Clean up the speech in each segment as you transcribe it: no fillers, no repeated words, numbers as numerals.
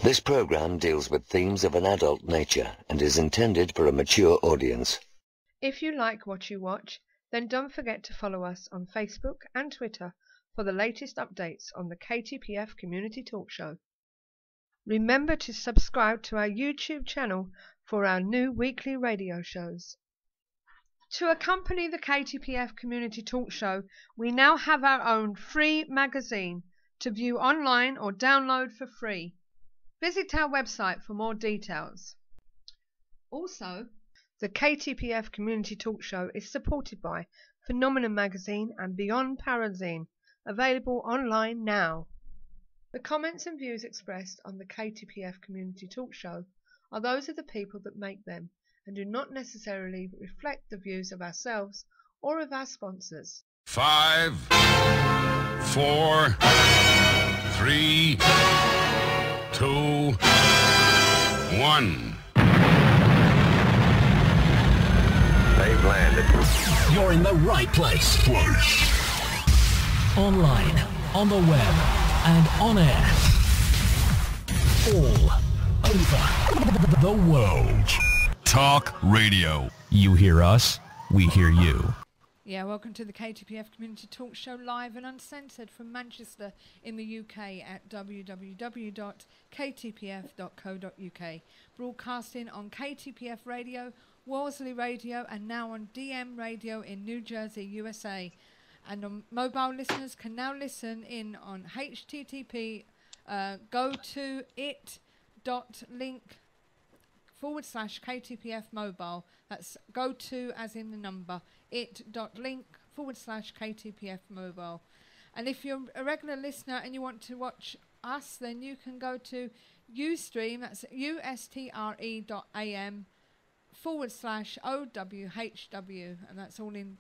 This program deals with themes of an adult nature and is intended for a mature audience. If you like what you watch, then don't forget to follow us on Facebook and Twitter for the latest updates on the KTPF Community Talk Show. Remember to subscribe to our YouTube channel for our new weekly radio shows. To accompany the KTPF Community Talk Show, we now have our own free magazine to view online or download for free. Visit our website for more details. Also, the KTPF Community Talk Show is supported by Phenomenon Magazine and Beyond Parazine, available online now. The comments and views expressed on the KTPF Community Talk Show are those of the people that make them and do not necessarily reflect the views of ourselves or of our sponsors. 5, 4, 3, 2, 1. They've landed. You're in the right place. Online, on the web, and on air. All over the world. Talk radio. You hear us, we hear you. Yeah, welcome to the KTPF Community Talk Show, live and uncensored from Manchester in the UK at www.ktpf.co.uk. Broadcasting on KTPF Radio, Worsley Radio, and now on DM Radio in New Jersey, USA. And on mobile listeners can now listen in on HTTP. Go to it.link/KTPF mobile. That's go to as in the number, it.link/KTPF mobile. And if you're a regular listener and you want to watch us, then you can go to Ustream, that's ustre.am/OWHW, and that's all in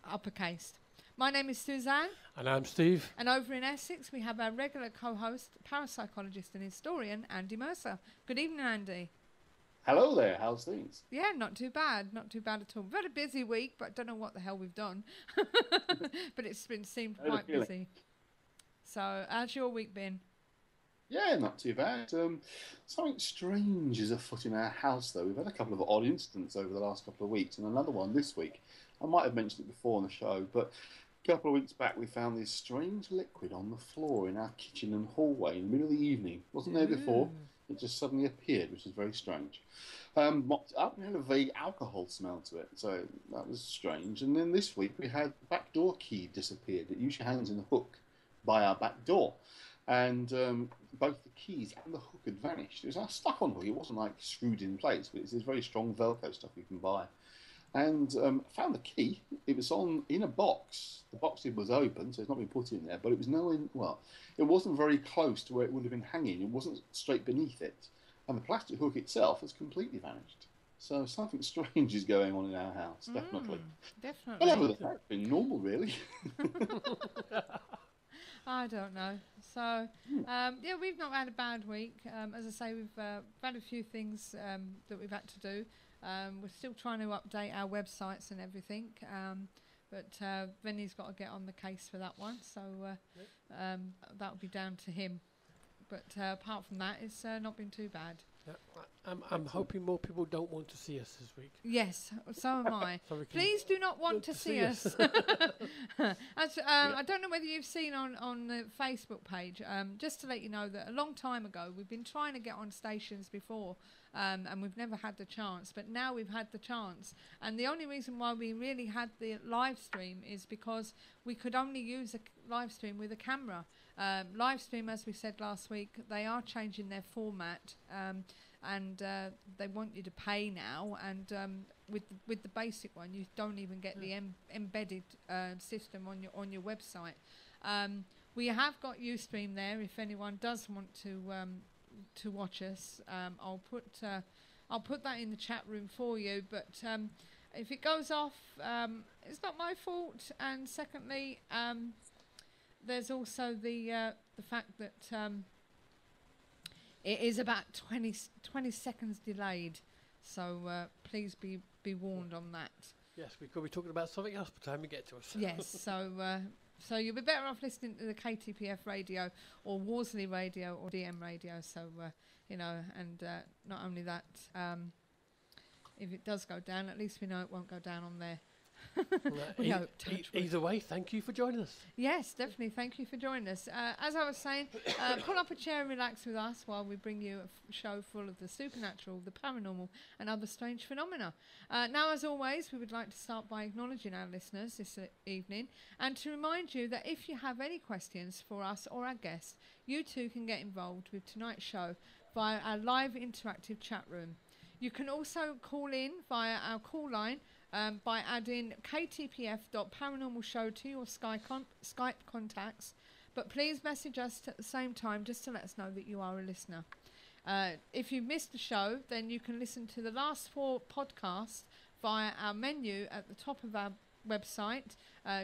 uppercase. My name is Suzanne. And I'm Steve. And over in Essex, we have our regular co-host, parapsychologist and historian, Andy Mercer. Good evening, Andy. Hello there, how's things? Yeah, not too bad at all. We've had a busy week, but I don't know what the hell we've done. But it's seemed quite busy. So, how's your week been? Yeah, not too bad. Something strange is afoot in our house, though. We've had a couple of odd incidents over the last couple of weeks, and another one this week. I might have mentioned it before on the show, but a couple of weeks back we found this strange liquid on the floor in our kitchen and hallway in the middle of the evening. Wasn't there before. It just suddenly appeared, which is very strange. Mopped up and had a vague alcohol smell to it, so that was strange. And then this week we had the back door key disappeared. It usually hangs in the hook by our back door. And both the keys and the hook had vanished. It was stuck on hook. It wasn't like screwed in place, but it's this very strong Velcro stuff you can buy. And found the key. It was in a box. The box was open, so it's not been put in there. But it was it wasn't very close to where it would have been hanging. It wasn't straight beneath it, and the plastic hook itself has completely vanished. So something strange is going on in our house, definitely. Definitely. But other than that, it's been normal, really. I don't know. So, yeah, we've not had a bad week. As I say, we've had a few things that we've had to do. We're still trying to update our websites and everything, but Vinny's got to get on the case for that one, so that'll be down to him. But apart from that, it's not been too bad. Yeah, I'm hoping more people don't want to see us this week. Yes, so am I. Please do not want to see us. I don't know whether you've seen on the Facebook page, just to let you know that a long time ago we've been trying to get on stations before, and we've never had the chance, but now we've had the chance. And the only reason why we really had the live stream is because we could only use a live stream with a camera. Live stream, as we said last week, they are changing their format, and they want you to pay now. And with the basic one, you don't even get the embedded system on your website. We have got Ustream there. If anyone does want to watch us, I'll put that in the chat room for you. But if it goes off, it's not my fault. And secondly, there's also the fact that it is about 20 seconds delayed, so please be warned on that. Yes, we could be talking about something else by the time we get to us. Yes, so So you'll be better off listening to the KTPF radio or Worsley radio or DM radio. So, you know, and not only that, if it does go down, at least we know it won't go down on there. Either way, thank you for joining us. Yes, definitely. Thank you for joining us. As I was saying, pull up a chair and relax with us while we bring you a show full of the supernatural, the paranormal, and other strange phenomena. Now, as always, we would like to start by acknowledging our listeners this evening and to remind you that if you have any questions for us or our guests, you too can get involved with tonight's show via our live interactive chat room. You can also call in via our call line by adding ktpf.paranormalshow to your Skype contacts, but please message us at the same time just to let us know that you are a listener. If you missed the show, then you can listen to the last 4 podcasts via our menu at the top of our website.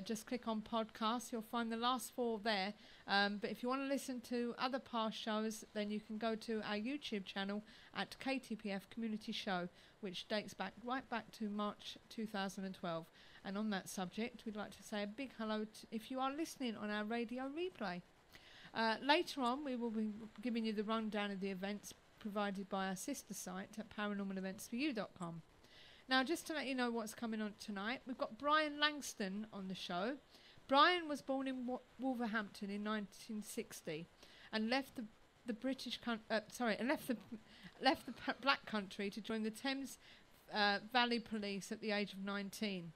Just click on podcasts, you'll find the last 4 there. But if you want to listen to other past shows, then you can go to our YouTube channel at KTPF Community Show, which dates back right back to March 2012. And on that subject, we'd like to say a big hello if you are listening on our radio replay. Later on, we will be giving you the rundown of the events provided by our sister site at paranormaleventsforyou.com. Now, just to let you know what's coming on tonight, we've got Brian Langston on the show. Brian was born in Wolverhampton in 1960 and left the Black Country to join the Thames Valley Police at the age of 19.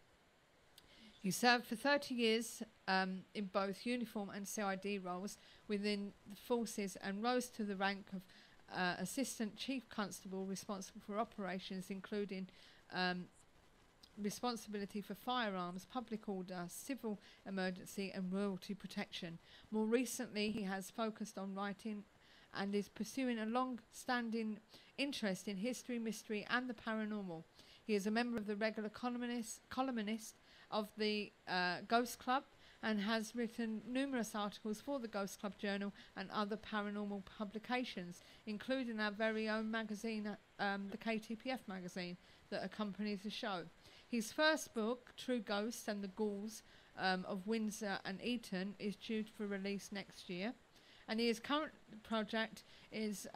He served for 30 years in both uniform and CID roles within the forces and rose to the rank of Assistant Chief Constable responsible for operations including responsibility for firearms, public order, civil emergency and royalty protection. More recently, he has focused on writing and is pursuing a long-standing interest in history, mystery and the paranormal. He is a member of the regular columnist of the Ghost Club and has written numerous articles for the Ghost Club Journal and other paranormal publications, including our very own magazine, the KTPF magazine, that accompanies the show. His first book, True Ghosts and the Ghouls of Windsor and Eton, is due for release next year. And his current project is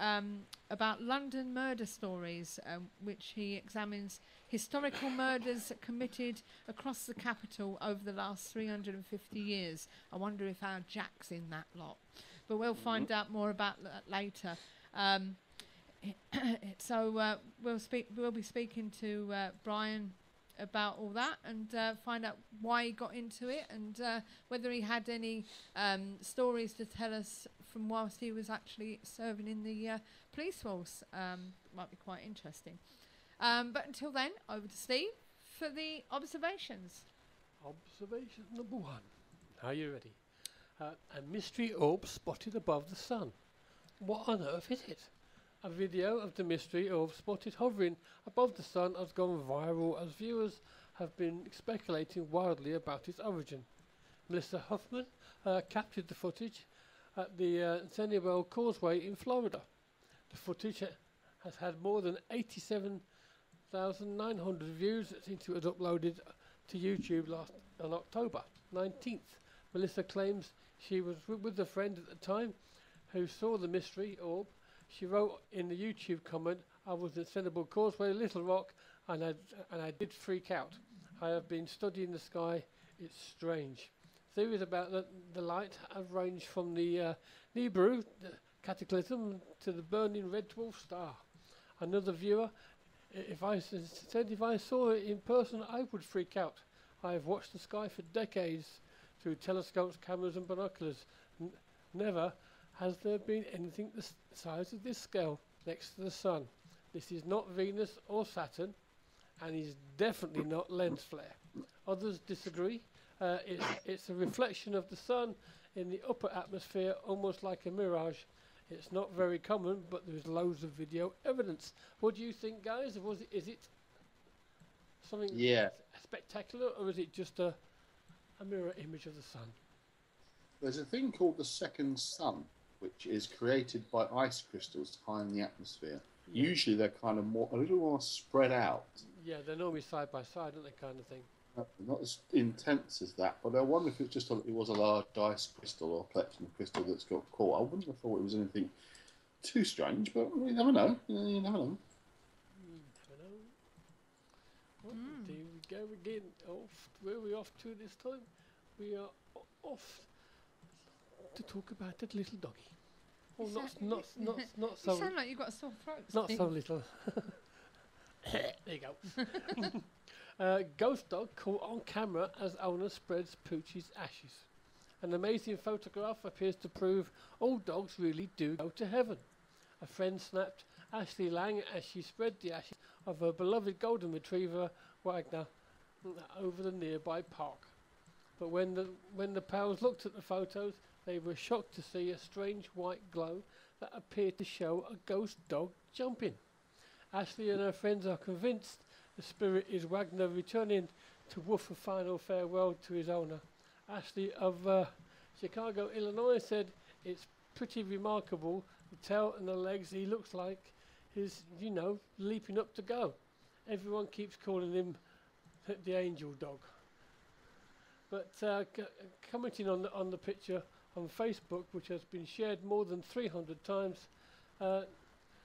about London murder stories, which he examines historical murders committed across the capital over the last 350 years. I wonder if our Jack's in that lot. But we'll find out more about that later. So we'll be speaking to Brian about all that and find out why he got into it and whether he had any stories to tell us from whilst he was actually serving in the police force. Might be quite interesting. But until then, over to Steve for the observations. Observation number 1. Are you ready? A mystery orb spotted above the sun. What on earth is it? A video of the mystery orb spotted hovering above the sun has gone viral as viewers have been speculating wildly about its origin. Melissa Huffman captured the footage at the Sanibel Causeway in Florida. The footage has had more than 87,900 views since it was uploaded to YouTube on October 19th. Melissa claims she was with a friend at the time who saw the mystery orb. She wrote in the YouTube comment, "I was at Sanibel Causeway, Little Rock, and I did freak out. I have been studying the sky. It's strange." Theories about the light have ranged from the Nibiru the cataclysm to the burning red dwarf star. Another viewer, if I saw it in person, I would freak out. I have watched the sky for decades through telescopes, cameras and binoculars. Never has there been anything the size of this scale next to the sun. This is not Venus or Saturn, and is definitely not lens flare. Others disagree. It's a reflection of the sun in the upper atmosphere, almost like a mirage. It's not very common, but there's loads of video evidence. What do you think, guys? Is it something spectacular, or is it just a mirror image of the sun? There's a thing called the second sun, which is created by ice crystals high in the atmosphere. Yeah. Usually they're kind of a little more spread out. Yeah, they're normally side by side, aren't they, kind of thing? Not as intense as that, but I wonder if it's just it was a large dice crystal or collection of crystal that's got caught. I wouldn't have thought it was anything too strange, but you never know. You never know. Well, there we go again. Where are we off to this time? We are off to talk about that little doggy. Oh, not so. You sound like you've got a sore throat. Not Steve. so little. There you go. Ghost dog caught on camera as owner spreads Poochie's ashes. An amazing photograph appears to prove all dogs really do go to heaven. A friend snapped Ashley Lang as she spread the ashes of her beloved golden retriever Wagner over the nearby park. But when the pals looked at the photos, they were shocked to see a strange white glow that appeared to show a ghost dog jumping. Ashley and her friends are convinced the spirit is Wagner returning to woof a final farewell to his owner. Ashley of Chicago, Illinois said it's pretty remarkable, the tail and the legs he looks like he's, leaping up to go. Everyone keeps calling him the angel dog. But commenting on the picture on Facebook, which has been shared more than 300 times,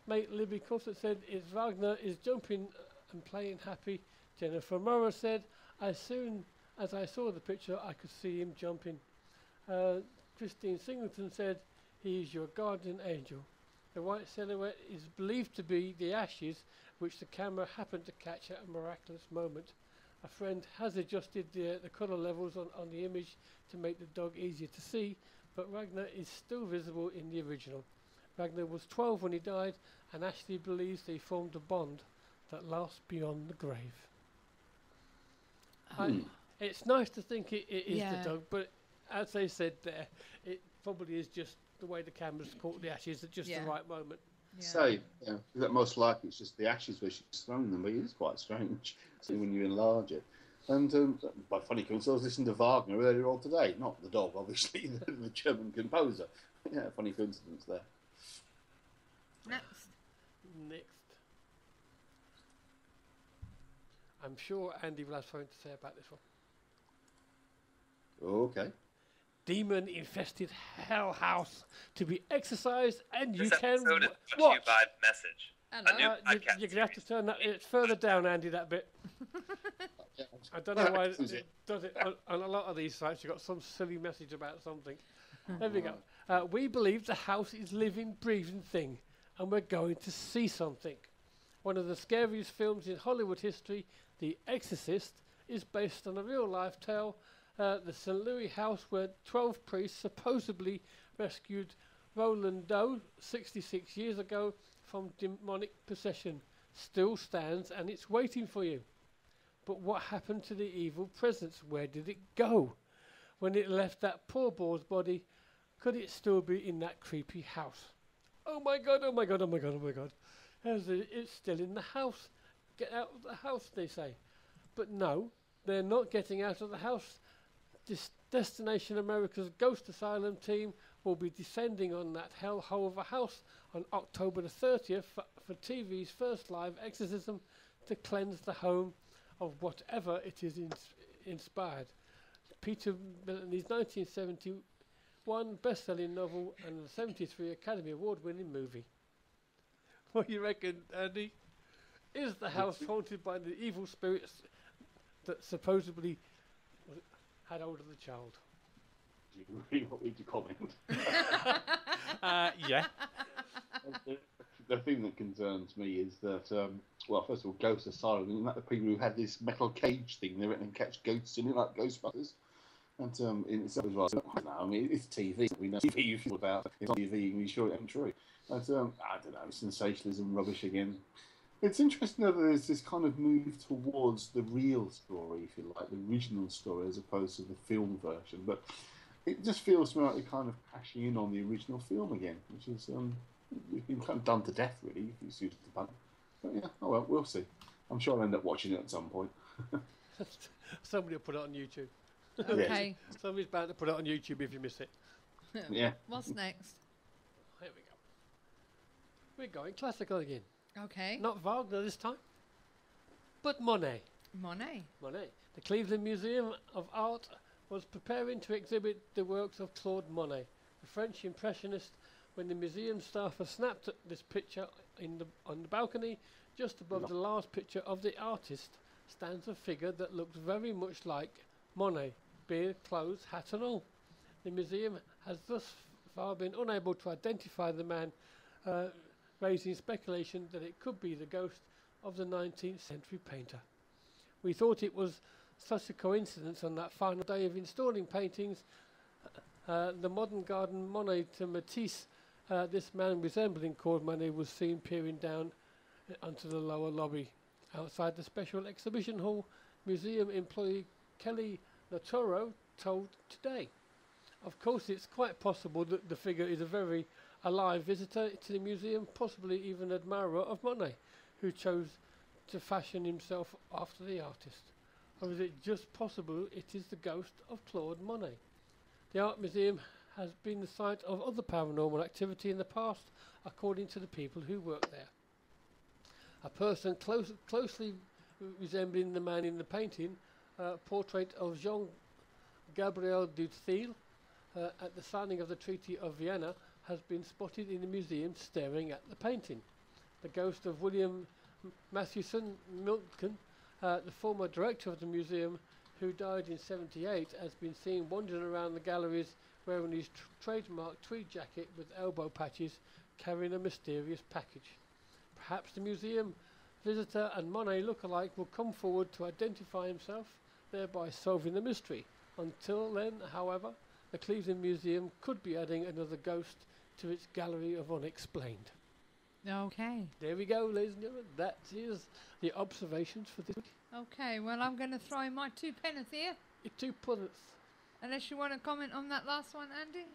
mate Libby Cossett said, "It's Wagner is jumping and playing happy." Jennifer Morrow said, "As soon as I saw the picture, I could see him jumping." Christine Singleton said, "He is your guardian angel." The white silhouette is believed to be the ashes which the camera happened to catch at a miraculous moment. A friend has adjusted the colour levels on the image to make the dog easier to see, but Wagner is still visible in the original. Wagner was 12 when he died, and Ashley believes they formed a bond that lasts beyond the grave. It's nice to think it is the dog, but as they said there, it probably is just the way the camera's caught the ashes at just the right moment. Say, that most likely it's just the ashes where she's thrown them, but it is quite strange when you enlarge it. And by funny coincidence, I was listening to Wagner earlier on today, not the dog, obviously, the German composer. Yeah, funny coincidence there. Next. I'm sure Andy will have something to say about this one. Okay. Demon-infested hell house to be exercised, and you this can episode is brought to you watch. by Message. Hello. A new podcast You're going to have to series. turn that it's further down, Andy, that bit. I don't know why it does it on a lot of these sites. You've got some silly message about something. There we go. We believe the house is living, breathing thing, and we're going to see something. One of the scariest films in Hollywood history, The Exorcist, is based on a real-life tale. The St. Louis house where 12 priests supposedly rescued Roland Doe 66 years ago from demonic possession still stands, and it's waiting for you. But what happened to the evil presence? Where did it go? When it left that poor boy's body, could it still be in that creepy house? Oh my God, oh my God, oh my God, oh my God. It's still in the house. Get out of the house, they say. But no, they're not getting out of the house. This Destination America's Ghost Asylum team will be descending on that hellhole of a house on October the 30th for TV's first live exorcism to cleanse the home of whatever it is inspired. Peter Milli's 1971 best-selling novel and a 73 Academy Award-winning movie. What do you reckon, Andy? Is the house haunted by the evil spirits that supposedly had hold of the child? Do you really want me to comment? Yeah. The thing that concerns me is that, well, first of all, Ghost Asylum, isn't that the people who had this metal cage thing they went and catch ghosts in it, like Ghostbusters? And in itself as well, I don't know, I mean, it's TV, we know TV you feel about it, it's on TV, and you sure it ain't true. And, I don't know, sensationalism, rubbish again. It's interesting that there's this kind of move towards the real story, if you like, the original story, as opposed to the film version, but it just feels to me like they're kind of crashing in on the original film again, which is, it's been kind of done to death, really, if you suit the pun. But yeah, oh well, we'll see. I'm sure I'll end up watching it at some point. Somebody will put it on YouTube. Okay. Somebody's bound to put it on YouTube if you miss it. Yeah. What's next? Here we go. We're going classical again. Okay. Not Wagner this time, but Monet. Monet. Monet. The Cleveland Museum of Art was preparing to exhibit the works of Claude Monet, the French impressionist, when the museum staff have snapped at this picture on the balcony. Just above the last picture of the artist stands a figure that looks very much like Monet, beard, clothes, hat and all. The museum has thus far been unable to identify the man, raising speculation that it could be the ghost of the 19th century painter. We thought it was such a coincidence on that final day of installing paintings, the modern garden Monet to Matisse. This man resembling Claude Monet was seen peering down onto the lower lobby. Outside the special exhibition hall, museum employee Kelly Latoro told Today. Of course, it's quite possible that the figure is a very alive visitor to the museum, possibly even admirer of Monet, who chose to fashion himself after the artist. Or is it just possible it is the ghost of Claude Monet? The art museum has been the site of other paranormal activity in the past, according to the people who work there. A person closely resembling the man in the painting, portrait of Jean-Gabriel Dutheil, at the signing of the Treaty of Vienna, has been spotted in the museum staring at the painting. The ghost of William Mathewson Milton, the former director of the museum, who died in '78, has been seen wandering around the galleries wearing his trademark tweed jacket with elbow patches, carrying a mysterious package. Perhaps the museum visitor and Monet look-alike will come forward to identify himself, thereby solving the mystery. Until then, however, the Cleveland Museum could be adding another ghost to its gallery of unexplained. Okay. There we go, ladies and gentlemen. That is the observations for this week. Okay, well, I'm going to throw in my Tupenneth here. Your Tupenneth. Unless you want to comment on that last one, Andy?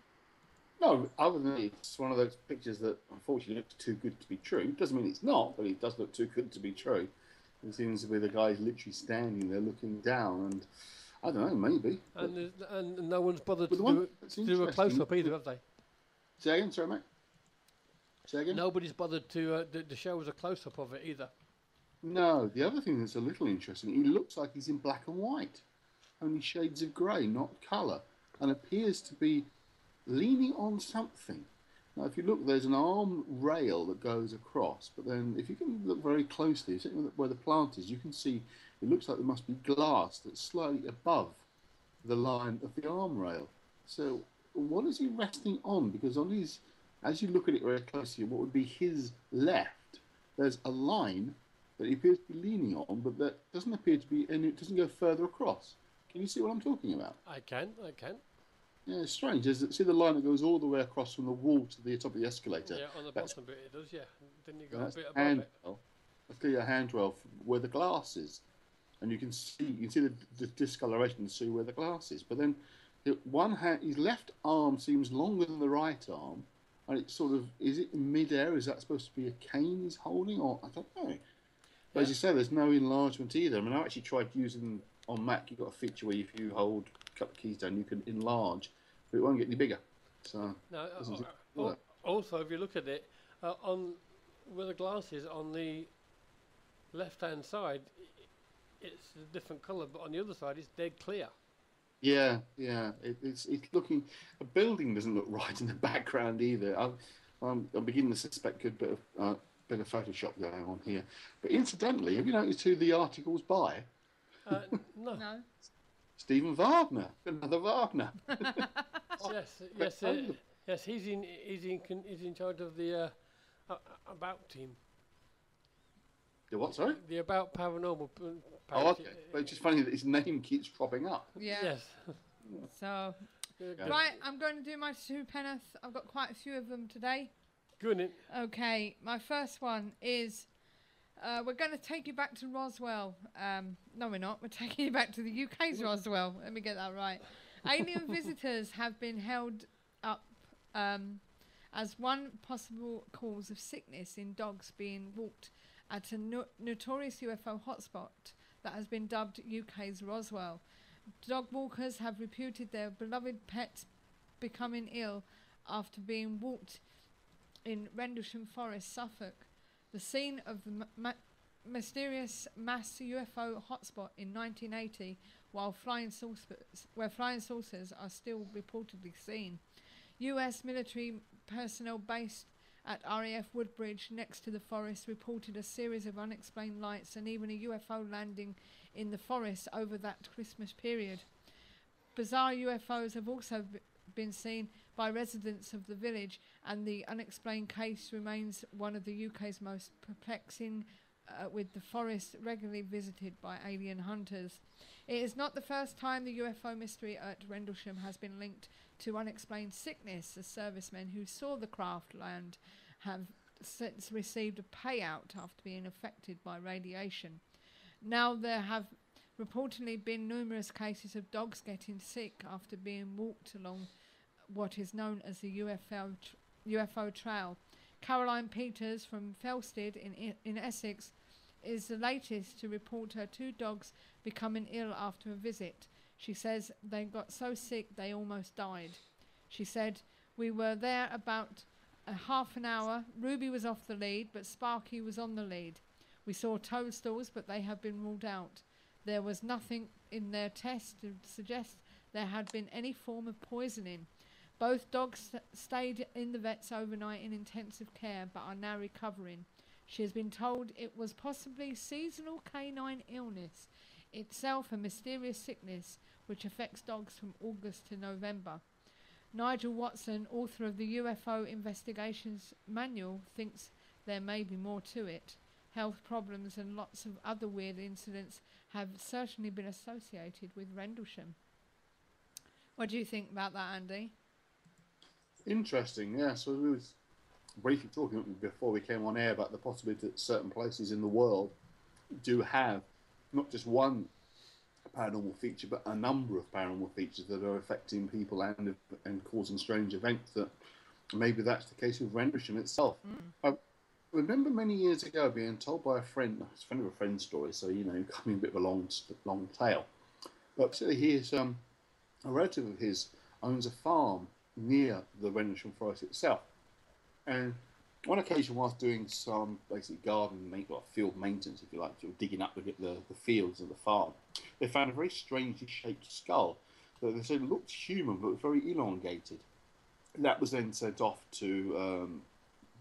No, other than it's one of those pictures that unfortunately looks too good to be true. Doesn't mean it's not, but it does look too good to be true. It seems to be the guy literally standing there looking down, and I don't know, maybe. And no one's bothered to do a close-up either, have they? Say again, sorry, mate. Say again? Nobody's bothered to show us a close-up of it either. No, the other thing that's a little interesting, he looks like he's in black and white, only shades of grey, not colour, and appears to be leaning on something. Now, if you look, there's an arm rail that goes across, but then if you can look very closely, where the plant is, you can see it looks like there must be glass that's slightly above the line of the arm rail. So what is he resting on? Because on his, as you look at it very closely, what would be his left, there's a line that he appears to be leaning on, but that doesn't appear to be, and it doesn't go further across. Can you see what I'm talking about? I can. Yeah, it's strange. See the line that goes all the way across from the wall to the top of the escalator? Yeah, on the bottom bit it does, yeah. Then you got a bit above handrail. it. That's clearly a handrail where the glass is. And you can see the discoloration to see where the glass is. But then his left arm seems longer than the right arm. And it's sort of, is it in mid-air? Is that supposed to be a cane he's holding? Or I don't know. But as you say, there's no enlargement either. I mean, I actually tried using, on Mac, you've got a feature where if you hold a couple of keys down, you can enlarge, but it won't get any bigger. So no. Also, if you look at it, on where the glass is on the left-hand side, it's a different colour, but on the other side, it's dead clear. Yeah. It's looking. A building doesn't look right in the background either. I'm beginning to suspect a bit of Photoshop going on here. But incidentally, have you noticed who the article's by? No. Stephen Wagner, another Wagner. Yes. He's in charge of the About team. The what? Sorry. The About Paranormal. Oh, okay. But it's just funny that his name keeps cropping up. Yeah. Yes. So, right, I'm going to do my Tupenneth. I've got quite a few of them today. Good. Okay, my first one is we're going to take you back to Roswell. No, we're not. We're taking you back to the UK's Roswell. Let me get that right. Alien visitors have been held up as one possible cause of sickness in dogs being walked at a notorious UFO hotspot that has been dubbed UK's Roswell. Dog walkers have reported their beloved pets becoming ill after being walked in Rendlesham Forest, Suffolk. The scene of the mysterious mass UFO hotspot in 1980, where flying saucers are still reportedly seen. U.S. military personnel based at RAF Woodbridge next to the forest reported a series of unexplained lights and even a UFO landing in the forest over that Christmas period. Bizarre UFOs have also been seen by residents of the village, and the unexplained case remains one of the UK's most perplexing, with the forest regularly visited by alien hunters. It is not the first time the UFO mystery at Rendlesham has been linked to unexplained sickness, as servicemen who saw the craft land have since received a payout after being affected by radiation. Now there have reportedly been numerous cases of dogs getting sick after being walked along what is known as the UFO trail. Caroline Peters from Felsted in Essex is the latest to report her 2 dogs becoming ill after a visit. She says they got so sick they almost died. She said, "We were there about a half an hour. Ruby was off the lead, but Sparky was on the lead. We saw toadstools, but they have been ruled out. There was nothing in their test to suggest there had been any form of poisoning. Both dogs stayed in the vets overnight in intensive care, but are now recovering. She has been told it was possibly seasonal canine illness, itself a mysterious sickness which affects dogs from August to November." Nigel Watson, author of the UFO Investigations Manual, thinks there may be more to it. Health problems and lots of other weird incidents have certainly been associated with Rendlesham. What do you think about that, Andy? Interesting, yeah. So we were briefly talking before we came on air about the possibility that certain places in the world do have not just one paranormal feature, but a number of paranormal features that are affecting people and causing strange events. That maybe that's the case with Rendlesham itself. I remember many years ago being told by a friend, it's a friend of a friend's story, so coming a bit of a long tale. But actually, a relative of his owns a farm near the Rendlesham Forest itself, and on occasion, whilst doing some basic field maintenance, if you like, digging up the fields of the farm, they found a very strangely shaped skull that they said looked human but was very elongated. And that was then sent off to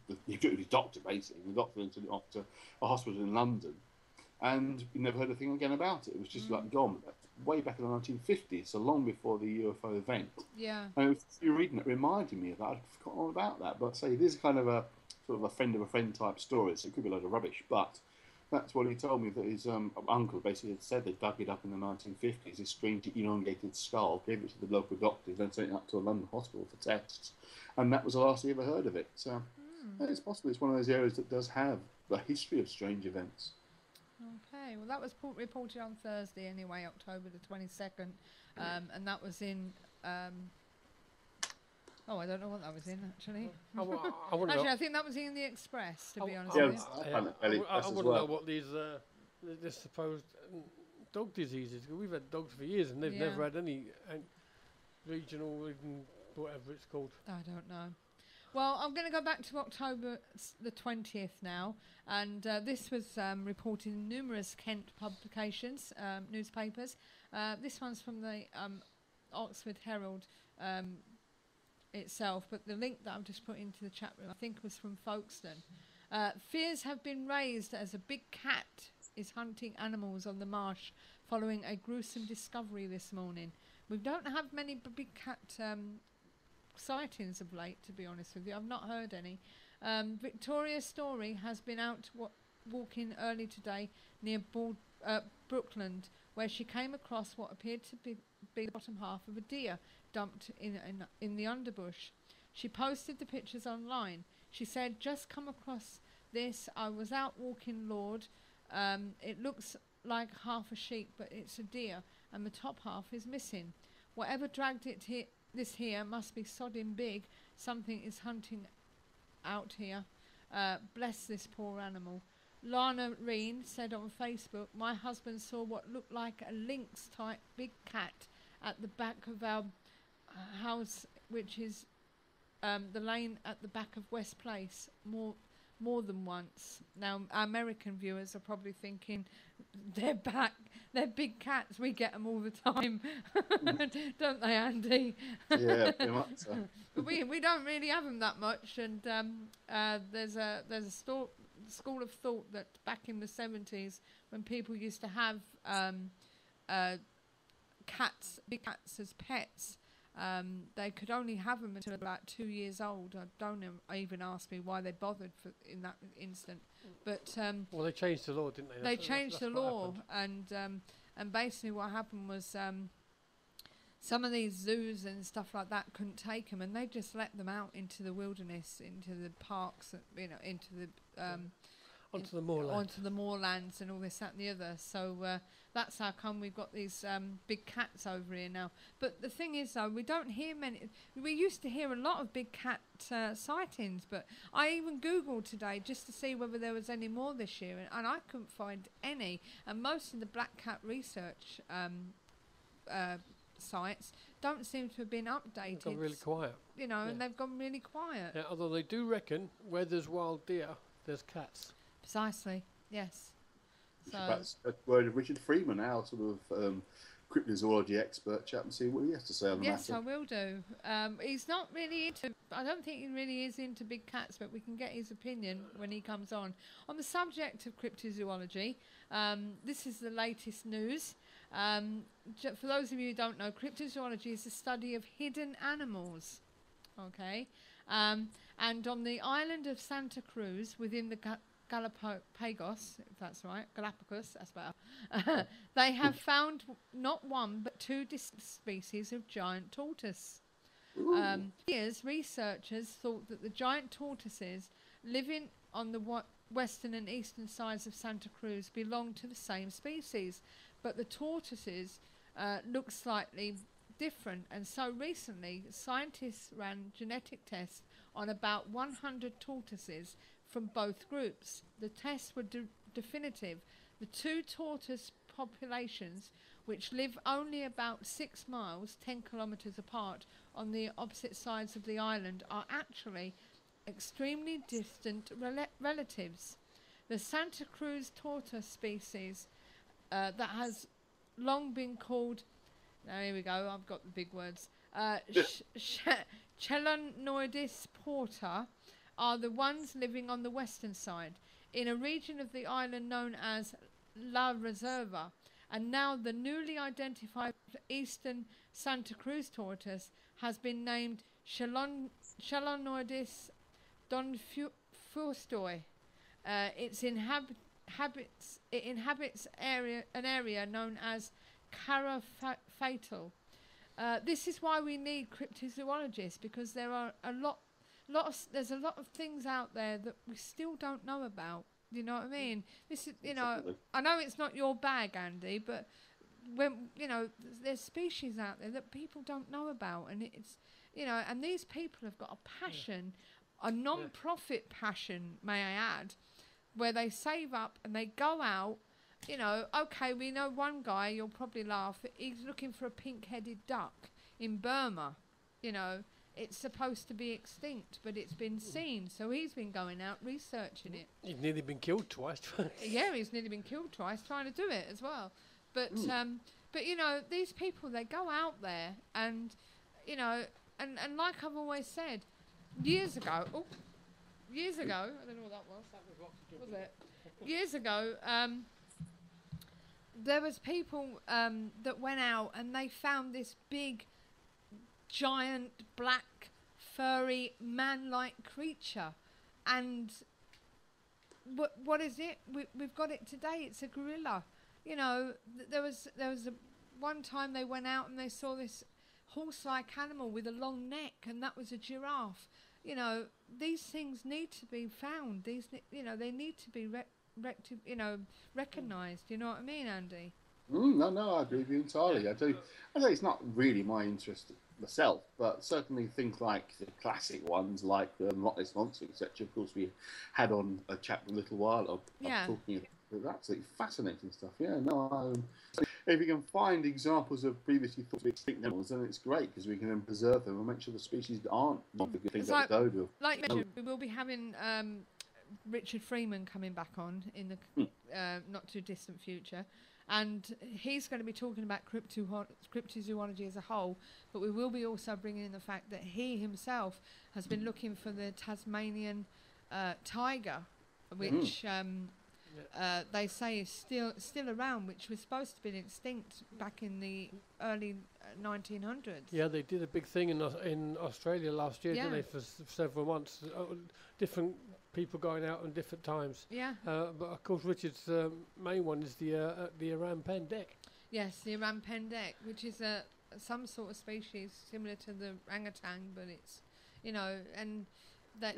the doctor, basically. The doctor then sent it off to a hospital in London, and we never heard a thing again about it. It was just like gone. Way back in the 1950s, so long before the UFO event. Yeah. And you're reading it, reminded me of that. I'd forgotten all about that. But say this is kind of a sort of a friend of a friend type story, so it could be a load of rubbish. But that's what he told me, that his uncle basically had said they dug it up in the 1950s. This strange elongated skull, gave it to the local doctors, then sent it up to a London hospital for tests, and that was the last he ever heard of it. So it's possible it's one of those areas that does have a history of strange events. Okay, well that was reported on Thursday anyway, October the 22nd, and that was in, I don't know what that was in actually. Actually, I think that was in the Express, to be honest with you. I want to know what these supposed dog diseases, because we've had dogs for years and they've never had any regional, even whatever it's called. I don't know. Well, I'm going to go back to October the 20th now, and this was reported in numerous Kent publications, newspapers. This one's from the Oxford Herald itself, but the link that I've just put into the chat room, I think, was from Folkestone. Fears have been raised as a big cat is hunting animals on the marsh following a gruesome discovery this morning. We don't have many big cat sightings of late, to be honest with you. I've not heard any. Victoria Story has been out walking early today near Brookland, where she came across what appeared to be the bottom half of a deer dumped in the underbush. She posted the pictures online. She said, "Just come across this. I was out walking, Lord. It looks like half a sheep, but it's a deer, and the top half is missing. Whatever dragged it here, this here must be sodding big. Something is hunting out here. Bless this poor animal." Lana Reen said on Facebook, "My husband saw what looked like a lynx-type big cat at the back of our house, which is the lane at the back of West Place, more than once. Now, our American viewers are probably thinking, they're back, they're big cats, we get them all the time, don't they, Andy? Yeah, pretty much so. But we don't really have them that much, and there's a school of thought that back in the 70s, when people used to have big cats as pets, they could only have them until about 2 years old. Don't even ask me why they bothered in that instant. But well, they changed the law, didn't they? They changed the law, and basically what happened was some of these zoos and stuff like that couldn't take them, and they just let them out into the wilderness, into the parks, into the onto the moorland. Onto the moorlands and all this, that and the other. So that's how come we've got these big cats over here now. But the thing is, though, we don't hear many. We used to hear a lot of big cat sightings, but I even Googled today just to see whether there was any more this year, and I couldn't find any. And most of the black cat research sites don't seem to have been updated. They've gone really quiet. And they've gone really quiet. Yeah, although they do reckon where there's wild deer, there's cats. Precisely, yes. So That's a word of Richard Freeman, our sort of cryptozoology expert chap, and see what he has to say on the matter. yes, I will do. He's not really into. I don't think he really is into big cats, but we can get his opinion when he comes on. On the subject of cryptozoology, this is the latest news. For those of you who don't know, cryptozoology is the study of hidden animals. Okay, and on the island of Santa Cruz, within the Galapagos, if that's right, Galapagos, that's better. They have found not one but two distinct species of giant tortoise. Years, researchers thought that the giant tortoises living on the western and eastern sides of Santa Cruz belonged to the same species, but the tortoises look slightly different, and so recently scientists ran genetic tests on about 100 tortoises from both groups. The tests were definitive. The two tortoise populations, which live only about 6 miles, 10 kilometres apart on the opposite sides of the island, are actually extremely distant relatives. The Santa Cruz tortoise species that has long been called, now here we go, I've got the big words, Chelonoidis porta, are the ones living on the western side, in a region of the island known as La Reserva, and now the newly identified eastern Santa Cruz tortoise has been named Chelonoidis donfustoi. It inhabits an area known as Cara Fatal. This is why we need cryptozoologists, because there are there's a lot of things out there that we still don't know about. You know what I mean? This is, I know it's not your bag, Andy, but when there's species out there that people don't know about, and it's and these people have got a passion, a non-profit passion, may I add, where they save up and they go out. Okay, we know one guy, you'll probably laugh, he's looking for a pink-headed duck in Burma. It's supposed to be extinct, but it's been seen, so he's been going out researching it. He's nearly been killed twice. Yeah, he's nearly been killed twice trying to do it as well. But these people, they go out there and and like I've always said, years ago, I don't know what that was. Was it? Years ago, there was people that went out and they found this big, giant, black, furry, man-like creature. And what is it? We've got it today. It's a gorilla. There was one time they went out and they saw this horse-like animal with a long neck, and that was a giraffe. These things need to be found. They need to be recognised. You know what I mean, Andy? No, I agree with you entirely. I do. I say it's not really my interest myself, but certainly things like the classic ones, like Loch Ness Monster, etc. Of course, we had on a chat a little while of talking about absolutely fascinating stuff. Yeah, no. If you can find examples of previously thought to be extinct animals, then it's great, because we can then preserve them and make sure the species aren't the good things that go to. Like you mentioned, we will be having Richard Freeman coming back on in the not too distant future. And he's going to be talking about cryptozoology as a whole, but we will be also bringing in the fact that he himself has been looking for the Tasmanian tiger, which they say is still around, which was supposed to be extinct back in the early 1900s. Yeah, they did a big thing in Australia last year, didn't they, for several months. Different people going out on different times. Yeah. But of course, Richard's main one is the Iran pendek. Yes, the Iran pendek, which is some sort of species similar to the orangutan, but it's, and that,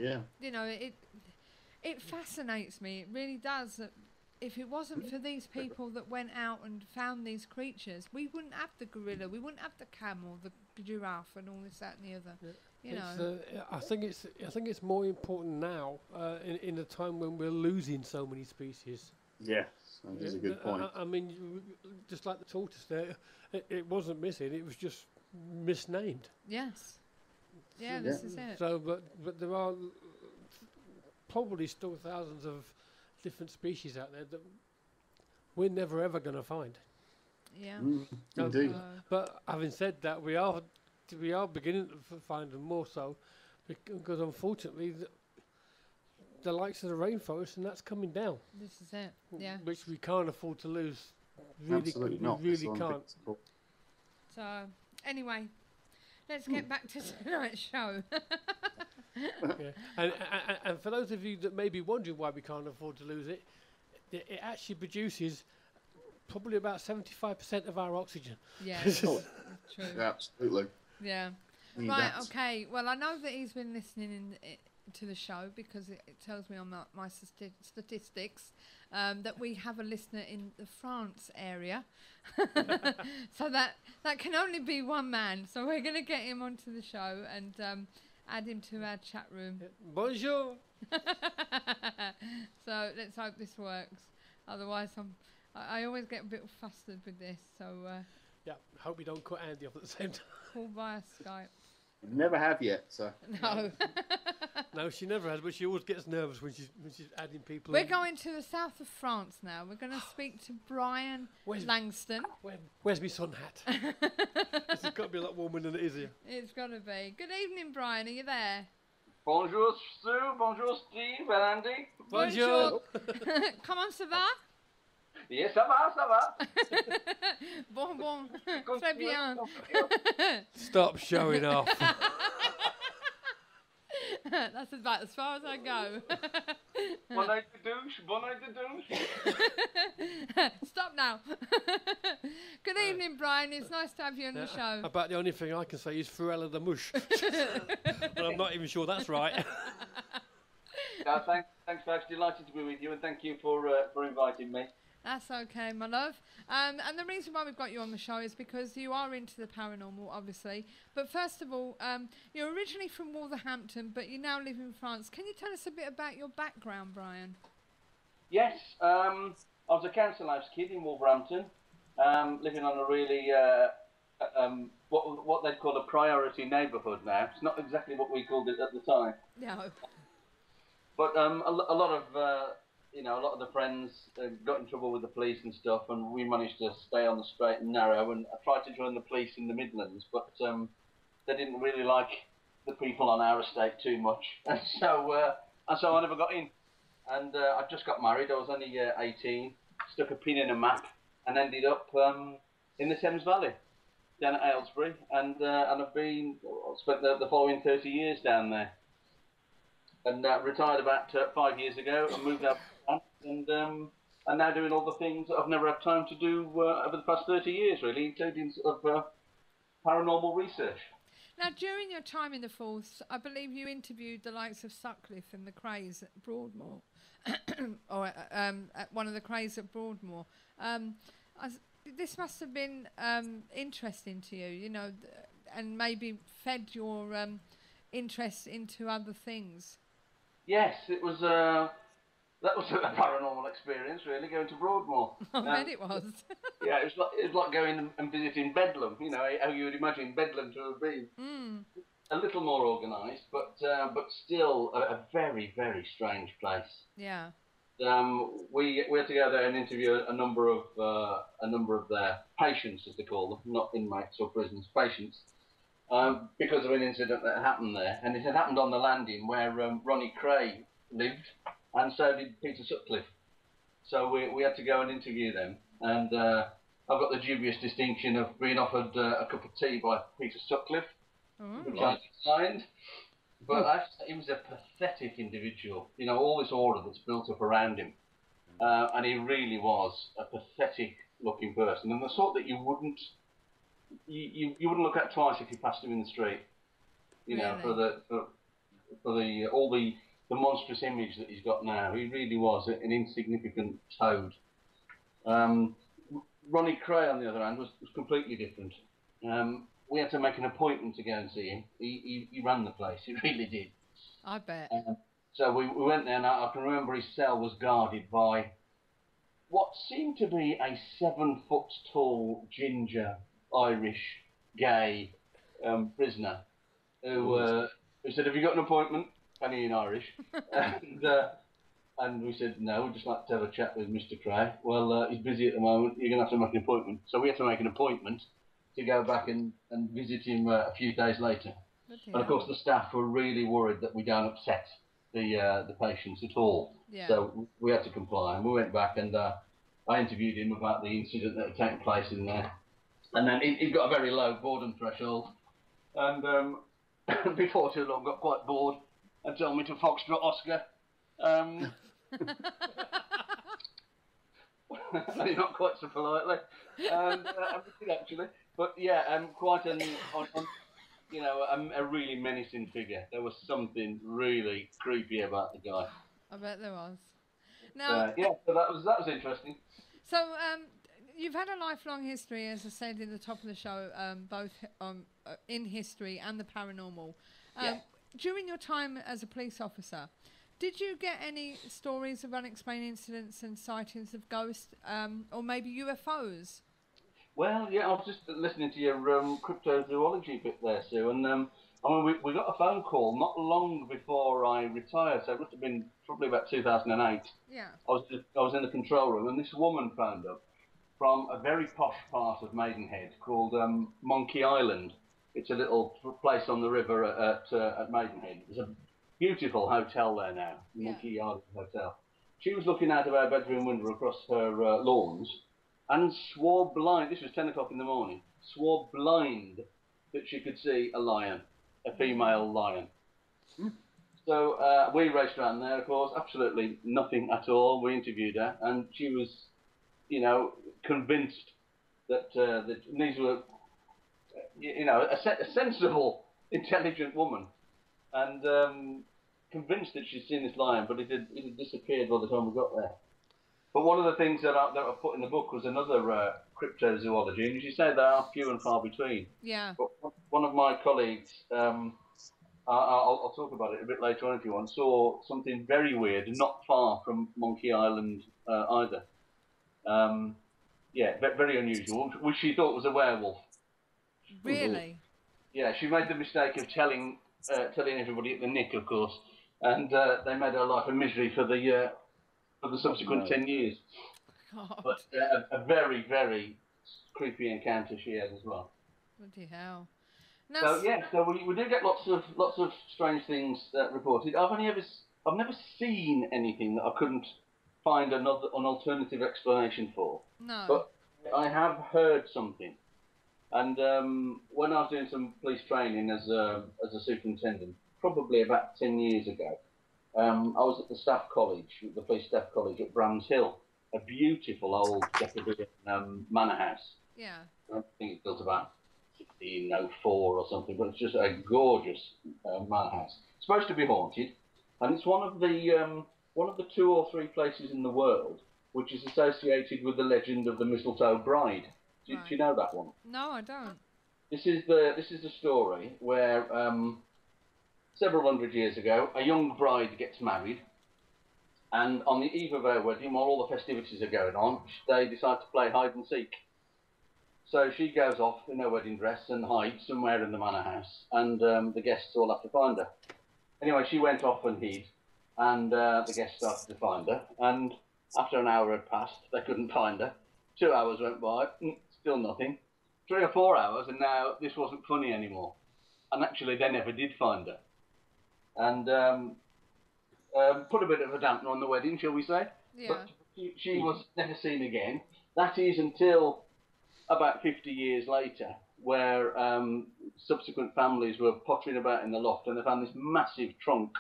it fascinates me. It really does. That if it wasn't for these people that went out and found these creatures, we wouldn't have the gorilla, we wouldn't have the camel, the giraffe, and all this, that, and the other. Yeah. I think it's more important now in a time when we're losing so many species. Yes, that is a good point. I mean, just like the tortoise there, it wasn't missing; it was just misnamed. Yes. Yeah, this is it. So, but there are probably still thousands of different species out there that we're never ever going to find. Yeah. Indeed. But having said that, we are beginning to find them more so, because unfortunately the likes of the rainforest, and that's coming down. This is it. Yeah. Which we can't afford to lose. Absolutely not. We really can't. So anyway, let's get back to tonight's show. And for those of you that may be wondering why we can't afford to lose it, it actually produces probably about 75% of our oxygen. Yeah, true. Yeah, absolutely. Yeah. Right, okay. Well, I know that he's been listening to the show because it tells me on my statistics that we have a listener in the France area. So that can only be one man. So we're going to get him onto the show and add him to our chat room. Bonjour. So let's hope this works. Otherwise, I always get a bit flustered with this. So yeah, hope we don't cut Andy off at the same time. Call via Skype. Never have yet, so. No. No, she never has, but she always gets nervous when she's adding people. We're going to the south of France now. We're going to speak to Brian Langston. Where's my sun hat? This has got to be a lot warmer than it is here. It's got to be. Good evening, Brian. Are you there? Bonjour, Sue. Bonjour, Steve and Andy. Bonjour. Comment ça va? Yes, ça va, ça va. Bon. Très bien. Stop showing off. That's about as far as I go. Bon night de douche. Stop now. Good evening, Brian. It's nice to have you on the show. About the only thing I can say is Fruella the Mush. But I'm not even sure that's right. Thanks, folks. Delighted to be with you, and thank you for inviting me. That's okay, my love. And the reason why we've got you on the show is because you are into the paranormal, obviously. But first of all, you're originally from Wolverhampton, but you now live in France. Can you tell us a bit about your background, Brian? Yes, I was a council house kid in Wolverhampton, living on a really what they'd call a priority neighbourhood now. It's not exactly what we called it at the time. No. But a lot of the friends got in trouble with the police and stuff, and we managed to stay on the straight and narrow. And I tried to join the police in the Midlands, but they didn't really like the people on our estate too much, and so I never got in. And I just got married. I was only 18. Stuck a pin in a map and ended up in the Thames Valley, down at Aylesbury, and I've spent the following 30 years down there. And retired about 5 years ago and moved out and now doing all the things that I've never had time to do over the past 30 years, really, including sort of paranormal research. Now, during your time in the force, I believe you interviewed the likes of Sutcliffe and the Crays at Broadmoor, or at one of the Crays at Broadmoor. This must have been interesting to you, and maybe fed your interest into other things. Yes, it was. That was a paranormal experience, really, going to Broadmoor. I bet it was. Yeah, it was like going and visiting Bedlam. How you would imagine Bedlam to have been. a little more organised, but still a very, very strange place. Yeah. We had to go there and interview a number of their patients, as they call them, not inmates or prisoners, patients, because of an incident that happened there, and it had happened on the landing where Ronnie Cray lived, and so did Peter Sutcliffe. So we had to go and interview them, and I've got the dubious distinction of being offered a cup of tea by Peter Sutcliffe, which I declined. But he was a pathetic individual. You know, all this order that's built up around him, and he really was a pathetic-looking person, and the sort that you wouldn't look at twice if you passed him in the street. You know, for all the monstrous image that he's got now. He really was an insignificant toad. Ronnie Cray, on the other hand, was completely different. We had to make an appointment to go and see him. He ran the place. He really did. I bet. So we went there, and I can remember his cell was guarded by what seemed to be a 7-foot-tall, ginger, Irish, gay prisoner who said, "Have you got an appointment?" And in Irish. And we said, "No, we'd just like to have a chat with Mr. Cray." "Well, he's busy at the moment. You're going to have to make an appointment." So we had to make an appointment to go back and visit him a few days later. And of course, the staff were really worried that we don't upset the patients at all. Yeah. So we had to comply, and we went back, and I interviewed him about the incident that had taken place in there. And then he got a very low boredom threshold, and before too long got quite bored and told me to foxtrot Oscar. Not quite so politely, actually. But yeah, quite a really menacing figure. There was something really creepy about the guy. I bet there was. Now, so that was interesting. So, you've had a lifelong history, as I said in the top of the show, both in history and the paranormal. During your time as a police officer, did you get any stories of unexplained incidents and sightings of ghosts, or maybe UFOs? Well, yeah, I was just listening to your cryptozoology bit there, Sue, and we got a phone call not long before I retired, so it must have been probably about 2008. Yeah. I was in the control room, and this woman phoned up from a very posh part of Maidenhead called Monkey Island. It's a little place on the river at Maidenhead. There's a beautiful hotel there now, Monkey Island Hotel. She was looking out of our bedroom window across her lawns and swore blind, this was 10 o'clock in the morning, swore blind that she could see a lion, a female lion. So we raced around there, of course, absolutely nothing at all. We interviewed her, and she was, convinced that these were, a sensible, intelligent woman, and convinced that she'd seen this lion, but it had disappeared by the time we got there. But one of the things that I put in the book was another cryptozoology, and as you say, they are few and far between. Yeah. But one of my colleagues, I'll talk about it a bit later on if you want, saw something very weird, not far from Monkey Island either. Very unusual, which she thought was a werewolf. Really? Yeah, she made the mistake of telling everybody at the Nick, of course, and they made her life a misery for the subsequent 10 years. God. But a very, very creepy encounter she had as well. Bloody hell. Now, So we do get lots of strange things reported. I've never seen anything that I couldn't find an alternative explanation for. No. But I have heard something. And when I was doing some police training as a superintendent, probably about 10 years ago, I was at the staff college, the police staff college at Brams Hill, a beautiful old Jacobean manor house. Yeah. I think it's built about 1604 or something, but it's just a gorgeous manor house. It's supposed to be haunted, and it's one of the 2 or 3 places in the world which is associated with the legend of the Mistletoe Bride. Do you know that one? No, I don't. This is the story where several hundred years ago, a young bride gets married, and on the eve of her wedding, while all the festivities are going on, they decide to play hide and seek. So she goes off in her wedding dress and hides somewhere in the manor house, and the guests all have to find her. Anyway, she went off and hid, and the guests started to find her, and after an hour had passed, they couldn't find her. 2 hours went by, still nothing. 3 or 4 hours, and now this wasn't funny anymore. And actually, they never did find her. And put a bit of a dampener on the wedding, shall we say? Yeah. But she was never seen again. That is until about 50 years later, where subsequent families were pottering about in the loft, and they found this massive trunk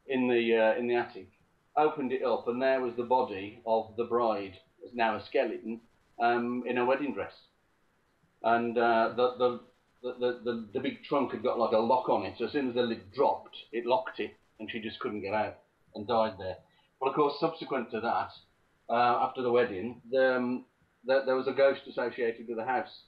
in the attic. Opened it up, and there was the body of the bride, now a skeleton, in a wedding dress. And the big trunk had got like a lock on it, so as soon as the lid dropped, it locked it, and she just couldn't get out and died there. Well, of course, subsequent to that, after the wedding, there was a ghost associated with the house,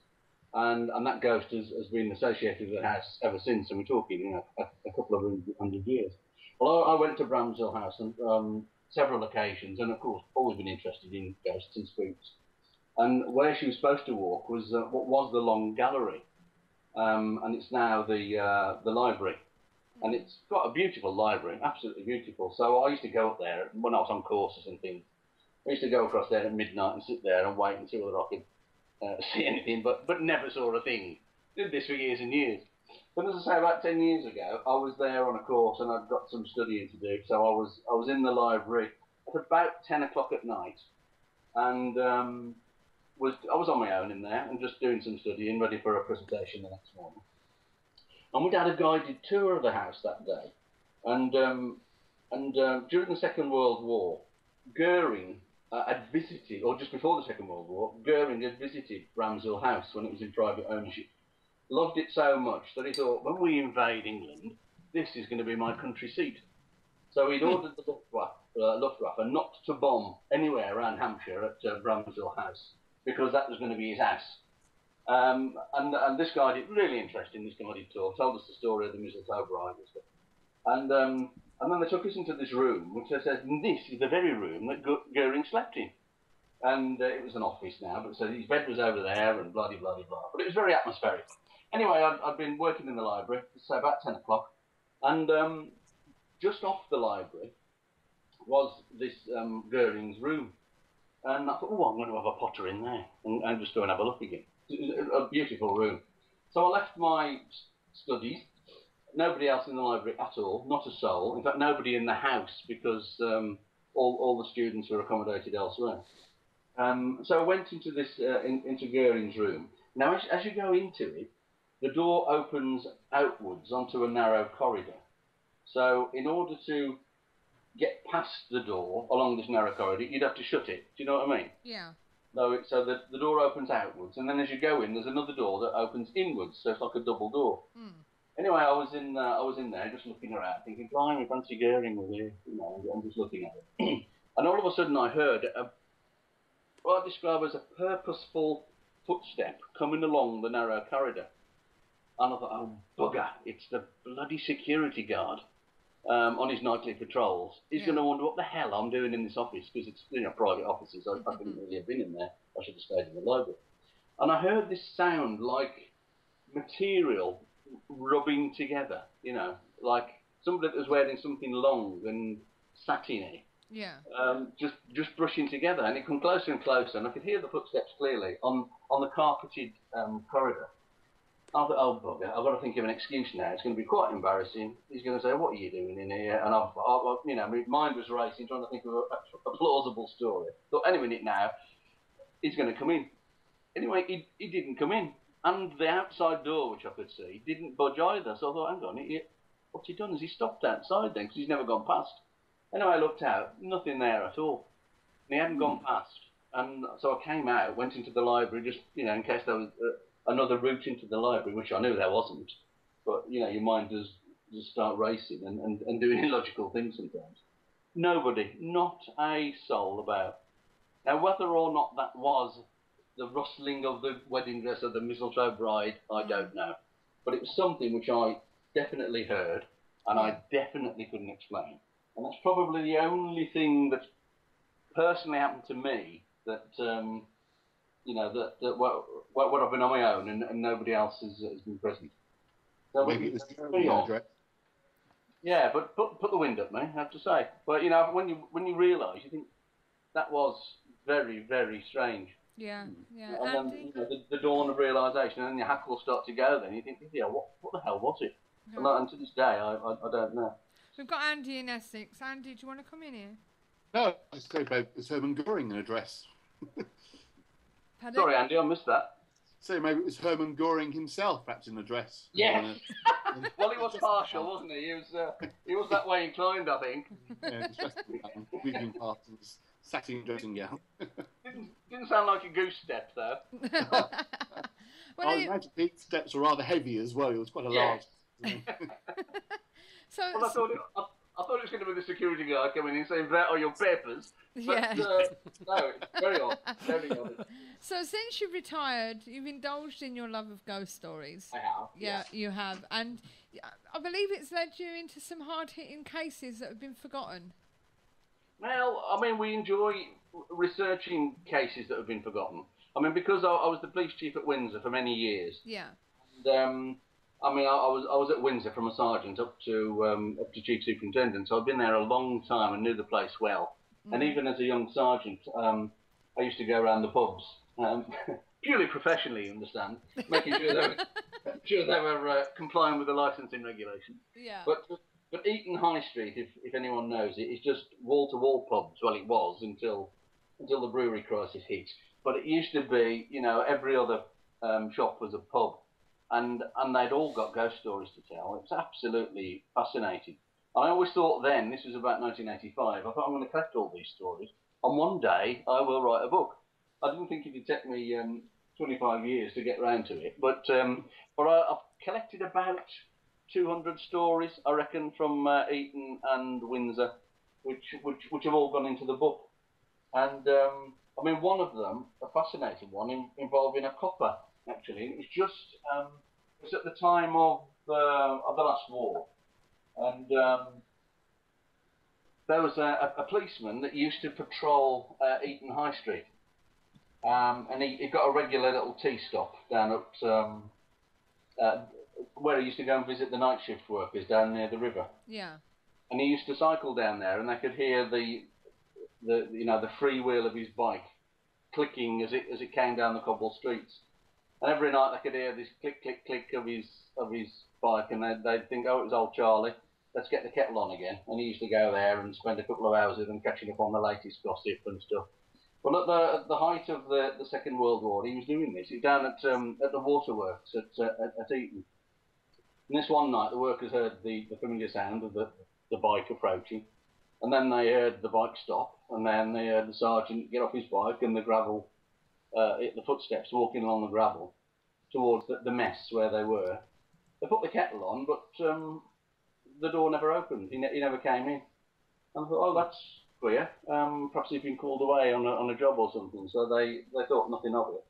and that ghost has been associated with the house ever since, and we're talking a couple of hundred years. Well, I went to Bramshill House on several occasions, and of course, always been interested in ghosts and spooks. And where she was supposed to walk was what was the long gallery, and it's now the library. And it's got a beautiful library, absolutely beautiful. So I used to go up there when I was on courses and things. I used to go across there at midnight and sit there and wait and see whether I could see anything, but never saw a thing. Did this for years and years. But as I say, about 10 years ago, I was there on a course and I'd got some studying to do. So I was in the library at about 10 o'clock at night, and I was on my own in there and just doing some studying, ready for a presentation the next morning. And we'd had a guided tour of the house that day. And during the Second World War, Goering had visited, or just before the Second World War, Goering had visited Bramshill House when it was in private ownership. Loved it so much that he thought, when we invade England, this is going to be my country seat. So he'd ordered the Luftwaffe not to bomb anywhere around Hampshire at Bramshill House, because that was going to be his house. And this guy did really interesting, this guided tour, told us the story of the Mistletoe Bride and stuff. And then they took us into this room, which they said, this is the very room that Goering slept in. And it was an office now, but so his bed was over there and blah, blah, blah, blah. But it was very atmospheric. Anyway, I'd been working in the library, so about 10 o'clock, and just off the library was this Goering's room. And I thought, oh, I'm going to have a potter in there and just go and have a look again. It was a beautiful room. So I left my studies, nobody else in the library at all, not a soul. In fact, nobody in the house, because all the students were accommodated elsewhere. So I went into this into Goering's room. Now, as you go into it, the door opens outwards onto a narrow corridor. So in order to get past the door along this narrow corridor, you'd have to shut it. Do you know what I mean? Yeah. So the door opens outwards, and then as you go in, there's another door that opens inwards. So it's like a double door. Mm. Anyway, I was in there just looking around, thinking, blimey, fancy Goering with you, I'm just looking at it. And all of a sudden, I heard what I describe as a purposeful footstep coming along the narrow corridor. And I thought, oh, bugger, it's the bloody security guard on his nightly patrols. He's going to wonder what the hell I'm doing in this office, because it's private offices. I couldn't really have been in there. I should have stayed in the library. And I heard this sound like material rubbing together, like somebody that was wearing something long and satiny. Yeah. Just brushing together, and it come closer and closer, and I could hear the footsteps clearly on the carpeted corridor. I thought, oh bugger, I've got to think of an excuse now. It's going to be quite embarrassing. He's going to say, what are you doing in here? And my mind was racing, trying to think of a plausible story. Thought, any minute now, he's going to come in. Anyway, he didn't come in, and the outside door, which I could see, didn't budge either. So I thought, hang on, what's he done? Has he stopped outside then? Because he's never gone past. Anyway, I looked out, nothing there at all. And he hadn't gone past. And so I came out, went into the library, just, in case there was another route into the library, which I knew there wasn't. But, your mind does start racing and doing illogical things sometimes. Nobody, not a soul about. Now, whether or not that was the rustling of the wedding dress of the Mistletoe Bride, I don't know. But it was something which I definitely heard, and I definitely couldn't explain. And that's probably the only thing that personally happened to me that what I've been on my own and nobody else has been present. So Maybe it was pretty odd. Yeah, but put the wind up me, I have to say. But when you realise, you think that was very, very strange. Yeah, yeah. And Andy? then the dawn of realisation, and then your hackles start to go. Then you think, what the hell was it? Yeah. And to this day, I don't know. We've got Andy in Essex. Andy, do you want to come in here? No, I say about it's Herman Goring in a dress. Pardon? Sorry, Andy, I missed that. So maybe it was Herman Goring himself, perhaps in a dress. Yeah. Well, he was partial, wasn't he? He was that way inclined, I think. Yeah, weaving parts, satin dressing gown. Didn't sound like a goose step, though. Well, I imagine the steps were rather heavy as well. It was quite a large. So, well, I thought it was going to be the security guard coming in saying, "That are your papers." But, yeah. No, it's very odd. Very odd. So since you've retired, you've indulged in your love of ghost stories. I have. Yeah, you have. And I believe it's led you into some hard-hitting cases that have been forgotten. Well, I mean, we enjoy researching cases that have been forgotten. I mean, because I was the police chief at Windsor for many years. Yeah. And, I mean, I was at Windsor from a sergeant up to chief superintendent, so I'd been there a long time and knew the place well. And even as a young sergeant, I used to go around the pubs, purely professionally, you understand, making sure they were complying with the licensing regulations. Yeah. But Eton High Street, if anyone knows it, is just wall-to-wall pubs. Well, it was until the brewery crisis hit. But it used to be, every other shop was a pub, and they'd all got ghost stories to tell. It was absolutely fascinating. I always thought then, this was about 1985, I thought I'm going to collect all these stories, and one day I will write a book. I didn't think it would take me 25 years to get round to it, but I've collected about 200 stories, I reckon, from Eton and Windsor, which have all gone into the book. And I mean, one of them, a fascinating one, involving a copper. Actually, it was just it was at the time of the last war, and there was a policeman that used to patrol Eton High Street, and he got a regular little tea stop down at where he used to go and visit the night shift workers down near the river. Yeah. And he used to cycle down there, and they could hear the freewheel of his bike clicking as it came down the cobble streets. And every night they could hear this click, click, click of his bike, and they'd think, oh, it was old Charlie, let's get the kettle on again. And he used to go there and spend a couple of hours with them catching up on the latest gossip and stuff. Well, at the height of the Second World War, he was doing this. He was down at the waterworks at Eton. And this one night, the workers heard the familiar sound of the bike approaching, and then they heard the bike stop, and then they heard the sergeant get off his bike and the gravel, the footsteps walking along the gravel towards the mess where they were. They put the kettle on, but the door never opened. He never came in. And I thought, oh, that's queer. Perhaps he'd been called away on a job or something. So they thought nothing of it.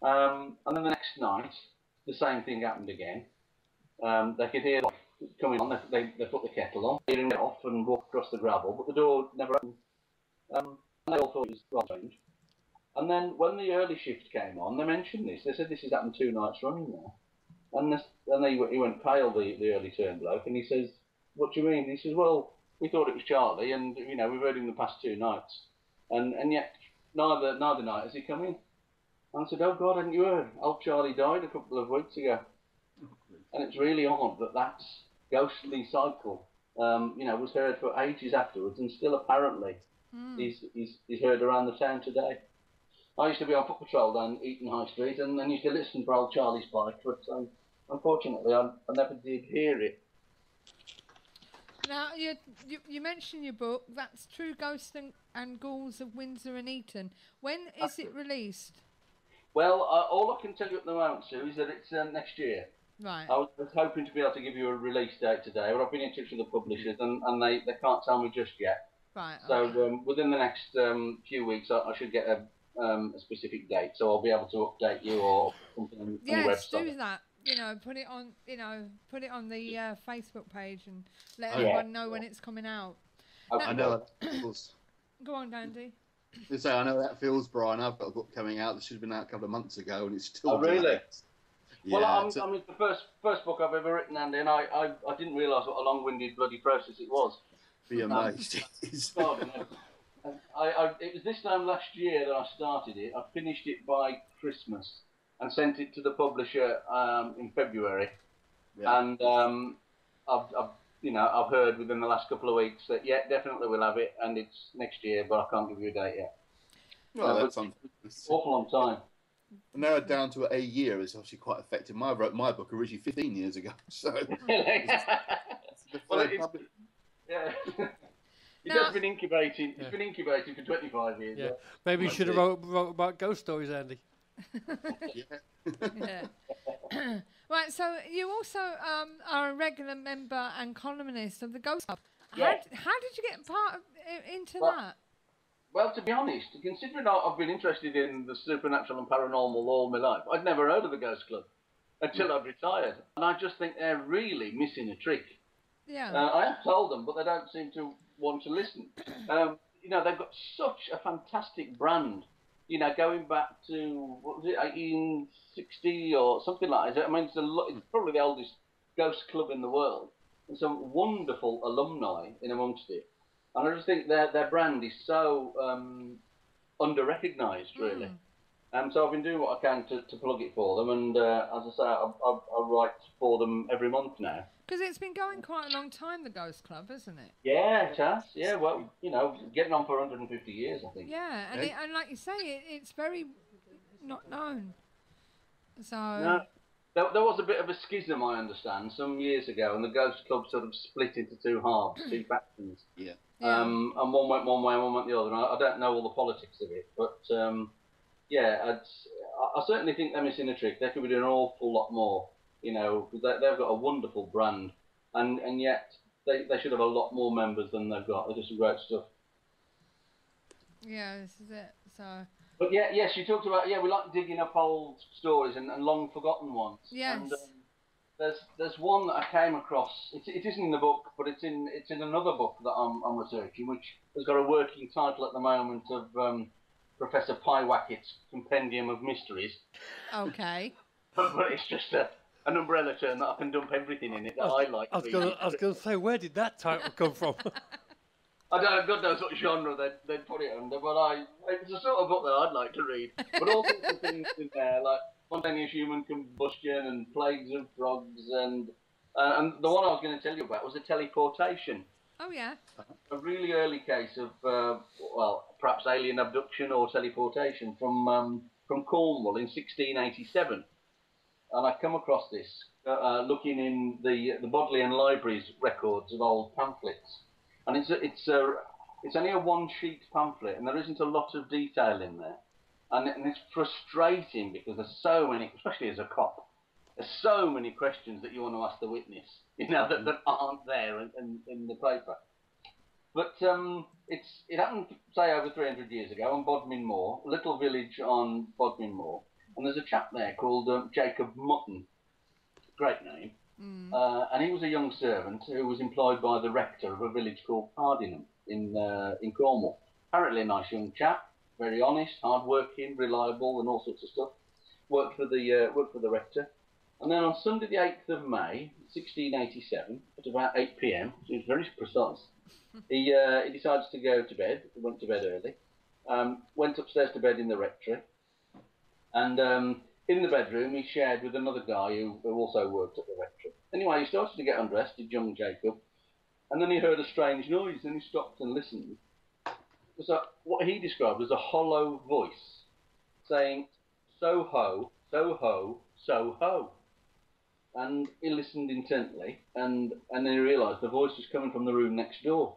And then the next night, the same thing happened again. They could hear coming on. They put the kettle on, hearing it off, and walked across the gravel, but the door never opened. And they all thought it was rather strange. And then when the early shift came on, they mentioned this. They said this has happened 2 nights running now. And he went pale, the early turn bloke, and he says, "What do you mean?" He says, "Well, we thought it was Charlie, and we've heard him the past 2 nights, and yet neither night has he come in." And I said, "Oh God, hadn't you heard? Old Charlie died a couple of weeks ago." And it's really odd that ghostly cycle, was heard for ages afterwards, and still apparently is heard around the town today. I used to be on foot patrol down Eton High Street, and used to listen for old Charlie's bike, but unfortunately I never did hear it. Now, you mentioned your book, that's True Ghosts and Ghouls of Windsor and Eton. When is it released? Well, all I can tell you at the moment, Sue, is that it's next year. Right. I was hoping to be able to give you a release date today, but I've been in touch with the publishers, and they can't tell me just yet. Right. So within the next few weeks, I should get a specific date, so I'll be able to update you or something on the website. Yes, do that. Put it on. Put it on the Facebook page and let everyone know when it's coming out. Okay. I know. Go on, Dandy. So I know that feels, Brian. I've got a book coming out that should have been out a couple of months ago, and it's still. Oh, really? delayed. Yeah, well, I mean, the first book I've ever written, Andy, and I didn't realise what a long-winded bloody process it was. Be amazed. It was this time last year that I started it. I finished it by Christmas and sent it to the publisher in February. Yeah. And I've heard within the last couple of weeks that definitely we'll have it, and it's next year, but I can't give you a date yet. Well, that's an awful long time. Narrowed down to a year is obviously quite effective. I wrote my book originally 15 years ago, so. It's just been incubating. It's been incubating for 25 years. Yeah, maybe you should have wrote about ghost stories, Andy. Yeah. Right, so you also are a regular member and columnist of the Ghost Club. Yeah. How did you get into that? Well, to be honest, considering I've been interested in the supernatural and paranormal all my life, I'd never heard of the Ghost Club until I'd retired. And I just think they're really missing a trick. Yeah. I have told them, but they don't seem to want to listen. They've got such a fantastic brand. Going back to, what was it, 1860 or something like that. I mean, it's probably the oldest ghost club in the world. And some wonderful alumni in amongst it. And I just think their brand is so under-recognised, really. So I've been doing what I can to plug it for them. And as I say, I write for them every month now. Because it's been going quite a long time, the Ghost Club, isn't it? Yeah, it has. Yeah, well, getting on for 150 years, I think. Yeah, and like you say, it's very not known. So. No, there was a bit of a schism, I understand, some years ago, and the Ghost Club sort of split into two halves, two factions. Yeah. And one went one way and one went the other. And I don't know all the politics of it, but I certainly think they're missing a trick. They could be doing an awful lot more. Because they've got a wonderful brand, and yet they should have a lot more members than they've got. They do some great stuff. Yeah, this is it. So. But yes, you talked about we like digging up old stories and long forgotten ones. Yes. And there's one that I came across. It isn't in the book, but it's in another book that I'm researching, which has got a working title at the moment of Professor Pyewacket's Compendium of Mysteries. Okay. But it's just an umbrella term that I can dump everything in it that I like. I was going to say, where did that title come from? I don't know what genre they'd put it under, but it's the sort of book that I'd like to read. But all sorts of things in there, like spontaneous human combustion and plagues of frogs, and the one I was going to tell you about was a teleportation. Oh, yeah. A really early case of, perhaps alien abduction or teleportation from Cornwall in 1687. And I come across this looking in the Bodleian Library's records of old pamphlets, and it's only a one-sheet pamphlet, and there isn't a lot of detail in there, and it's frustrating because there's so many, especially as a cop, there's so many questions that you want to ask the witness, that aren't there in the paper. But it happened, say, over 300 years ago on Bodmin Moor, a little village on Bodmin Moor. And there's a chap there called Jacob Mutton, great name, and he was a young servant who was employed by the rector of a village called Hardingham in Cornwall. Apparently a nice young chap, very honest, hard-working, reliable, and all sorts of stuff. Worked for the rector, and then on Sunday the 8th of May, 1687, at about 8 p.m, so he was very precise. He decides to go to bed. He went to bed early. Went upstairs to bed in the rectory. And in the bedroom, he shared with another guy who also worked at the rectory. Anyway, he started to get undressed, did young Jacob, and then he heard a strange noise, and he stopped and listened. It was what he described as a hollow voice saying, "So ho, so ho, so ho." And he listened intently, and then he realised the voice was coming from the room next door.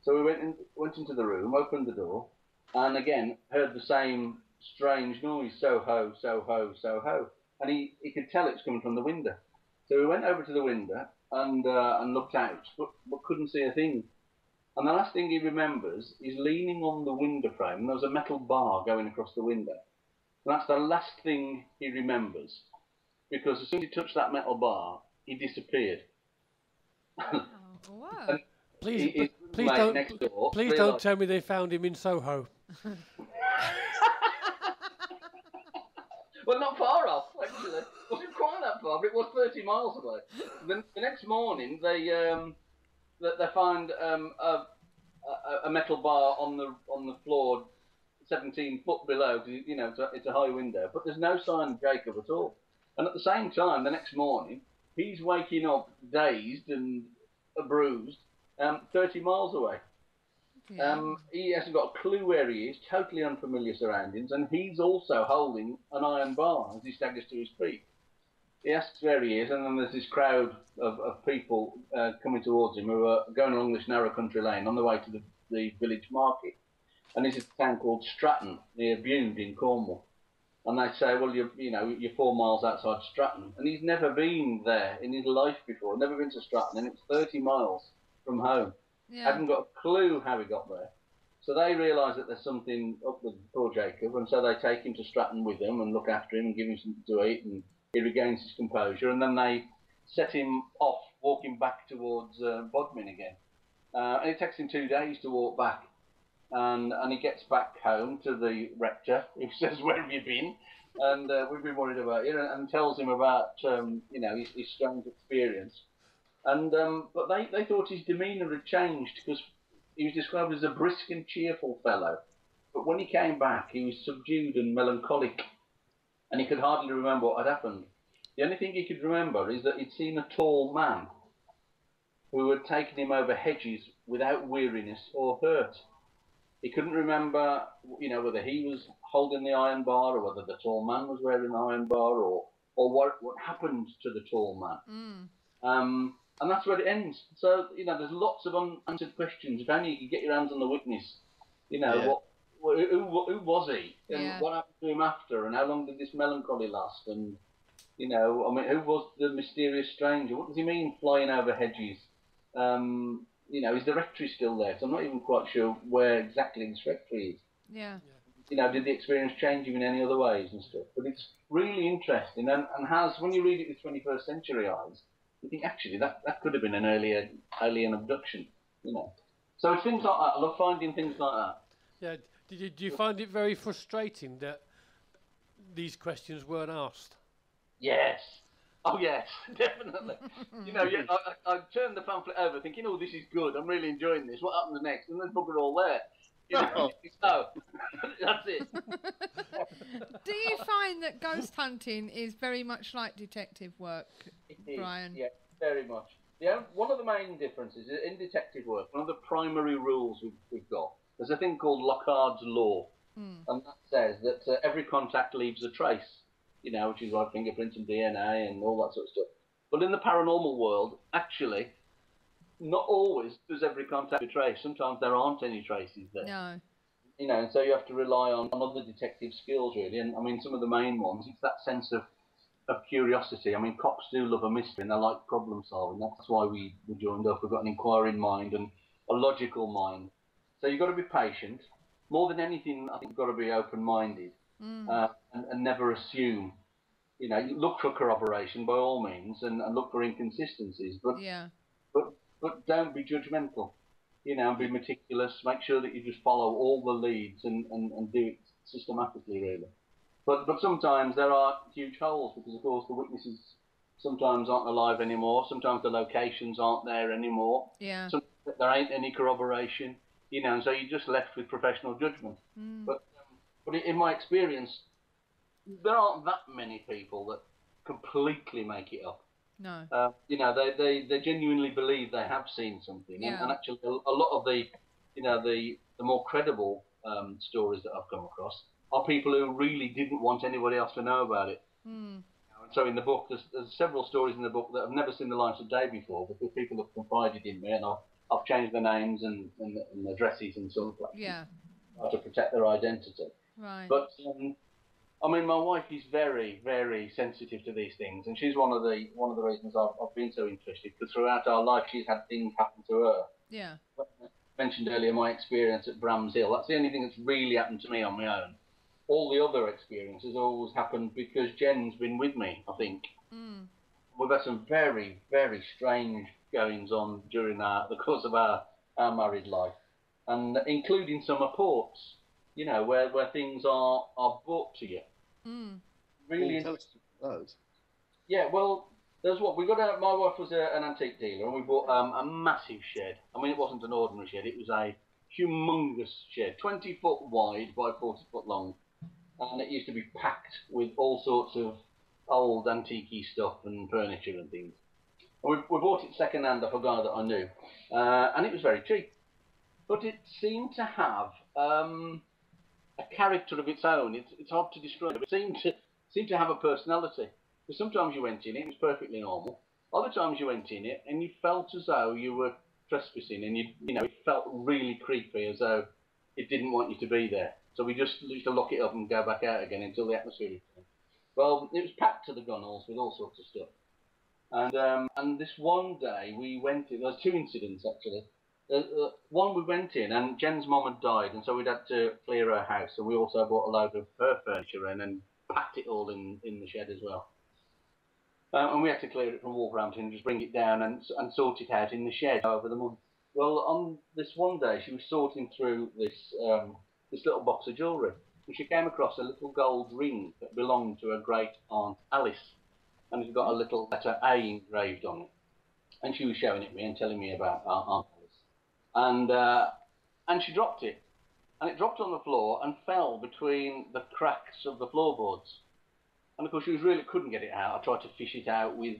So he went into the room, opened the door, and again heard the same strange noise, so ho, so ho, so ho. And he could tell it was coming from the window. So he went over to the window and looked out, but couldn't see a thing. And the last thing he remembers is leaning on the window frame, and there was a metal bar going across the window. And that's the last thing he remembers, because as soon as he touched that metal bar, he disappeared. Oh, wow. Please don't tell me they found him in Soho. Well, not far off, actually. It wasn't quite that far, but it was 30 miles away. The next morning, they find a metal bar on the floor, 17 foot below, because it's a high window. But there's no sign of Jacob at all. And at the same time, the next morning, he's waking up dazed and bruised, 30 miles away. Yeah. He hasn't got a clue where he is, totally unfamiliar surroundings, and he's also holding an iron bar as he staggers to his feet. He asks where he is, and then there's this crowd of people coming towards him who are going along this narrow country lane on the way to the village market. And this is a town called Stratton, near Bude in Cornwall. And they say, well, you're 4 miles outside Stratton. And he's never been there in his life before, never been to Stratton, and it's 30 miles from home. Yeah. Hadn't got a clue how he got there. So they realise that there's something up with poor Jacob, and so they take him to Stratton with them and look after him and give him something to eat, and he regains his composure, and then they set him off, walking back towards Bodmin again. And it takes him 2 days to walk back. And he gets back home to the rector, who says, where have you been? And we've been worried about you, and tells him about his strange experience. And but they thought his demeanour had changed, because he was described as a brisk and cheerful fellow. But when he came back, he was subdued and melancholic, and he could hardly remember what had happened. The only thing he could remember is that he'd seen a tall man who had taken him over hedges without weariness or hurt. He couldn't remember, whether he was holding the iron bar, or whether the tall man was wearing the iron bar, or what happened to the tall man. And that's where it ends. So, there's lots of unanswered questions. If only you could get your hands on the witness, who was he? And what happened to him after? And how long did this melancholy last? And, who was the mysterious stranger? What does he mean, flying over hedges? Is the rectory still there? So I'm not even quite sure where exactly this rectory is. Yeah. Did the experience change him in any other ways and stuff? But it's really interesting, and when you read it with 21st century eyes, you think, actually, that could have been an alien abduction, So it's things like that. I love finding things like that. Yeah. Did you find it very frustrating that these questions weren't asked? Yes. Oh, yes, definitely. I turned the pamphlet over thinking, oh, this is good. I'm really enjoying this. What happens next? And there's bugger all there. So, that's it. Do you find that ghost hunting is very much like detective work, Brian? Yeah, very much. Yeah, one of the main differences in detective work, one of the primary rules we've got, there's a thing called Lockhard's Law, and that says that every contact leaves a trace, which is like fingerprints and DNA and all that sort of stuff. But in the paranormal world, actually, not always does every contact be traced. Sometimes there aren't any traces there. No. And so you have to rely on other detective skills, really. And some of the main ones, it's that sense of curiosity. Cops do love a mystery and they like problem solving. That's why we joined up. We've got an inquiring mind and a logical mind. So you've got to be patient. More than anything, I think you've got to be open-minded and never assume. Look for corroboration by all means and look for inconsistencies. But don't be judgmental. And be meticulous. Make sure that you just follow all the leads and do it systematically, really. But sometimes there are huge holes because, of course, the witnesses sometimes aren't alive anymore. Sometimes the locations aren't there anymore. Yeah. There ain't any corroboration. And so you're just left with professional judgment. But in my experience, there aren't that many people that completely make it up. No. They genuinely believe they have seen something, and actually a lot of the more credible stories that I've come across are people who really didn't want anybody else to know about it. So in the book, there's several stories in the book that have never seen the light of day before, because people have confided in me, and I've changed their names and addresses and sort of to protect their identity. Right. But my wife is very, very sensitive to these things, and she's one of the reasons I've been so interested, because throughout our life she's had things happen to her. Yeah. I mentioned earlier my experience at Bram's Hill. That's the only thing that's really happened to me on my own. All the other experiences always happened because Jen's been with me, I think. We've had some very, very strange goings on during the course of our married life, and including some apports. you know, where things are brought to you. Mm. Really tell us about those. Yeah, well, there's what we got. My wife was an antique dealer, and we bought a massive shed. I mean, it wasn't an ordinary shed; it was a humongous shed, 20 foot wide by 40 foot long, and it used to be packed with all sorts of old antique stuff and furniture and things. And we bought it second hand off a guy that I knew, and it was very cheap. But it seemed to have a character of its own. It's hard to describe. It seemed to have a personality. Because sometimes you went in it, it was perfectly normal. Other times you went in it, and you felt as though you were trespassing, and you know, it felt really creepy, as though it didn't want you to be there. So we just used to lock it up and go back out again until the atmosphere returned. Well, it was packed to the gunwales with all sorts of stuff. And this one day we went in. There was two incidents actually. One we went in, and Jen's mum had died, and so we'd had to clear her house. And we also bought a load of her furniture in and packed it all in the shed as well. And we had to clear it from Wolverhampton and just bring it down and sort it out in the shed over the month. Well, on this one day, she was sorting through this little box of jewellery, and she came across a little gold ring that belonged to her great aunt Alice, and it's got a little letter A engraved on it. And she was showing it me and telling me about our Aunt Alice, and she dropped it, and it dropped on the floor and fell between the cracks of the floorboards. And of course, she couldn't get it out. I tried to fish it out with,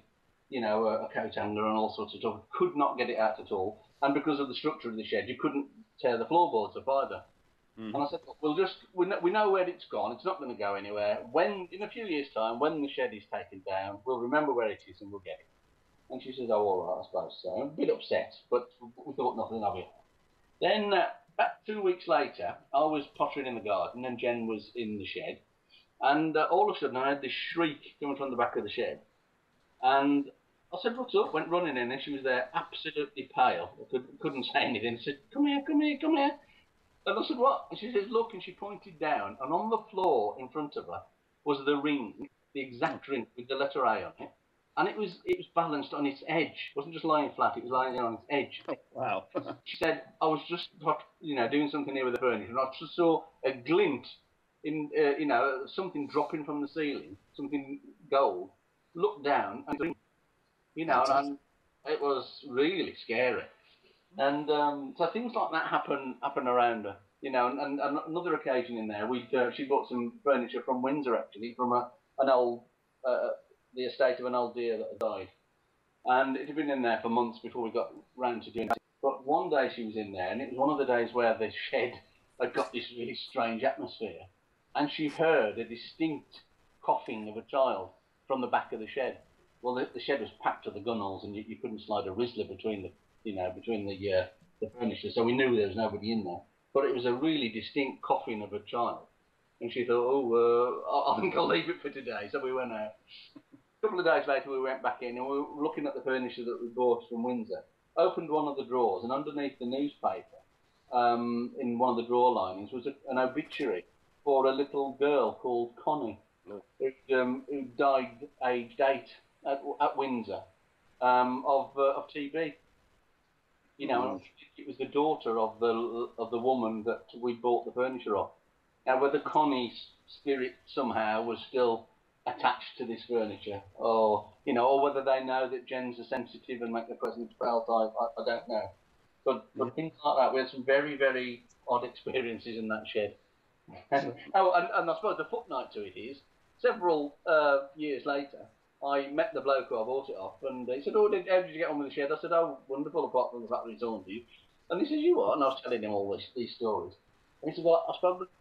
you know, a coat hanger and all sorts of stuff. Could not get it out at all. And because of the structure of the shed, you couldn't tear the floorboards up either. Mm. And I said, look, we know where it's gone. It's not going to go anywhere. In a few years' time, when the shed is taken down, we'll remember where it is and we'll get it. And she says, oh, all right, I suppose so. I'm a bit upset, but we thought nothing of it. Then, about 2 weeks later, I was pottering in the garden and Jen was in the shed. And all of a sudden, I heard this shriek coming from the back of the shed. And I said, what's up? Went running in, and she was there, absolutely pale. I couldn't say anything. She said, come here, come here, come here. And I said, what? And she says, look, and she pointed down, and on the floor in front of her was the ring, the exact ring with the letter A on it. And it was balanced on its edge. It wasn't just lying flat, it was lying on its edge. Oh, wow. She said, I was just, doing something here with the furniture, and I just saw a glint in, something dropping from the ceiling, something gold, looked down, and, and it was really scary. And so things like that happen around her, and another occasion in there, she bought some furniture from Windsor, actually, from an old, the estate of an old deer that had died. And it had been in there for months before we got round to doing it. But one day she was in there, and it was one of the days where the shed had got this really strange atmosphere. And she heard a distinct coughing of a child from the back of the shed. Well, the shed was packed to the gunwales, and you couldn't slide a Rizzler between the furniture, so we knew there was nobody in there. But it was a really distinct coughing of a child. And she thought, I think I'll leave it for today. So we went out. A couple of days later, we went back in, and we were looking at the furniture that we bought from Windsor. Opened one of the drawers, and underneath the newspaper, in one of the drawer linings, was an obituary for a little girl called Connie, who died aged 8 at Windsor of TB. It was the daughter of the woman that we bought the furniture of. Now, whether Connie's spirit somehow was still attached to this furniture, or whether they know that Jen's are sensitive and make their presence felt, I don't know. But things like that, we had some very, very odd experiences in that shed. And I suppose the footnote to it is, several years later, I met the bloke who I bought it off, and he said, how did you get on with the shed? I said, oh, wonderful, apart from the fact that it's haunted. And he says, you what? And I was telling him all these stories. And he said, well,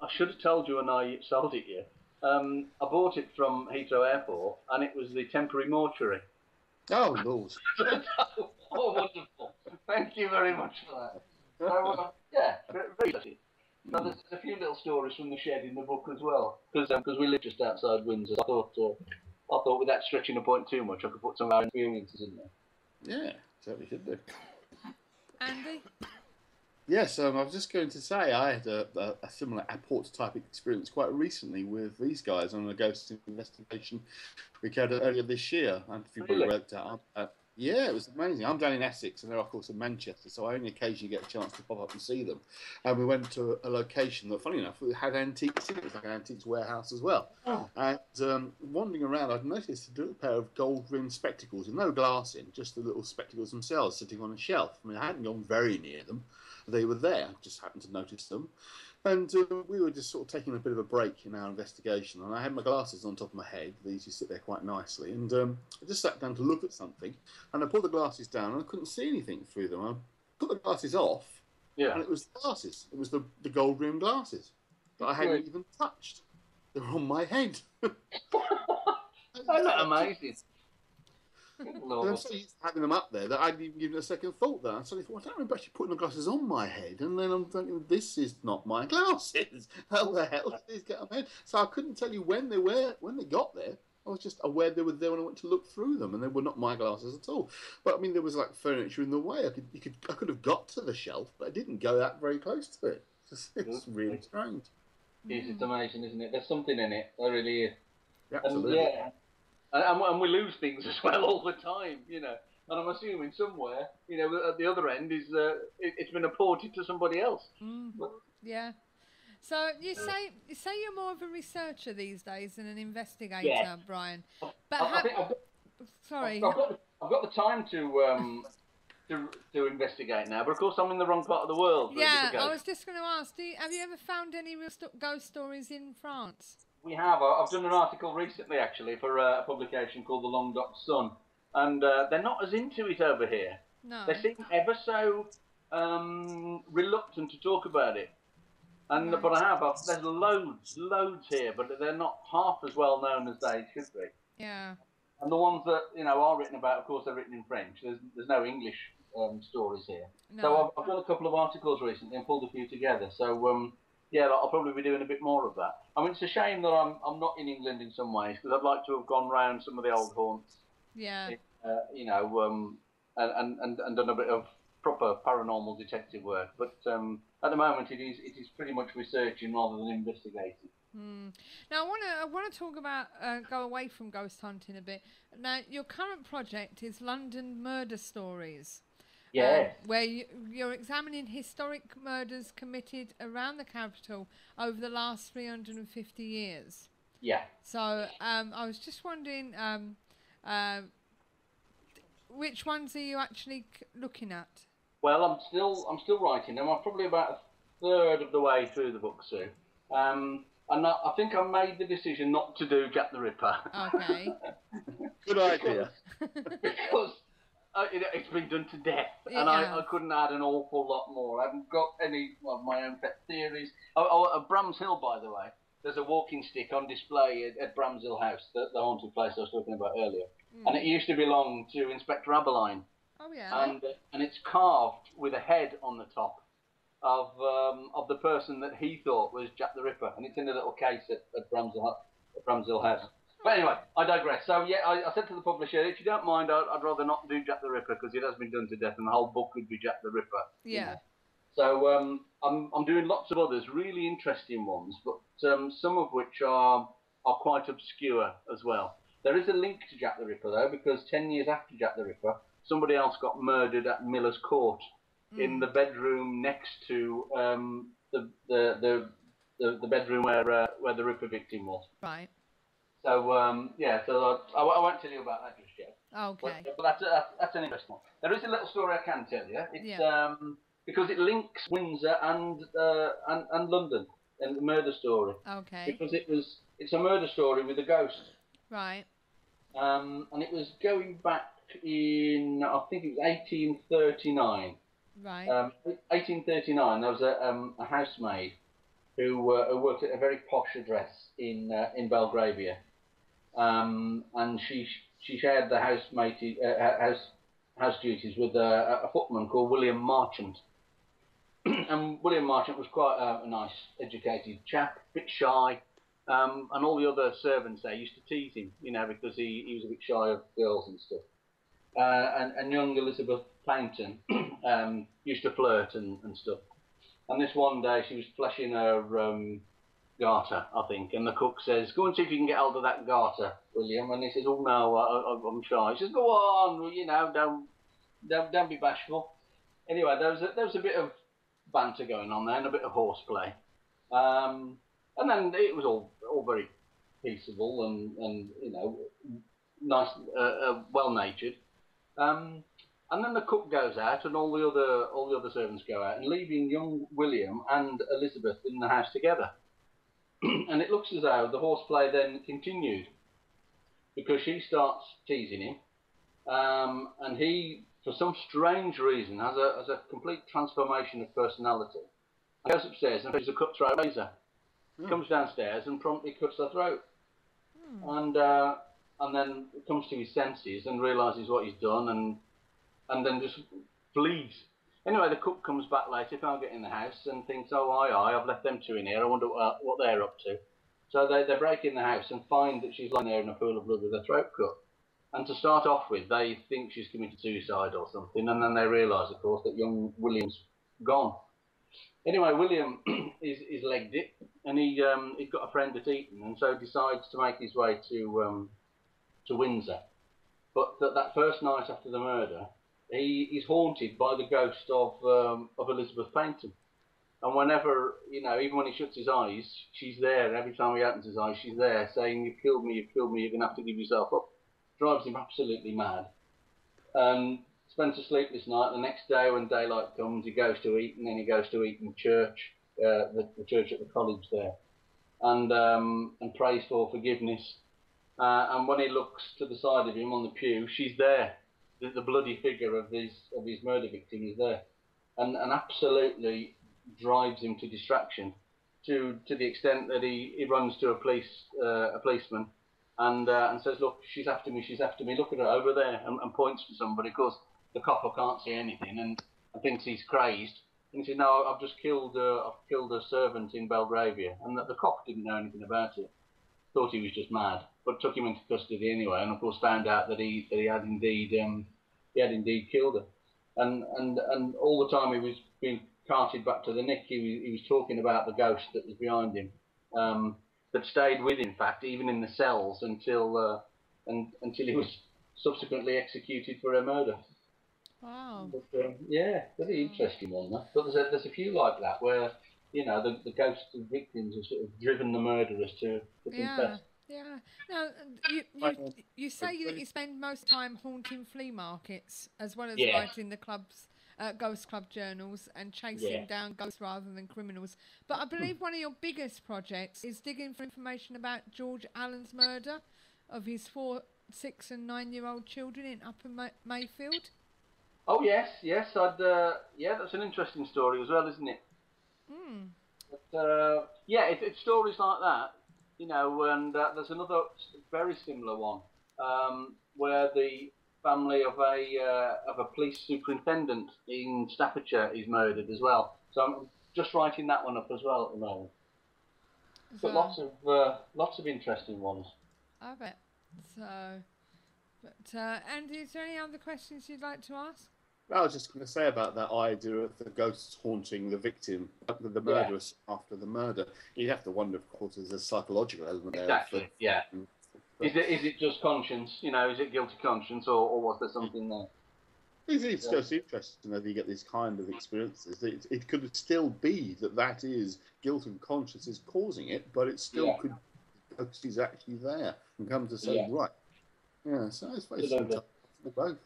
I should have told you when I sold it you. I bought it from Heathrow Airport, and it was the temporary mortuary. Oh, Lord. Oh, wonderful. Thank you very much for that. So, yeah, very lucky. So there's a few little stories from the shed in the book as well, because we live just outside Windsor. I thought without stretching the point too much, I could put some of our experiences in there. Yeah, certainly should do. Andy? Yes, I was just going to say I had a similar airport-type experience quite recently with these guys on a ghost investigation we carried out earlier this year. And if you probably worked out, Yeah, it was amazing. I'm down in Essex, and they're of course in Manchester, so I only occasionally get a chance to pop up and see them. And we went to a location that, funny enough, had antiques in it. It was like an antiques warehouse as well. Oh. And wandering around, I'd noticed a little pair of gold-rimmed spectacles with no glass in, just the little spectacles themselves sitting on a shelf. I mean, I hadn't gone very near them. They were there. I just happened to notice them. And we were just sort of taking a bit of a break in our investigation, and I had my glasses on top of my head. They usually sit there quite nicely, and I just sat down to look at something, and I pulled the glasses down, and I couldn't see anything through them. I put the glasses off, and it was the glasses. It was the gold rimmed glasses that I hadn't even touched. They were on my head. Isn't that amazing? And I'm so used to having them up there that I hadn't even given it a second thought. That I suddenly thought, well, I don't remember actually putting the glasses on my head, and then I'm thinking, this is not my glasses. How the hell did these get on my head? So I couldn't tell you when they got there. I was just aware they were there when I went to look through them, and they were not my glasses at all. But I mean, there was like furniture in the way. I could have got to the shelf, but I didn't go that very close to it. It's really strange. It's amazing, isn't it? There's something in it. There really is. Absolutely. And, yeah. And we lose things as well all the time, you know. And I'm assuming somewhere, you know, at the other end is it's been apported to somebody else. Yeah. So you say you're more of a researcher these days than an investigator, Brian. But sorry, I've got the time to investigate now, but of course I'm in the wrong part of the world. Yeah, I was just going to ask, have you ever found any real ghost stories in France? We have. I've done an article recently, actually, for a publication called The Long Dock Sun, and they're not as into it over here. No. They seem ever so reluctant to talk about it. And Right. But there's loads here, but they're not half as well known as they should be. Yeah. And the ones that are written about, of course, they're written in French. There's no English stories here. No. So I've done a couple of articles recently and pulled a few together. So yeah, I'll probably be doing a bit more of that. I mean, it's a shame that I'm not in England in some ways, because I'd like to have gone round some of the old haunts. Yeah. And done a bit of proper paranormal detective work. But at the moment, it is pretty much researching rather than investigating. Now I want to talk about go away from ghost hunting a bit. Now your current project is London Murder Stories. Yeah. Where you're examining historic murders committed around the capital over the last 350 years. Yeah. So I was just wondering, which ones are you actually looking at? Well, I'm still writing them. I'm probably about a third of the way through the book soon. And I think I made the decision not to do Jack the Ripper. Okay. Good idea. Because it's been done to death, Yeah. and I couldn't add an awful lot more. I haven't got any of my own pet theories. At Bram's Hill, by the way, there's a walking stick on display at Bram's Hill House, the haunted place I was talking about earlier. And it used to belong to Inspector Aberline. Oh yeah. And it's carved with a head on the top of the person that he thought was Jack the Ripper, and it's in a little case at Bram's Hill House. But anyway, I digress. So yeah, I said to the publisher, if you don't mind, I'd rather not do Jack the Ripper, because it has been done to death, and the whole book would be Jack the Ripper. Yeah. So I'm doing lots of others, really interesting ones, but some of which are quite obscure as well. There is a link to Jack the Ripper though, because 10 years after Jack the Ripper, somebody else got murdered at Miller's Court in the bedroom next to the bedroom where the Ripper victim was. Right. So yeah, so I won't tell you about that just yet. Okay. But that's an interesting one. There is a little story I can tell you. It's because it links Windsor and London, and the murder story. Okay. Because it's a murder story with a ghost. Right. And it was going back in, I think it was 1839. Right. 1839. There was a housemaid who worked at a very posh address in Belgravia, and she shared the house duties with a footman called William Marchant. And William Marchant was quite a nice, educated chap, a bit shy, and all the other servants there used to tease him, because he was a bit shy of girls and stuff. And young Elizabeth Paynton used to flirt and stuff. And this one day she was flashing her garter, I think. And the cook says, "Go and see if you can get hold of that garter, William." And he says, "Oh no, I'm shy." He says, "Go on, you know, don't be bashful." Anyway, there was a bit of banter going on there and a bit of horseplay. And then it was all very peaceable and you know, nice, well-natured. And then the cook goes out, and all the other servants go out, and leaving young William and Elizabeth in the house together. And it looks as though the horseplay then continued, because she starts teasing him, and he, for some strange reason, has a complete transformation of personality. He goes upstairs and finds a cutthroat razor. Comes downstairs and promptly cuts her throat. And then comes to his senses and realises what he's done, and then just flees. Anyway, the cook comes back later, can't get in the house, and thinks, "Oh, aye, I've left them two in here. I wonder what they're up to." So they break in the house and find that she's lying there in a pool of blood with her throat cut. And to start off with, they think she's committed suicide or something, and then they realise, of course, that young William's gone. Anyway, William is legged it, and he's got a friend at Eton, and so decides to make his way to Windsor. But that first night after the murder, he's haunted by the ghost of Elizabeth Paynton. And whenever, you know, even when he shuts his eyes, she's there. Every time he opens his eyes, she's there, saying, "You've killed me, you're going to have to give yourself up." Drives him absolutely mad. Spends a sleepless night. The next day, when daylight comes, he goes to Eton, and he goes to Eton Church, the church at the college there, and prays for forgiveness. And when he looks to the side of him on the pew, she's there. The bloody figure of his murder victim is there, and absolutely drives him to distraction, to the extent that he runs to a policeman, and says, "Look, she's after me. Look at her over there," and points to somebody. Of course, the copper can't see anything and thinks he's crazed. And he says, "No, I've just killed a servant in Belgravia," and the cop didn't know anything about it. Thought he was just mad, but took him into custody anyway, and of course found out that he had indeed killed her. And all the time he was being carted back to the Nick, he was talking about the ghost that was behind him, that stayed with him, in fact, even in the cells until he was subsequently executed for a murder. Wow. But, yeah, very interesting one. That. But there's a few like that where, you know, the ghosts of victims have sort of driven the murderers to confess. Yeah. Now, you say that you spend most time haunting flea markets as well as writing the ghost club journals and chasing down ghosts rather than criminals. But I believe one of your biggest projects is digging for information about George Allen's murder of his 4, 6 and 9-year-old children in Upper Mayfield. Oh yes, that's an interesting story as well, isn't it? But, it's stories like that, you know, and there's another very similar one where the family of a police superintendent in Staffordshire is murdered as well. So I'm just writing that one up as well at the moment. But lots of interesting ones. I bet. So, but Andy, is there any other questions you'd like to ask? I was just going to say about that idea of the ghosts haunting the victim, the murderers after the murder. You have to wonder, of course, there's a psychological element there. Exactly, yeah. Is it just conscience? You know, is it guilty conscience, or was there something there? It's just interesting that you get these kind of experiences. It could still be that is guilt and conscience is causing it, but it still could be ghost is actually there and come to say, right. Yeah, so I suppose both.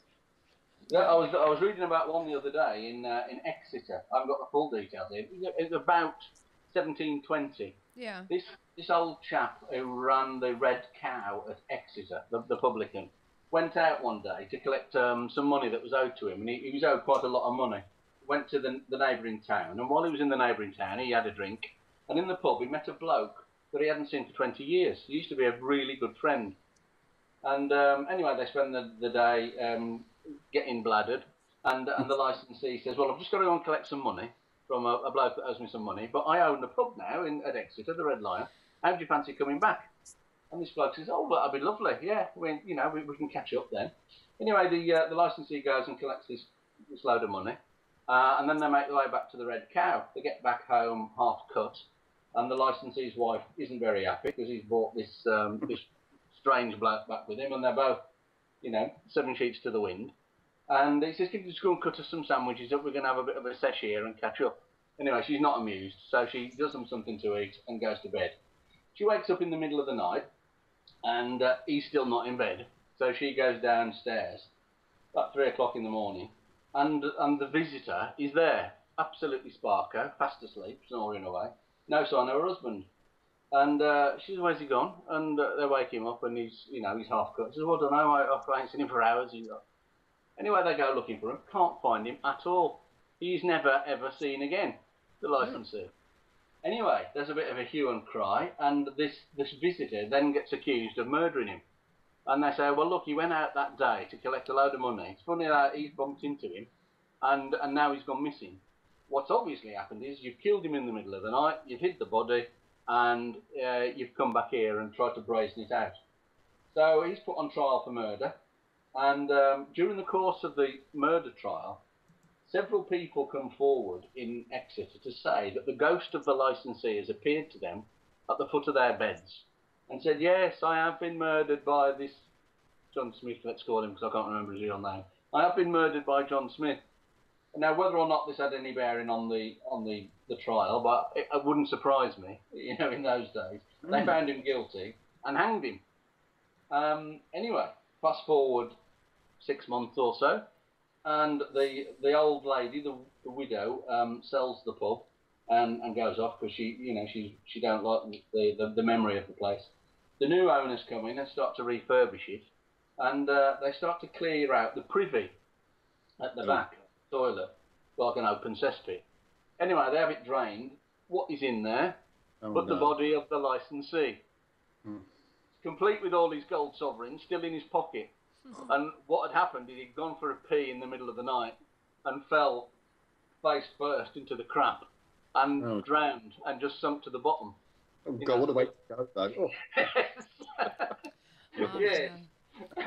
Yeah, I was reading about one the other day in Exeter. I haven't got the full details here. It's about 1720. Yeah. This old chap who ran the Red Cow at Exeter, the publican, went out one day to collect some money that was owed to him, and he was owed quite a lot of money. Went to the neighbouring town, and while he was in the neighbouring town, he had a drink, and in the pub he met a bloke that he hadn't seen for 20 years. He used to be a really good friend. And anyway, they spend the day getting bladdered, and the licensee says, "Well, I've just got to go and collect some money from a bloke that owes me some money, but I own the pub now at Exeter, the Red Lion. How do you fancy coming back?" And this bloke says, "Oh, well, that'd be lovely. Yeah, we can catch up then." Anyway, the licensee goes and collects this load of money, and then they make their way back to the Red Cow. They get back home half cut, and the licensee's wife isn't very happy because he's brought this this strange bloke back with him, and they're both, 7 sheets to the wind. And he says, "Can you just go and cut us some sandwiches up? We're going to have a bit of a sesh here and catch up." Anyway, she's not amused, so she does them something to eat and goes to bed. She wakes up in the middle of the night, and he's still not in bed. So she goes downstairs at 3 o'clock in the morning, and the visitor is there, absolutely sparko, fast asleep, snoring away. No sign of her husband. And she says, "Where's he gone?" And they wake him up, and he's half cut. She says, "Well, I don't know, I ain't seen him for hours." Anyway, they go looking for him, can't find him at all. He's never, ever seen again, the licensee. Anyway, there's a bit of a hue and cry, and this visitor then gets accused of murdering him. And they say, "Well, look, he went out that day to collect a load of money. It's funny that he's bumped into him, and now he's gone missing. What's obviously happened is you've killed him in the middle of the night, you've hid the body, and you've come back here and tried to brazen it out." So he's put on trial for murder, and during the course of the murder trial, several people come forward in Exeter to say that the ghost of the licensee has appeared to them at the foot of their beds and said, "Yes, I have been murdered by this John Smith, let's call him because I can't remember his real name. I have been murdered by John Smith." Now, whether or not this had any bearing on the trial, but it wouldn't surprise me, in those days. They found him guilty and hanged him. Anyway, fast forward 6 months or so, and the old lady, the widow, sells the pub and goes off because she don't like the memory of the place. The new owners come in and start to refurbish it, and they start to clear out the privy at the back toilet, like an open cesspit. Anyway, they have it drained. What is in there? The body of the licensee, complete with all his gold sovereigns still in his pocket. And what had happened is he'd gone for a pee in the middle of the night and fell face first into the crap and drowned and just sunk to the bottom. Oh God, what a way to go, though. Oh. Yes.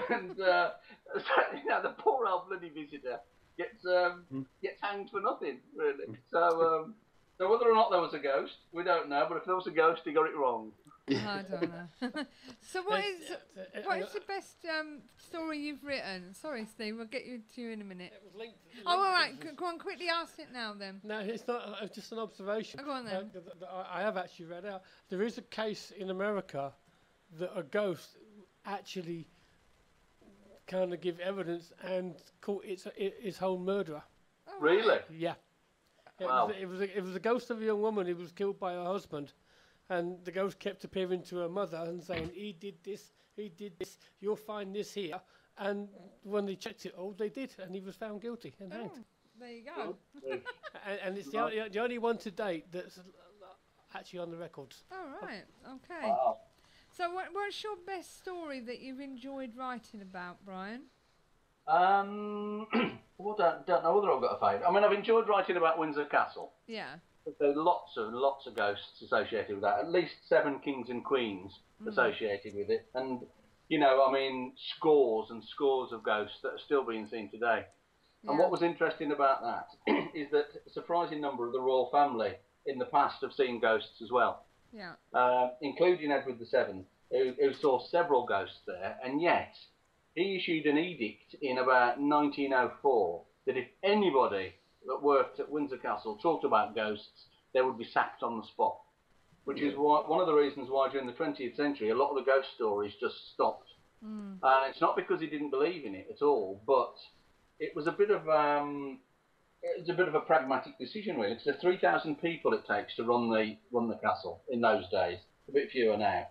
And the poor old bloody visitor gets hanged for nothing, really. So whether or not there was a ghost, we don't know. But if there was a ghost, he got it wrong. I don't know. So what is the best story you've written? Sorry, Steve, we'll get to you in a minute. It was linked all right. Go on, quickly ask it now then. No, it's not. It's just an observation. Go on then. I have actually read out. There is a case in America that a ghost actually kind of give evidence and caught its whole murderer. Oh, really? Right. Yeah. Wow. It was a ghost of a young woman who was killed by her husband. And the ghost kept appearing to her mother and saying, he did this, you'll find this here. And when they checked it all, they did, and he was found guilty and hanged. There you go. and it's the only one to date that's actually on the records. All right, okay. Wow. So what's your best story that you've enjoyed writing about, Brian? Well, don't know whether I've got a favourite. I mean, I've enjoyed writing about Windsor Castle. Yeah. There's lots of ghosts associated with that. At least 7 kings and queens associated with it, and scores and scores of ghosts that are still being seen today. Yeah. And what was interesting about that is that a surprising number of the royal family in the past have seen ghosts as well. Yeah. Including Edward VII, who saw several ghosts there, and yet he issued an edict in about 1904 that if anybody that worked at Windsor Castle talked about ghosts, they would be sacked on the spot. Which is one of the reasons why during the 20th century a lot of the ghost stories just stopped. And it's not because he didn't believe in it at all, but it was a bit of a pragmatic decision, really. Because there's 3,000 people it takes to run the castle in those days, a bit fewer now.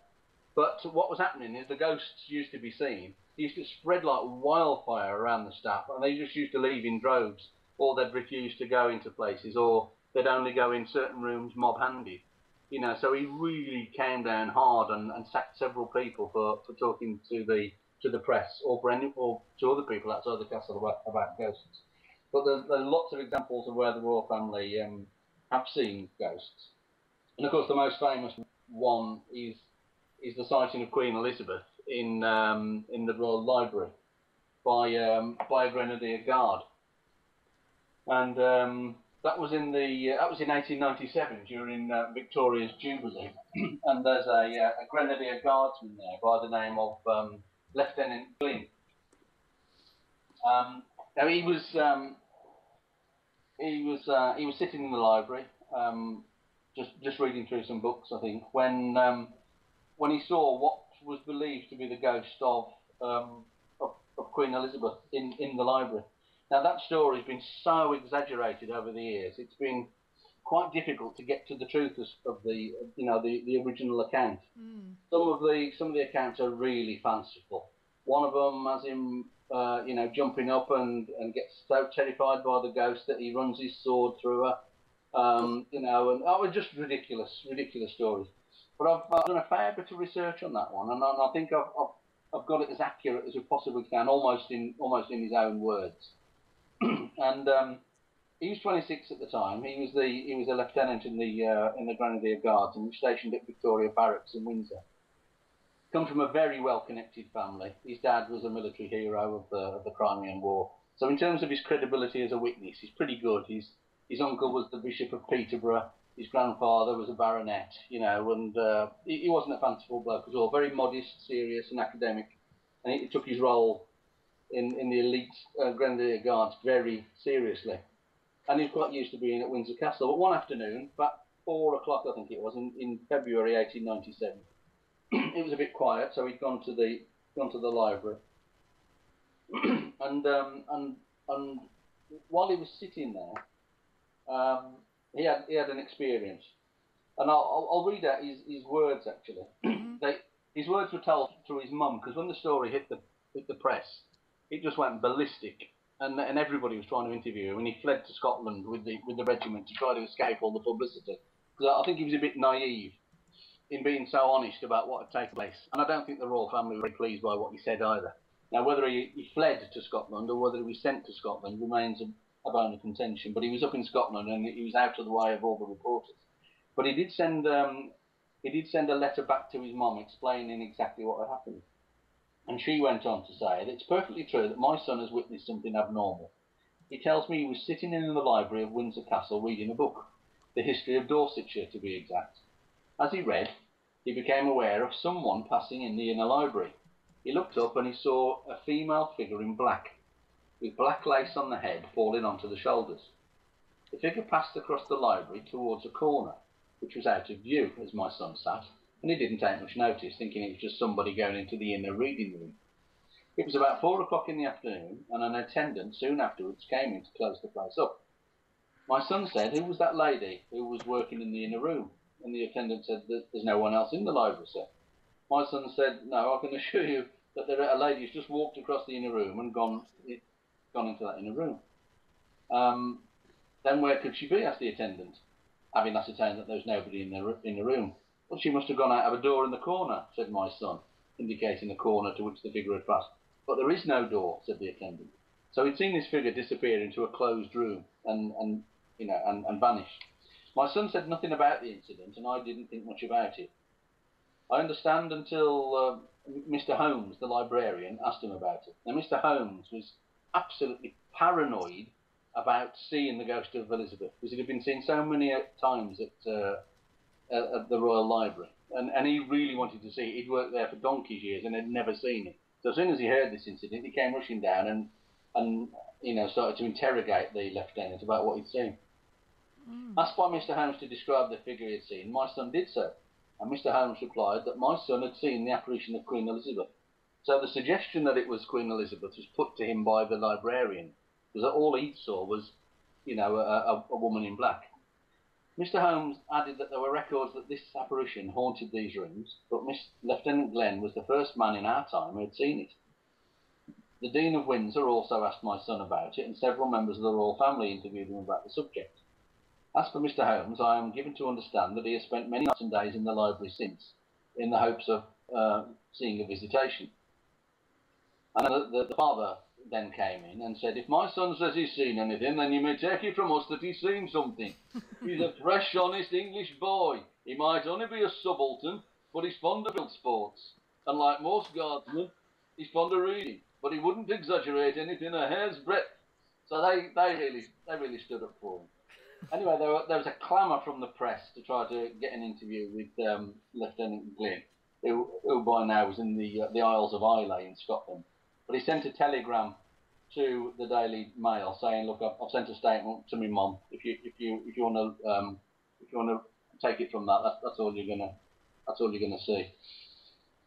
But what was happening is the ghosts used to be seen. They used to spread like wildfire around the staff, and they just used to leave in droves. Or they'd refuse to go into places, or they'd only go in certain rooms mob-handed. So he really came down hard and sacked several people for talking to the press or to other people outside the castle about ghosts. But there's lots of examples of where the royal family have seen ghosts. And of course, the most famous one is the sighting of Queen Elizabeth in the Royal Library by a Grenadier Guard. And That was in 1897 during Victoria's Jubilee, and there's a Grenadier Guardsman there by the name of Lieutenant Glynn. Now he was sitting in the library, just reading through some books, I think, when he saw what was believed to be the ghost of Queen Elizabeth in the library. Now that story has been so exaggerated over the years; it's been quite difficult to get to the truth of the original account. Mm. Some of the accounts are really fanciful. One of them has him jumping up and gets so terrified by the ghost that he runs his sword through her. And just ridiculous stories. But I've done a fair bit of research on that one, and I think I've got it as accurate as we possibly can, almost in his own words. And he was 26 at the time. He was a lieutenant in the Grenadier Guards and was stationed at Victoria Barracks in Windsor. Comes from a very well-connected family. His dad was a military hero of the Crimean War. So in terms of his credibility as a witness, he's pretty good. His uncle was the Bishop of Peterborough. His grandfather was a baronet, and he wasn't a fanciful bloke at all. Very modest, serious, and academic. And he took his role in the elite Grenadier Guards very seriously. And he was quite used to being at Windsor Castle. But one afternoon, about 4 o'clock, I think it was, in February 1897, it was a bit quiet, so he'd gone to the library. and while he was sitting there, he had an experience. And I'll read out his words, actually. His words were told through his mum, because when the story hit the press, it just went ballistic, and everybody was trying to interview him, and he fled to Scotland with the regiment to try to escape all the publicity. Because I think he was a bit naive in being so honest about what had taken place, and I don't think the royal family were very pleased by what he said either. Now, whether he fled to Scotland or whether he was sent to Scotland remains a bone of contention, but he was up in Scotland and he was out of the way of all the reporters. But he did send a letter back to his mum explaining exactly what had happened. And she went on to say that it's perfectly true that my son has witnessed something abnormal. He tells me he was sitting in the library of Windsor Castle reading a book, the history of Dorsetshire to be exact. As he read, he became aware of someone passing in the inner library. He looked up and he saw a female figure in black, with black lace on the head falling onto the shoulders. The figure passed across the library towards a corner, which was out of view as my son sat, and he didn't take much notice, thinking it was just somebody going into the inner reading room. It was about 4 o'clock in the afternoon, and an attendant soon afterwards came in to close the place up. My son said, "Who was that lady who was working in the inner room?" And the attendant said, "There's no one else in the library, sir." My son said, "No, I can assure you that a lady has just walked across the inner room and gone into that inner room." Then where could she be? Asked the attendant, having ascertained that there was nobody in the room. "Well, she must have gone out of a door in the corner," said my son, indicating the corner to which the figure had passed. "But there is no door," said the attendant. So he'd seen this figure disappear into a closed room and vanish. My son said nothing about the incident, and I didn't think much about it. I understand until Mr. Holmes, the librarian, asked him about it. Now, Mr. Holmes was absolutely paranoid about seeing the ghost of Elizabeth, because it had been seen so many times at the Royal Library, and he really wanted to see it. He'd worked there for donkey's years and had never seen it. So as soon as he heard this incident, he came rushing down and started to interrogate the lieutenant about what he'd seen. Asked by Mr. Holmes to describe the figure he had seen, my son did so, and Mr. Holmes replied that my son had seen the apparition of Queen Elizabeth. So the suggestion that it was Queen Elizabeth was put to him by the librarian, because all he saw was, a woman in black. Mr. Holmes added that there were records that this apparition haunted these rooms, but Lieutenant Glenn was the first man in our time who had seen it. The Dean of Windsor also asked my son about it, and several members of the royal family interviewed him about the subject. As for Mr. Holmes, I am given to understand that he has spent many nights and days in the library since, in the hopes of seeing a visitation. And the father then came in and said, "If my son says he's seen anything, then you may take it from us that he's seen something. He's a fresh, honest English boy. He might only be a subaltern, but he's fond of field sports. And like most guardsmen, he's fond of reading, but he wouldn't exaggerate anything a hair's breadth." So they really stood up for him. Anyway, there was a clamour from the press to try to get an interview with Lieutenant Glynn, who by now was in the Isles of Islay in Scotland. But he sent a telegram to the Daily Mail saying, "Look, I've sent a statement to my mum. If you want to take it from that, that's all you're gonna see."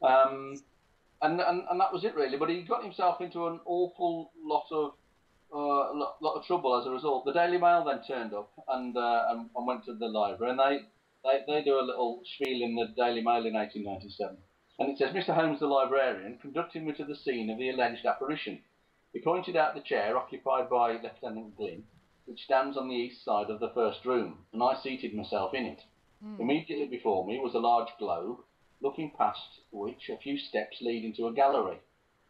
And that was it really. But he got himself into an awful lot of trouble as a result. The Daily Mail then turned up and went to the library, and they do a little spiel in the Daily Mail in 1897, and it says, "Mr. Holmes, the librarian, conducted me to the scene of the alleged apparition. He pointed out the chair occupied by Lieutenant Glynn, which stands on the east side of the first room, and I seated myself in it. Immediately before me was a large globe, looking past which a few steps lead into a gallery,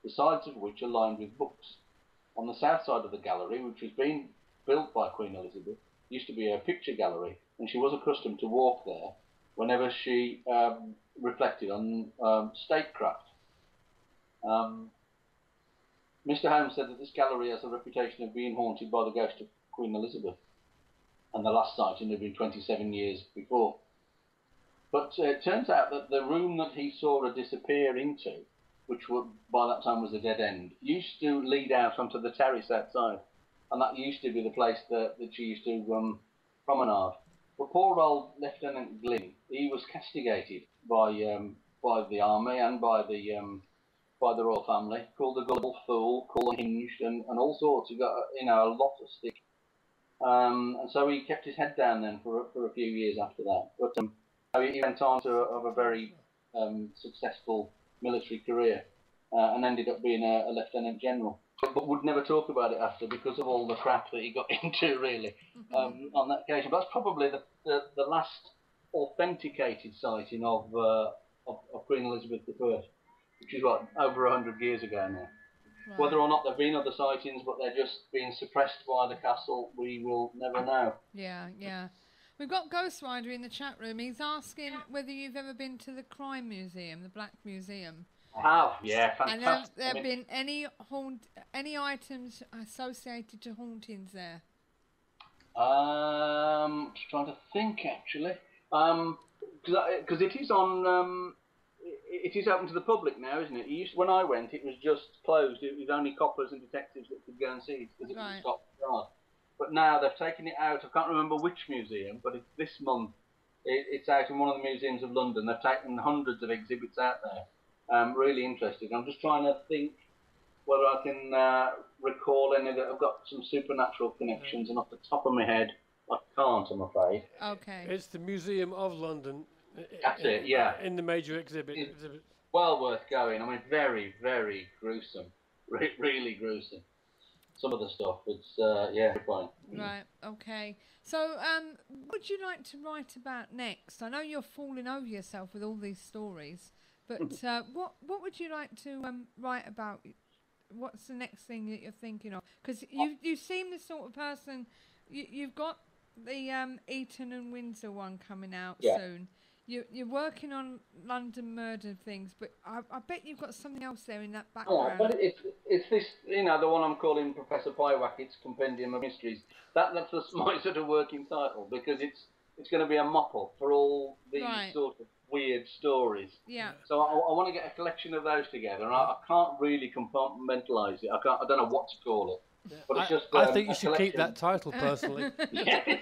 the sides of which are lined with books. On the south side of the gallery, which was being built by Queen Elizabeth, used to be a picture gallery, and she was accustomed to walk there whenever she reflected on statecraft. Mr. Holmes said that this gallery has a reputation of being haunted by the ghost of Queen Elizabeth, and the last sighting had been 27 years before. But it turns out that the room that he saw her disappear into, which by that time was a dead end, used to lead out onto the terrace outside, and that used to be the place that she used to promenade. But poor old Lieutenant Glynn, he was castigated by the army and by the royal family, called a gullible fool, called hinged, and all sorts. He got a lot of stick, and so he kept his head down then for a few years after that. But he went on to have a very successful military career, and ended up being a lieutenant general, but would never talk about it after because of all the crap that he got into really on that occasion. But that's probably the last authenticated sighting of Queen Elizabeth I, which is over 100 years ago now. Right. Whether or not there have been other sightings, but they're just being suppressed by the castle, we will never know. Yeah. We've got Ghost Rider in the chat room. He's asking whether you've ever been to the Crime Museum, the Black Museum. I have, yeah, fantastic. And have there been any items associated to hauntings there? Just trying to think actually, because it is on. It is open to the public now, isn't it? When I went, it was just closed. It was only coppers and detectives that could go and see it because it was Scotland Yard. But now they've taken it out. I can't remember which museum, but this month it's out in one of the museums of London. They've taken hundreds of exhibits out there. I'm really interested. I'm just trying to think whether I can recall any that have got some supernatural connections, and off the top of my head, I can't, I'm afraid. Okay. It's the Museum of London. That's it, yeah. In the major exhibit. It's well worth going. I mean, very, very gruesome. Really gruesome. Some of the stuff, it's, fine. Right, okay. So, what would you like to write about next? I know you're falling over yourself with all these stories, but what would you like to write about? What's the next thing that you're thinking of? Because you seem the sort of person, you've got the Eton and Windsor one coming out soon. You're working on London murder things, but I bet you've got something else there in that background. Oh, but it's this, the one I'm calling Professor Pyewacket's Compendium of Mysteries. That's my sort of working title, because it's going to be a mop-up for all these sort of weird stories. Yeah. So I want to get a collection of those together, and I can't really compartmentalize it. I don't know what to call it. Yeah. But it's just I think you should keep that title personally. Yes.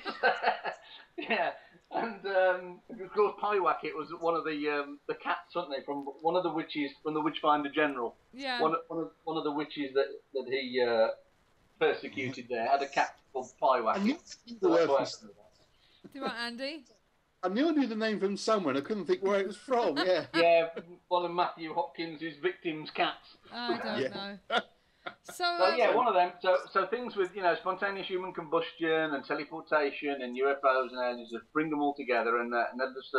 Yeah. And of course, Pyewacket was one of the cats, weren't they? From one of the witches, from the Witchfinder General. Yeah. One of the witches that he persecuted there had a cat called Pyewacket. Do what, Andy? I knew I knew the name from somewhere, and I couldn't think where it was from. Yeah. Yeah, one of Matthew Hopkins' victims' cats. I don't know. So one of them. So things with spontaneous human combustion and teleportation and UFOs and aliens, just bring them all together, and they're just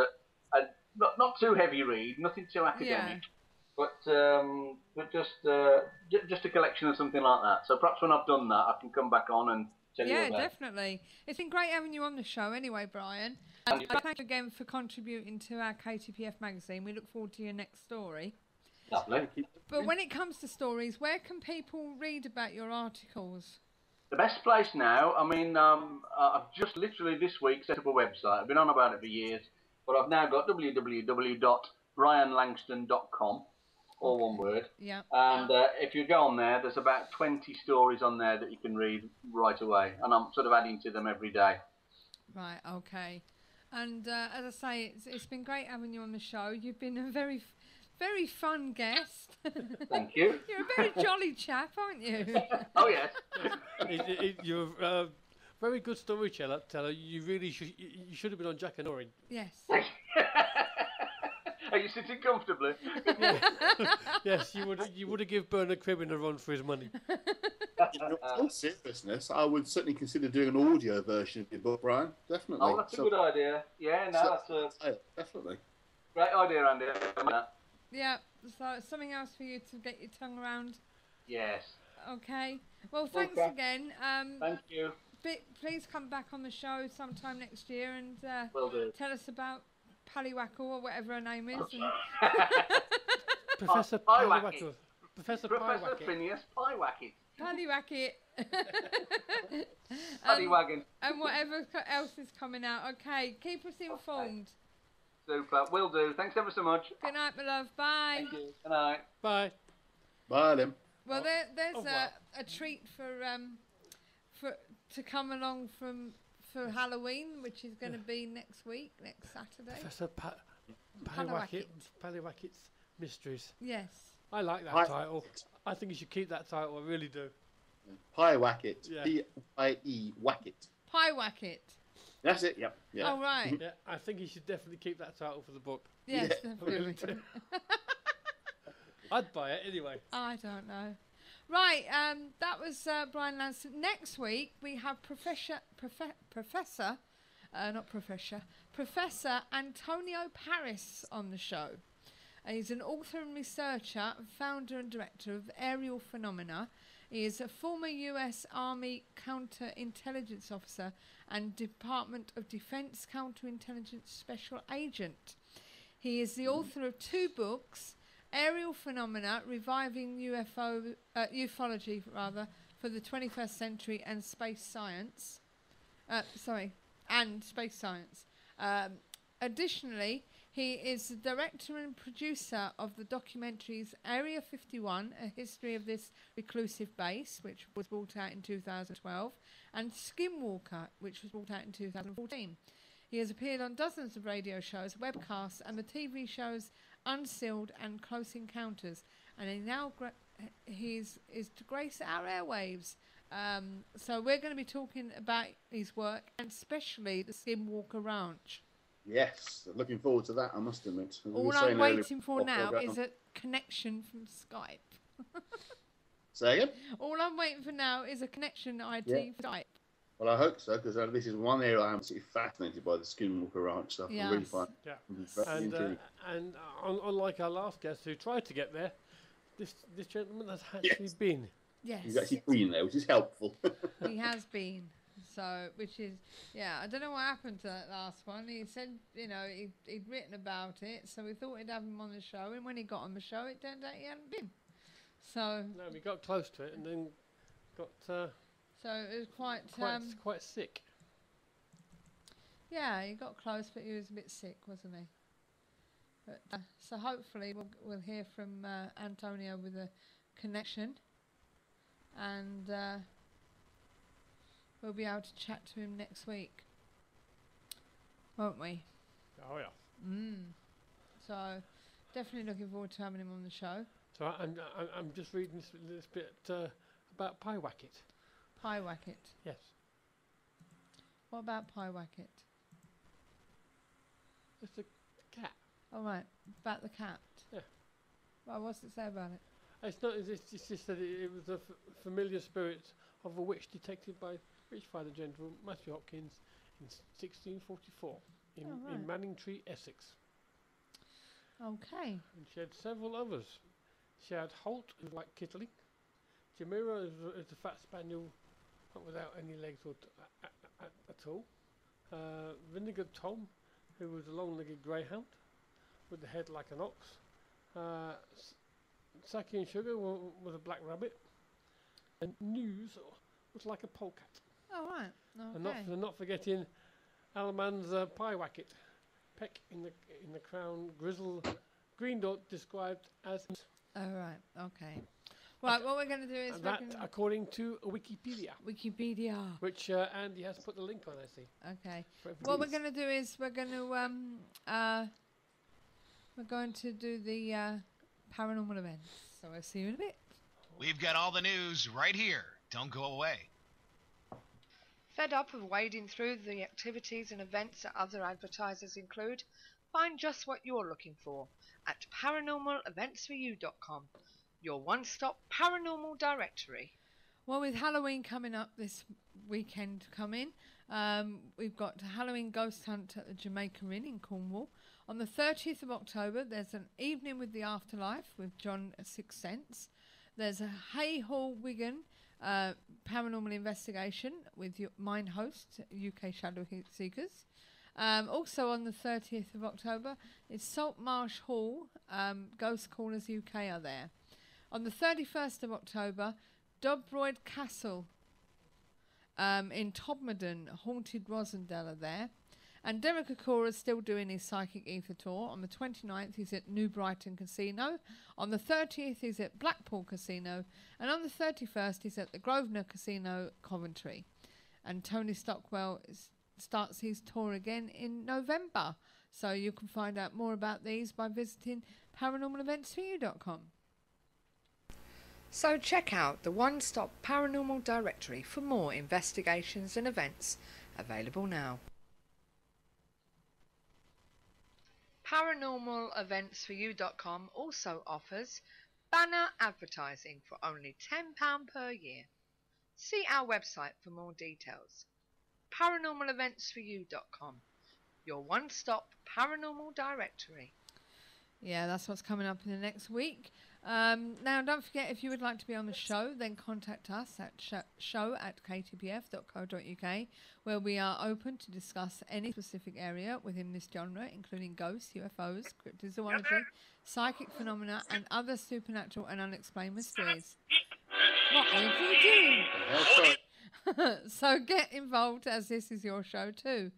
not too heavy read, nothing too academic, but just a collection of something like that. So perhaps when I've done that, I can come back on and tell you about it. Yeah, definitely. It's been great having you on the show anyway, Brian. And thank you again for contributing to our KTPF magazine. We look forward to your next story. Lovely. But when it comes to stories, where can people read about your articles? The best place now, I mean, I've just literally this week set up a website. I've been on about it for years, but I've now got www.brianlangston.com, all one word. Yeah. And if you go on there, there's about 20 stories on there that you can read right away, and I'm sort of adding to them every day. Right, okay. And as I say, it's been great having you on the show. You've been a very fun guest. Thank you. You're a very jolly chap, aren't you? Oh, yes. You're a very good storyteller. You really should have been on Jack and Orin. Yes. Are you sitting comfortably? Yes, you would have given Bernard Cribbin a run for his money. In all seriousness, I would certainly consider doing an audio version of your book, Brian. Definitely. Oh, that's a good idea. Yeah, no, that's a definitely great idea, Andy. Yeah, so something else for you to get your tongue around. Yes. Okay. Well, thanks again. Thank you. Please come back on the show sometime next year and Will do. tell us about Pallywackle or whatever her name is. Professor Pallywackle. Professor Phineas Pyewacket. Pallywacket. Paddywagon. And whatever else is coming out. Okay, keep us informed. Super. Will do. Thanks ever so much. Good night, my love. Bye. Thank you. Good night. Bye. Bye, then. Well, there's a treat for to come along for Halloween, which is going to be next Saturday. Professor Pallywacket's Mysteries. Yes. I like that title. I think you should keep that title. I really do. Pyewacket. Yeah. P-I-E Wacket. Pyewacket. That's it. Yep. Yeah. Oh right. Yeah, I think you should definitely keep that title for the book. Yes, Yeah. definitely. I'd buy it anyway. I don't know. Right, that was Brian Langston. Next week we have Professor Antonio Paris on the show. He's an author and researcher, founder and director of Aerial Phenomena. He is a former U.S. Army counterintelligence officer and Department of Defense counterintelligence special agent. He is the author of 2 books, Aerial Phenomena, Reviving Ufology for the 21st Century and Space Science. Space Science. Additionally, he is the director and producer of the documentaries Area 51, A History of This Reclusive Base, which was brought out in 2012, and Skinwalker, which was brought out in 2014. He has appeared on dozens of radio shows, webcasts, and the TV shows Unsealed and Close Encounters, and he now is to grace our airwaves. So we're going to be talking about his work, and especially the Skinwalker Ranch. Yes, looking forward to that, I must admit. All I'm waiting for now is a connection from Skype. Say again? All I'm waiting for now is a connection ID for Skype. Well, I hope so, because this is one area I'm absolutely fascinated by, the Skinwalker Ranch stuff. Yes. I really find And unlike our last guest who tried to get there, this gentleman has actually been. Yes. He's actually been there, which is helpful. He has been. So, which is, I don't know what happened to that last one. He said, he'd written about it, so we thought we'd have him on the show, and when he got on the show, it turned out he hadn't been. So... No, we got close to it, and then got... so it was quite sick. Yeah, he got close, but he was a bit sick, wasn't he? But so hopefully we'll hear from Antonio with a connection, and we'll be able to chat to him next week, won't we? Oh yeah. So definitely looking forward to having him on the show. So I'm just reading this bit about Pyewacket. Pyewacket. Yes. What about Pyewacket? It's a cat. Oh right, about the cat. Yeah. Well, what's it say about it? It's not. It's just that it was a familiar spirit of a witch detected by Witchfinder General Matthew Hopkins in 1644 in Manningtree, Essex. Okay. And she had several others. She had Holt, who liked kittling. Jamira is a fat spaniel, not without any legs at all. Vinegar Tom, who was a long-legged greyhound with the head like an ox. Saki and Sugar was a black rabbit. And News looks like a polecat. Oh, right. Okay. And not forgetting Alaman's pie wacket, peck in the crown, grizzle, green dot described as. Oh, right. Okay. Right, what we're going to do is... That, according to Wikipedia. Wikipedia. Which Andy has put the link on, I see. Okay. What we're going to do is we're going to do the paranormal events. So I'll see you in a bit. We've got all the news right here. Don't go away. Fed up of wading through the activities and events that other advertisers include? Find just what you're looking for at paranormaleventsforyou.com, your one-stop paranormal directory. Well, with Halloween coming up this weekend we've got Halloween Ghost Hunt at the Jamaica Inn in Cornwall. On the 30th of October, there's an Evening with the Afterlife with John Sixth Sense. There's a Hay Hall, Wigan, paranormal investigation with your mine host, UK Shadow Seekers. Also on the 30th of October is Saltmarsh Hall, Ghost Callers UK are there. On the 31st of October, Dobroyd Castle in Todmorden, Haunted Rosendale are there. And Derek Okora is still doing his Psychic Ether tour. On the 29th, he's at New Brighton Casino. On the 30th, he's at Blackpool Casino. And on the 31st, he's at the Grosvenor Casino, Coventry. And Tony Stockwell starts his tour again in November. So you can find out more about these by visiting paranormaleventsforyou.com. So check out the one-stop paranormal directory for more investigations and events, available now. Paranormaleventsforyou.com also offers banner advertising for only £10 per year. See our website for more details. Paranormaleventsforyou.com, your one-stop paranormal directory. Yeah, that's what's coming up in the next week. Now, don't forget, if you would like to be on the show, then contact us at show@ktpf.co.uk, where we are open to discuss any specific area within this genre, including ghosts, UFOs, cryptozoology, psychic phenomena, and other supernatural and unexplained mysteries. What will you do? So get involved, as this is your show too.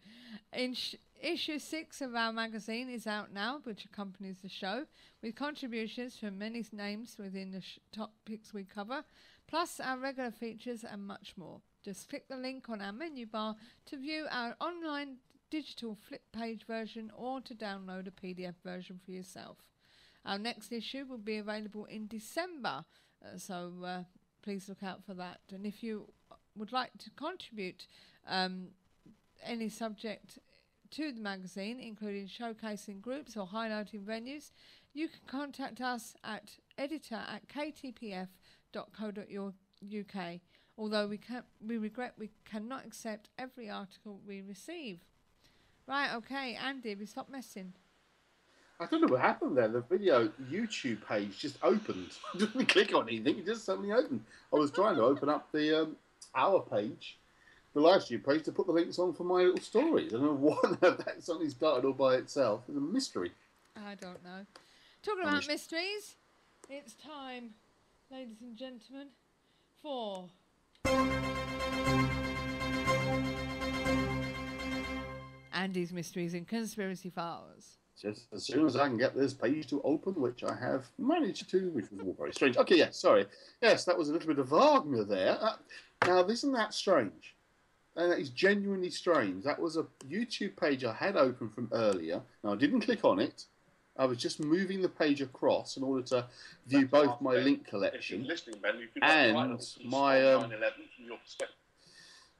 Issue 6 of our magazine is out now, which accompanies the show, with contributions from many names within the topics we cover, plus our regular features and much more. Just click the link on our menu bar to view our online digital flip page version or to download a PDF version for yourself. Our next issue will be available in December, so please look out for that. And if you would like to contribute any subject to the magazine, including showcasing groups or highlighting venues, you can contact us at editor@ktpf.co.uk. Although we regret we cannot accept every article we receive. Right, okay, Andy, we stop messing. I don't know what happened there. The video YouTube page just opened. I didn't click on anything, it just suddenly opened. I was trying to open up the our page, the live stream page, to put the links on for my little stories. I don't know what that suddenly started all by itself. It's a mystery. I don't know. Talking about mysteries, it's time, ladies and gentlemen, for Andy's Mysteries and Conspiracy Files. Just as soon as I can get this page to open, which I have managed to, which was all very strange. Okay, yes, sorry. Yes, that was a little bit of Wagner there. Now, isn't that strange? And that is genuinely strange. That was a YouTube page I had open from earlier. Now, I didn't click on it. I was just moving the page across in order to view both my link collection and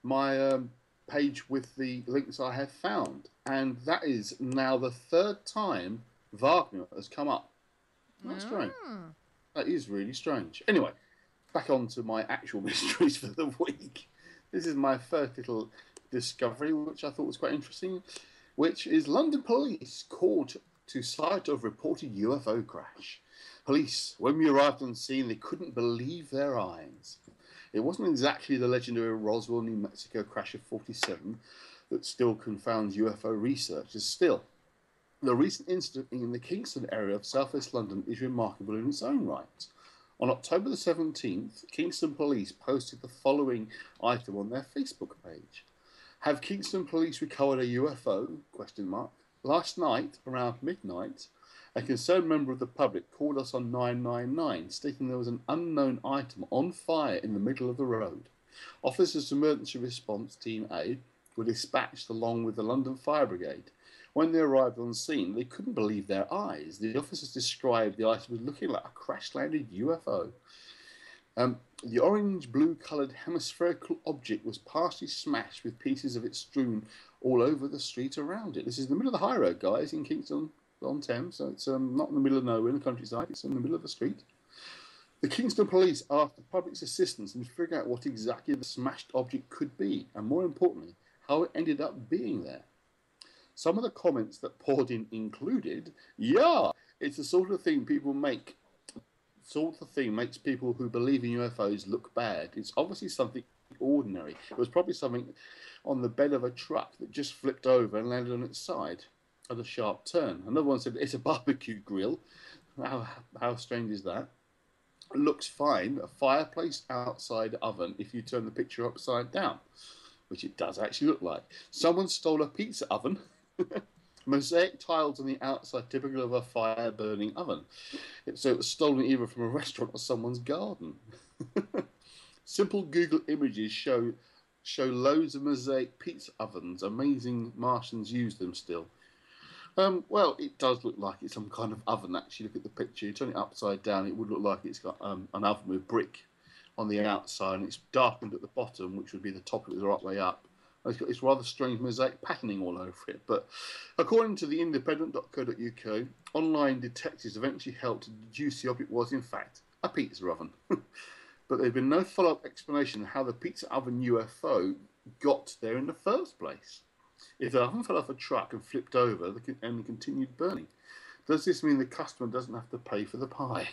my page with the links I have found. And that is now the third time Wagner has come up. That's strange. That is really strange. Anyway, back on to my actual mysteries for the week. This is my first little discovery, which I thought was quite interesting, which is London police called to site of reported UFO crash. Police, when we arrived on scene, they couldn't believe their eyes. It wasn't exactly the legendary Roswell, New Mexico crash of '47 that still confounds UFO researchers. Still, the recent incident in the Kingston area of southwest London is remarkable in its own right. On October the 17th, Kingston Police posted the following item on their Facebook page. Have Kingston Police recovered a UFO? Question mark. Last night, around midnight, a concerned member of the public called us on 999, stating there was an unknown item on fire in the middle of the road. Officers of Emergency Response Team A were dispatched along with the London Fire Brigade. When they arrived on scene, they couldn't believe their eyes. The officers described the item as looking like a crash-landed UFO. The orange-blue coloured hemispherical object was partially smashed with pieces of it strewn all over the street around it. This is in the middle of the high road, guys, in Kingston on Thames, so it's not in the middle of nowhere in the countryside, it's in the middle of the street. The Kingston Police asked the public's assistance in figuring out what exactly the smashed object could be, and more importantly, how it ended up being there. Some of the comments that poured in included, yeah, it's the sort of thing people make. Sort of thing makes people who believe in UFOs look bad. It's obviously something ordinary. It was probably something on the bed of a truck that just flipped over and landed on its side at a sharp turn. Another one said, it's a barbecue grill. How strange is that? It looks fine. A fireplace outside oven if you turn the picture upside down, which it does actually look like. Someone stole a pizza oven. Mosaic tiles on the outside, typical of a fire-burning oven. So it was stolen either from a restaurant or someone's garden. Simple Google images show loads of mosaic pizza ovens. Amazing Martians use them still. Well, it does look like it's some kind of oven, actually. Look at the picture. You turn it upside down, it would look like it's got an oven with brick on the outside, and it's darkened at the bottom, which would be the top of it the right way up. It's got this rather strange mosaic patterning all over it. But according to the independent.co.uk, online detectives eventually helped to deduce the object was, in fact, a pizza oven. But there's been no follow-up explanation of how the pizza oven UFO got there in the first place. If the oven fell off a truck and flipped over and continued burning, does this mean the customer doesn't have to pay for the pie?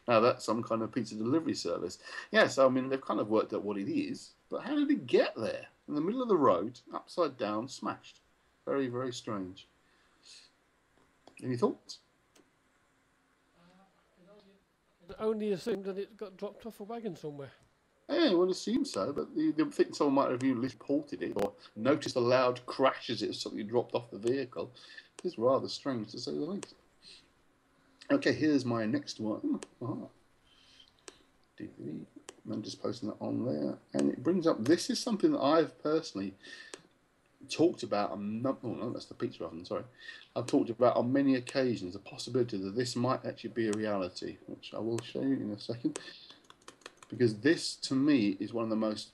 Now, that's some kind of pizza delivery service. Yes, I mean, they've kind of worked out what it is, but how did it get there? In the middle of the road, upside down, smashed. Very, very strange. Any thoughts? I only assumed that it got dropped off a wagon somewhere. Yeah, one assumes so, but they think someone might have even reported it or noticed a loud crash as it was something dropped off the vehicle. It's rather strange, to say the least. Okay, here's my next one. DVD. I'm just posting that on there. And it brings up, this is something that I've personally talked about, no, that's the pizza oven, sorry. I've talked about on many occasions the possibility that this might actually be a reality, which I will show you in a second. Because this, to me, is one of the most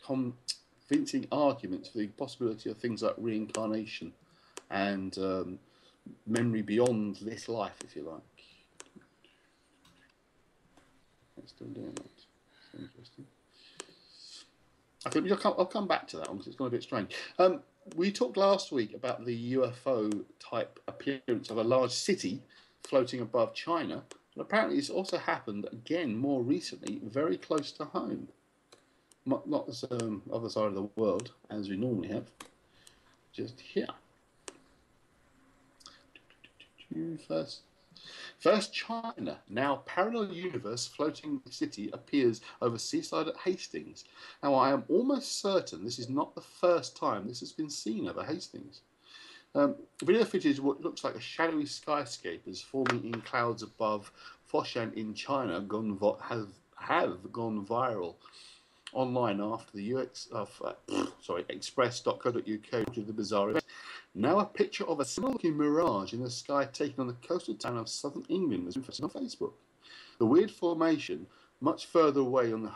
convincing arguments for the possibility of things like reincarnation and memory beyond this life, if you like. It's still doing that. Interesting. I'll come back to that one because it's gone a bit strange. We talked last week about the UFO type appearance of a large city floating above China, but apparently it's also happened again more recently, very close to home. Not the other side of the world as we normally have, just here. First China. Now parallel universe floating city appears over seaside at Hastings. Now I am almost certain this is not the first time this has been seen over Hastings. Video footage of what looks like a shadowy skyscrapers forming in clouds above Foshan in China have gone viral online after the express.co.uk to the bizarre event. Now a picture of a similar-looking mirage in the sky taken on the coastal town of southern England was posted on Facebook. The weird formation, much further away on the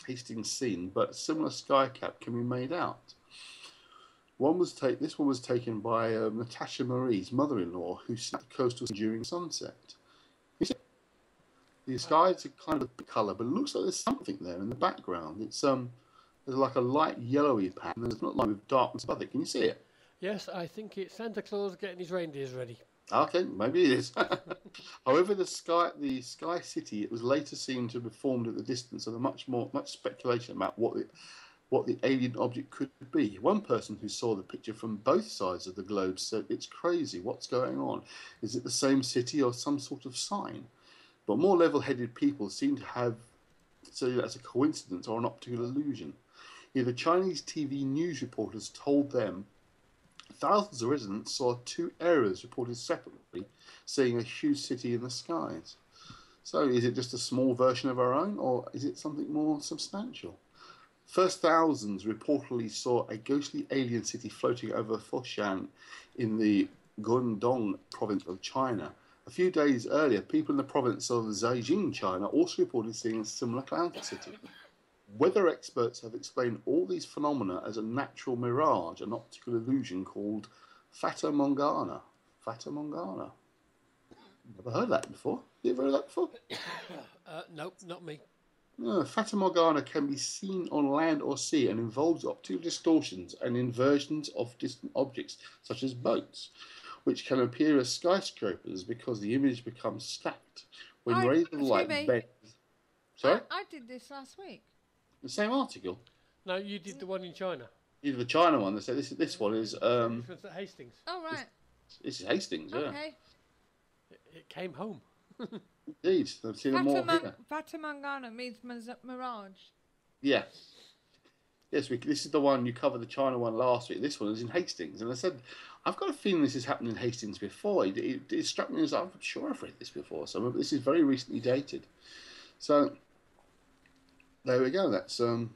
Hastings scene, but a similar sky cap can be made out. This one was taken by Natasha Marie's mother-in-law, who sat the coastal scene during sunset. You see, the skies are kind of colour, but it looks like there's something there in the background. It's there's like a light yellowy pattern. There's not like with darkness above it. Can you see it? Yes, I think it's Santa Claus getting his reindeers ready. Okay, maybe it is. However, the sky city, it was later seen to be formed at the distance, of much speculation about what the alien object could be. One person who saw the picture from both sides of the globe said, "It's crazy. What's going on? Is it the same city or some sort of sign?" But more level-headed people seem to have said that's a coincidence or an optical illusion. Either Chinese TV news reporters told them thousands of residents saw 2 areas reported separately, seeing a huge city in the skies. So is it just a small version of our own, or is it something more substantial? First thousands reportedly saw a ghostly alien city floating over Foshan in the Guangdong province of China. A few days earlier, people in the province of Zhejiang, China, also reported seeing a similar cloud city. Weather experts have explained all these phenomena as a natural mirage, an optical illusion called Fata Morgana. Fata Morgana. Never heard that before. You ever heard that before? Nope, not me. No, Fata Morgana can be seen on land or sea and involves optical distortions and inversions of distant objects, such as boats, which can appear as skyscrapers because the image becomes stacked. When rays of light bend... Sorry? I did this last week. The same article? No, you did the one in China. You did the China one. They said this one is... This one's at Hastings. Oh, right. This is Hastings, yeah. Okay. It came home. Indeed. I've seen them more here. Fata Morgana means mirage. Yeah. Yes, this is the one, you covered the China one last week. This one is in Hastings. And I said, I've got a feeling this has happened in Hastings before. It struck me as, I'm sure I've read this before. So this is very recently dated. So, there we go. That's the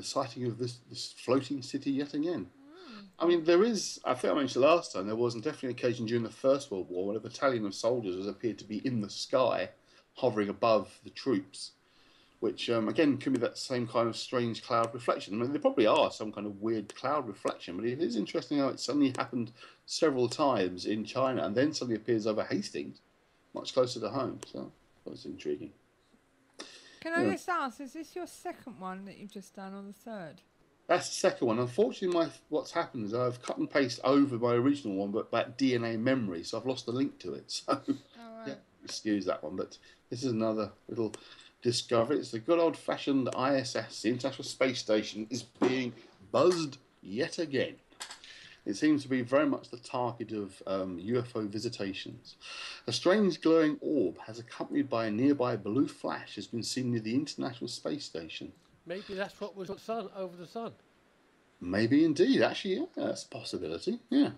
sighting of this floating city yet again. I mean, there is, I think I mentioned last time, there was definitely an occasion during the First World War when a battalion of soldiers appeared to be in the sky, hovering above the troops, which, again, could be that same kind of strange cloud reflection. I mean, there probably are some kind of weird cloud reflection, but it is interesting how it suddenly happened several times in China and then suddenly appears over Hastings, much closer to home. So, that's intriguing. Can I just ask, is this your second one that you've just done, or the third? That's the second one. Unfortunately, what's happened is I've cut and pasted over my original one, but that DNA memory, so I've lost the link to it. So, yeah, excuse that one. But this is another little discovery. It's the good old-fashioned ISS, the International Space Station, is being buzzed yet again. It seems to be very much the target of UFO visitations. A strange glowing orb, has accompanied by a nearby blue flash, has been seen near the International Space Station. Maybe that's what was over the sun. Maybe indeed. Actually, yeah, that's a possibility. Yeah.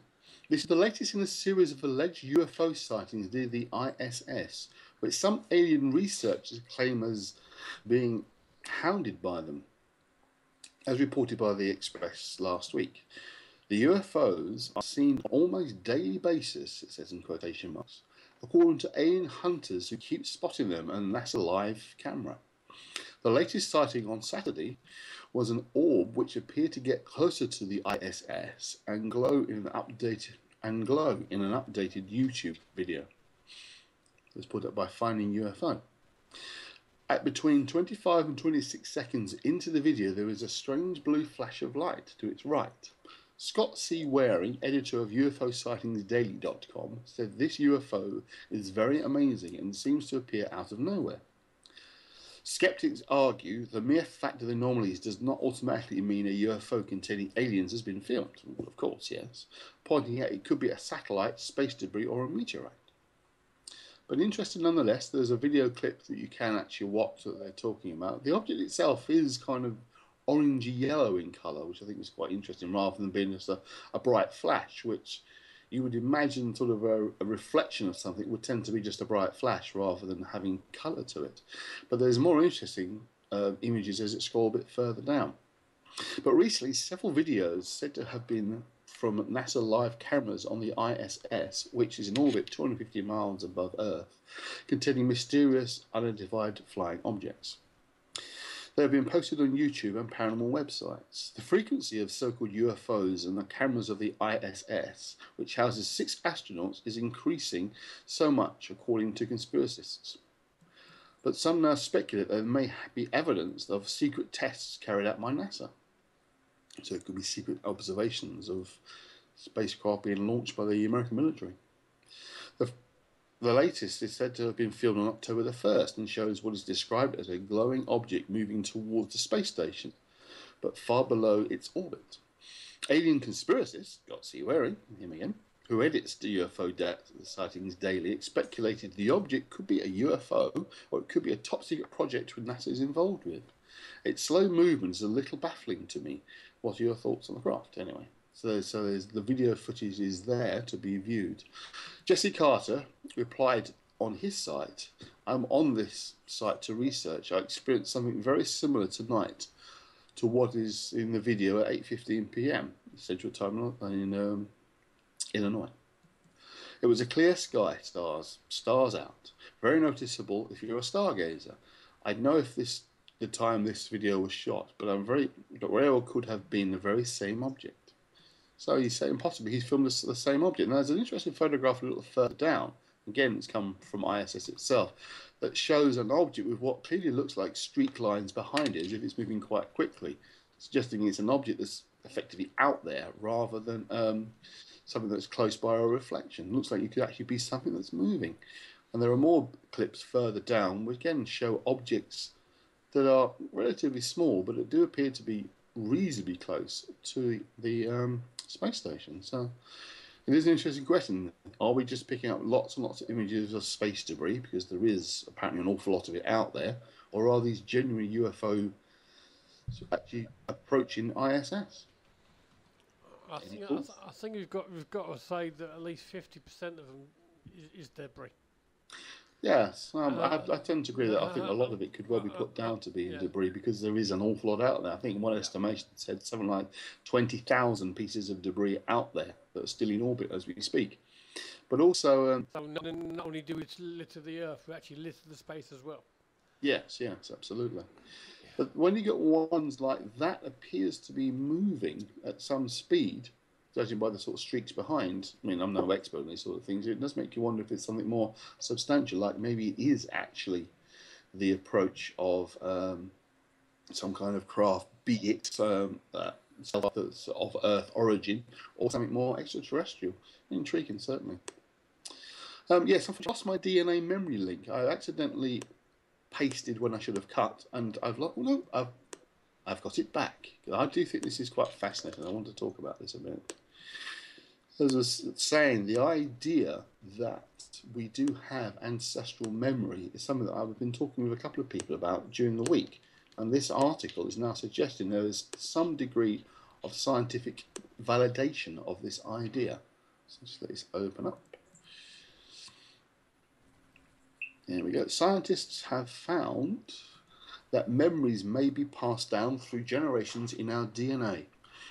This is the latest in a series of alleged UFO sightings near the ISS, which some alien researchers claim as being hounded by them, as reported by the Express last week. The UFOs are seen on almost daily basis, it says in quotation marks, according to alien hunters who keep spotting them on NASA live camera. The latest sighting on Saturday was an orb which appeared to get closer to the ISS and glow in an updated YouTube video. It was put up by Finding UFO. At between 25 and 26 seconds into the video, there is a strange blue flash of light to its right. Scott C. Waring, editor of UFOsightingsdaily.com, said this UFO is very amazing and seems to appear out of nowhere. Skeptics argue the mere fact of the anomalies does not automatically mean a UFO containing aliens has been filmed. Well, of course, yes. Pointing out it could be a satellite, space debris, or a meteorite. But interesting nonetheless, there's a video clip that you can actually watch that they're talking about. The object itself is kind of orangey yellow in colour, which I think was quite interesting, rather than being just a bright flash, which you would imagine sort of a reflection of something would tend to be just a bright flash rather than having colour to it. But there's more interesting images as it scrolls a bit further down. But recently, several videos said to have been from NASA live cameras on the ISS, which is in orbit 250 miles above Earth, containing mysterious, unidentified flying objects. They have been posted on YouTube and paranormal websites. The frequency of so-called UFOs and the cameras of the ISS, which houses 6 astronauts, is increasing so much, according to conspiracists. But some now speculate there may be evidence of secret tests carried out by NASA. So it could be secret observations of spacecraft being launched by the American military. The latest is said to have been filmed on October the 1st and shows what is described as a glowing object moving towards the space station, but far below its orbit. Alien conspiracists, Scott C. Waring, him again, who edits the UFO sightings daily, speculated the object could be a UFO or it could be a top-secret project with NASA is involved with. Its slow movement is a little baffling to me. What are your thoughts on the craft, anyway? So there's the video footage is there to be viewed. Jesse Carter replied on his site, I'm on this site to research. I experienced something very similar tonight to what is in the video at 8:15 p.m. Central Time in Illinois. It was a clear sky, stars out. Very noticeable if you're a stargazer. I'd know if the time this video was shot, but where it could have been the very same object. So he's saying possibly he's filmed the same object. Now there's an interesting photograph a little further down. Again, it's come from ISS itself, that shows an object with what clearly looks like streak lines behind it, as if it's moving quite quickly, suggesting it's an object that's effectively out there rather than something that's close by or a reflection. It looks like it could actually be something that's moving. And there are more clips further down which again show objects that are relatively small, but it do appear to be reasonably close to the space station. So it is an interesting question. Are we just picking up lots and lots of images of space debris, because there is apparently an awful lot of it out there, or are these genuine UFO actually approaching ISS? I think we've got to say that at least 50% of them is debris. Yes, I tend to agree that I think a lot of it could well be put down to being debris, because there is an awful lot out there. I think one estimation said something like 20,000 pieces of debris out there that are still in orbit as we speak. But also... so not only do we litter the Earth, we actually litter the space as well. Yes, absolutely. But when you get ones like that appears to be moving at some speed, judging by the sort of streaks behind, I mean, I'm no expert on these sort of things, it does make you wonder if it's something more substantial, like maybe it is actually the approach of some kind of craft, be it of Earth origin, or something more extraterrestrial. Intriguing, certainly. Yes, I've lost my DNA memory link. I accidentally pasted when I should have cut, and I've got it back. I do think this is quite fascinating. I want to talk about this a minute. As I was saying, the idea that we do have ancestral memory is something that I've been talking with a couple of people about during the week, and this article is now suggesting there is some degree of scientific validation of this idea. So just let this open up. There we go. Scientists have found that memories may be passed down through generations in our DNA.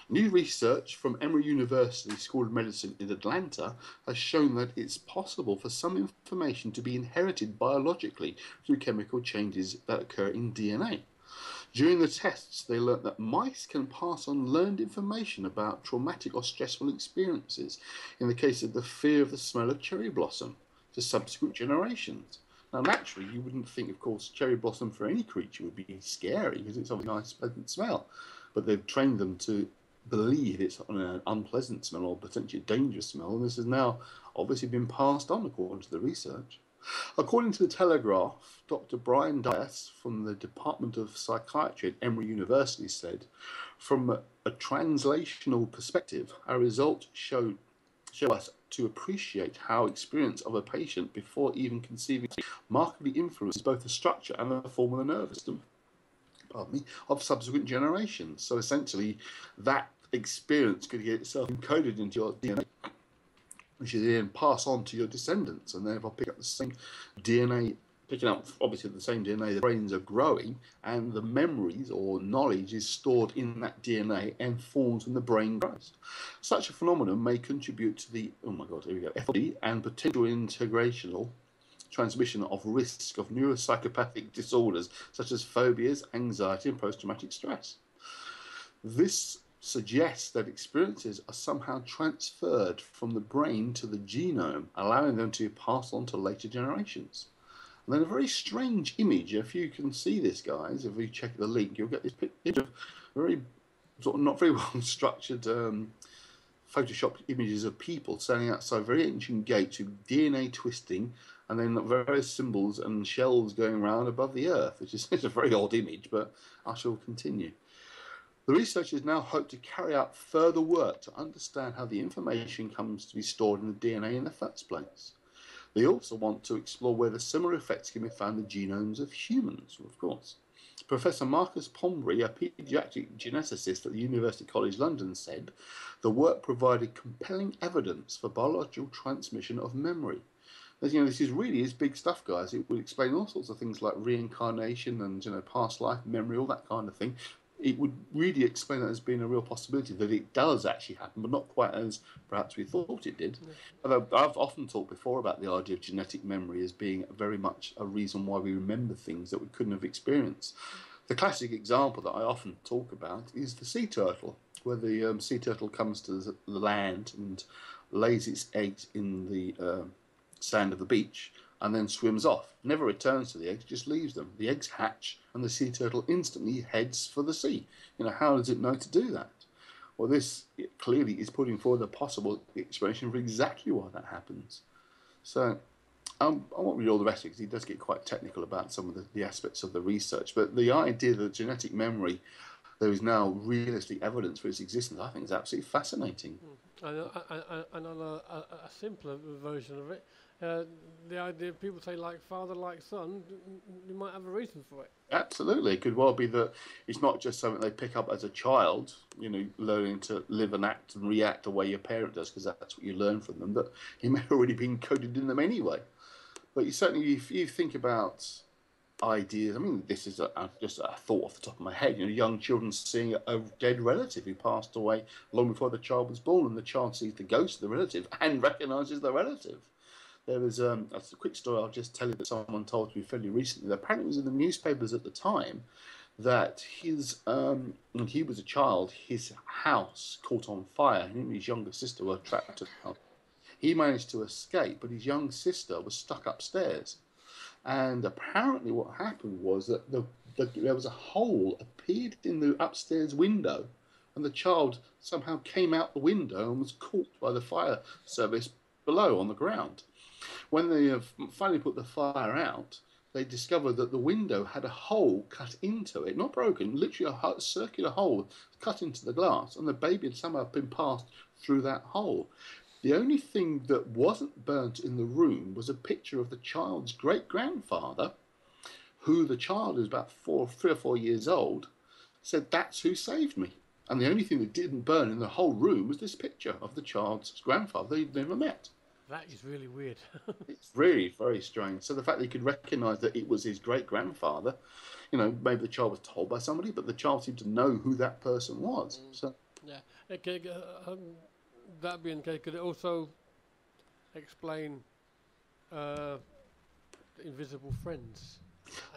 New research from Emory University School of Medicine in Atlanta has shown that it's possible for some information to be inherited biologically through chemical changes that occur in DNA. During the tests, they learnt that mice can pass on learned information about traumatic or stressful experiences, in the case of the fear of the smell of cherry blossom, to subsequent generations. Now, naturally, you wouldn't think, of course, cherry blossom for any creature would be scary, because it's a nice, pleasant smell. But they've trained them to believe it's an unpleasant smell or potentially a dangerous smell, and this has now obviously been passed on according to the research. According to the Telegraph, Dr. Brian Langston from the Department of Psychiatry at Emory University said, from a translational perspective, our results show us to appreciate how experience of a patient before even conceiving markedly influences both the structure and the form of the nervous system of subsequent generations. So essentially, that experience could get itself encoded into your DNA, which you then pass on to your descendants, and therefore pick up the same DNA, picking up obviously the same DNA, the brains are growing, and the memories or knowledge is stored in that DNA and forms when the brain grows. Such a phenomenon may contribute to the, FD and potential integrational transmission of risk of neuropsychopathic disorders such as phobias, anxiety, and post-traumatic stress. This suggests that experiences are somehow transferred from the brain to the genome, allowing them to be passed on to later generations. And then a very strange image, if you can see this, guys, if we check the link, you'll get this picture of very, sort of not very well structured photoshopped images of people standing outside very ancient gates with DNA twisting, and then various symbols and shells going around above the earth, which is a very odd image, but I shall continue. The researchers now hope to carry out further work to understand how the information comes to be stored in the DNA in the first place. They also want to explore whether similar effects can be found in the genomes of humans, of course. Professor Marcus Pombury, a paediatric geneticist at the University College London, said the work provided compelling evidence for biological transmission of memory. As you know, this is big stuff, guys. It would explain all sorts of things like reincarnation and past life memory, all that kind of thing. It would really explain that as being a real possibility, that it does actually happen, but not quite as perhaps we thought it did. Although I've often talked before about the idea of genetic memory as being very much a reason why we remember things that we couldn't have experienced. The classic example that I often talk about is the sea turtle, where the sea turtle comes to the land and lays its eggs in the sand of the beach and then swims off. Never returns to the eggs, just leaves them. The eggs hatch and the sea turtle instantly heads for the sea. How does it know to do that? Well, this clearly is putting forward a possible explanation for exactly why that happens. So I won't read all the rest of it because he does get quite technical about some of the aspects of the research. But the idea that genetic memory, there is now realistic evidence for its existence, I think is absolutely fascinating. And on a simpler version of it, the idea people say like father, like son, you might have a reason for it. Absolutely. It could well be that it's not just something they pick up as a child, learning to live and act and react the way your parent does, because that's what you learn from them, that it may have already been coded in them anyway. But if you think about ideas, this is just a thought off the top of my head, young children seeing a dead relative who passed away long before the child was born, and the child sees the ghost of the relative and recognises the relative. There was a quick story I'll just tell you that someone told me fairly recently. Apparently it was in the newspapers at the time that when he was a child, his house caught on fire. Him and his younger sister were trapped in the house. He managed to escape, but his young sister was stuck upstairs. And apparently what happened was that there was a hole appeared in the upstairs window, and the child somehow came out the window and was caught by the fire service below on the ground. When they finally put the fire out, they discovered that the window had a hole cut into it, not broken, literally a circular hole cut into the glass, and the baby had somehow been passed through that hole. The only thing that wasn't burnt in the room was a picture of the child's great-grandfather, who the child is about 3 or 4 years old, said, "That's who saved me." And the only thing that didn't burn in the whole room was this picture of the child's grandfather they'd never met. That is really weird. It's really very strange. So the fact that he could recognise that it was his great-grandfather, maybe the child was told by somebody, but the child seemed to know who that person was. So yeah. Okay, that being the case, could it also explain invisible friends?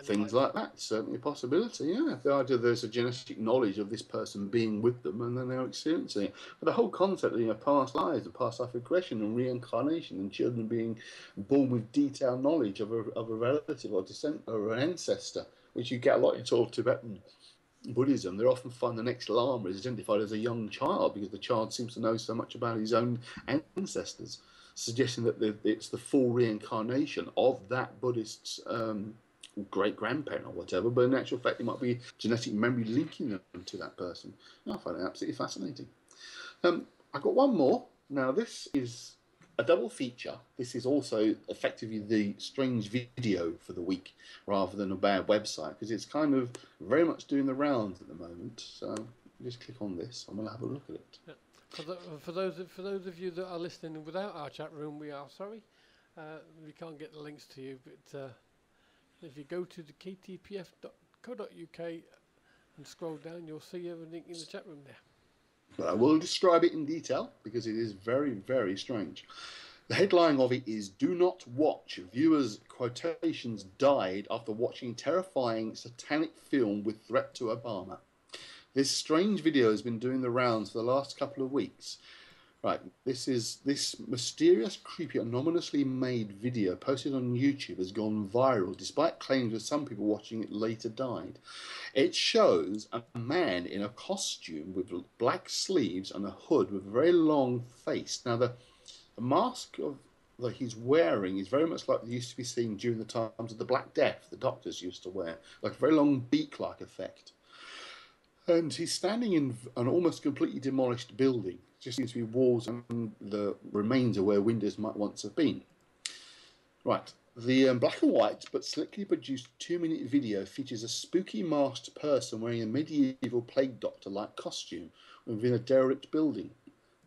Things like that, certainly a possibility, yeah. The idea there's a genetic knowledge of this person being with them and then they're experiencing it. But the whole concept of past lives and past life regression and reincarnation and children being born with detailed knowledge of a relative or descent or an ancestor, which you get a lot in sort of Tibetan Buddhism. They often find the next Lama is identified as a young child because the child seems to know so much about his own ancestors, suggesting that it's the full reincarnation of that Buddhist's great-grandparent or whatever, but in actual fact it might be genetic memory linking them to that person. I find it absolutely fascinating. I've got one more. Now this is a double feature. This is also effectively the strange video for the week rather than a bad website, because it's kind of very much doing the rounds at the moment. So just click on this and we'll have a look at it. Yeah. For those of you that are listening without our chat room, we are sorry. We can't get the links to you, but if you go to the ktpf.co.uk and scroll down, you'll see everything in the chat room there. But I will describe it in detail because it is very, very strange. The headline of it is, "Do not watch. Viewers' quotations died after watching terrifying satanic film with threat to Obama." This strange video has been doing the rounds for the last couple of weeks. Right, this mysterious, creepy, anonymously made video posted on YouTube has gone viral, despite claims that some people watching it later died. It shows a man in a costume with black sleeves and a hood with a very long face. Now, the mask that he's wearing is very much like they used to be seen during the times of the Black Death, the doctors used to wear, like a very long beak-like effect. And he's standing in an almost completely demolished building. Just seems to be walls and the remains of where windows might once have been. Right. The black and white but slickly produced 2-minute video features a spooky masked person wearing a medieval plague doctor-like costume within a derelict building.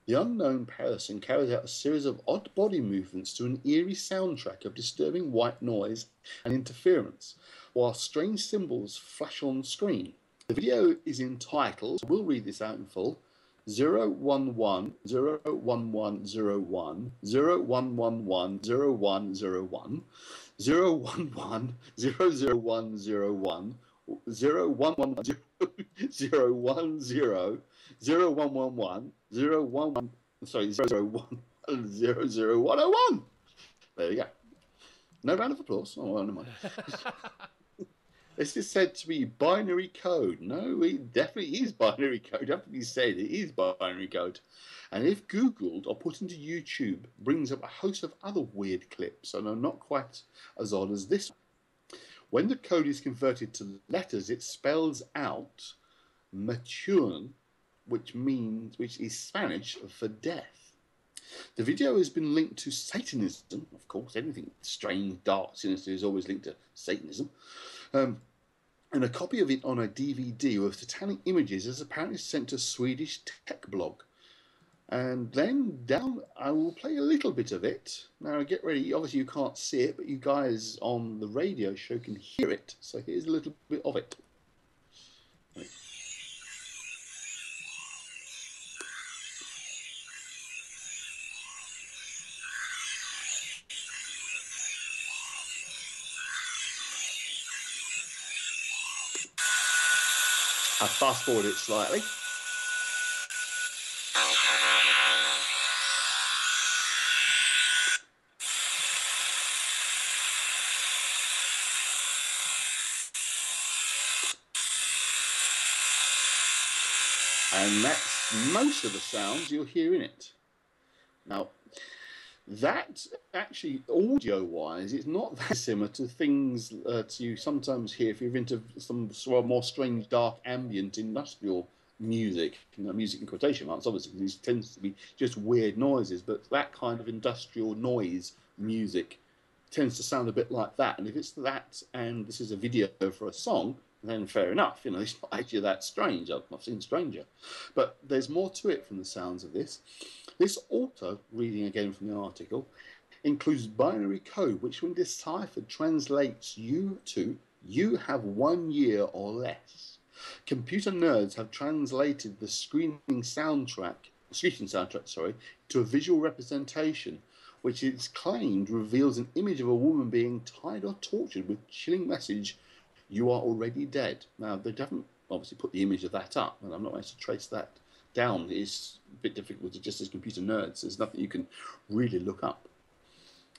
The unknown person carries out a series of odd body movements to an eerie soundtrack of disturbing white noise and interference, while strange symbols flash on screen. The video is entitled, we'll read this out in full, 011 01101 011 0101 011 001 011 00101 011 011 011 sorry 011 00101. There you go. No round of applause. Oh, well, never mind. This is said to be binary code. No, it definitely is binary code. Definitely said it is binary code. And if Googled or put into YouTube, brings up a host of other weird clips, and are not quite as odd as this. When the code is converted to letters, it spells out Maturan, which is Spanish for death. The video has been linked to Satanism, of course. Anything strange, dark, sinister is always linked to Satanism. And a copy of it on a DVD with satanic images is apparently sent to a Swedish tech blog. And then down, I will play a little bit of it. Now get ready, obviously you can't see it, but you guys on the radio show can hear it. So here's a little bit of it. I'll fast forward it slightly. And that's most of the sounds you'll hear in it. Now, that actually, audio-wise, it's not that similar to things that you sometimes hear if you're into some sort of more strange, dark, ambient, industrial music. You know, music in quotation marks, obviously, because it tends to be just weird noises. But that kind of industrial noise music tends to sound a bit like that. And if it's that, and this is a video for a song, then fair enough. You know, it's not actually that strange. I've seen stranger. But there's more to it from the sounds of this. This auto, reading again from the article, includes binary code, which when deciphered translates you to "you have 1 year or less." Computer nerds have translated the screeching soundtrack, to a visual representation, which it's claimed reveals an image of a woman being tied or tortured with chilling message, "You are already dead." Now, they haven't obviously put the image of that up, and I'm not going to trace that down. It's a bit difficult to just as computer nerds. There's nothing you can really look up.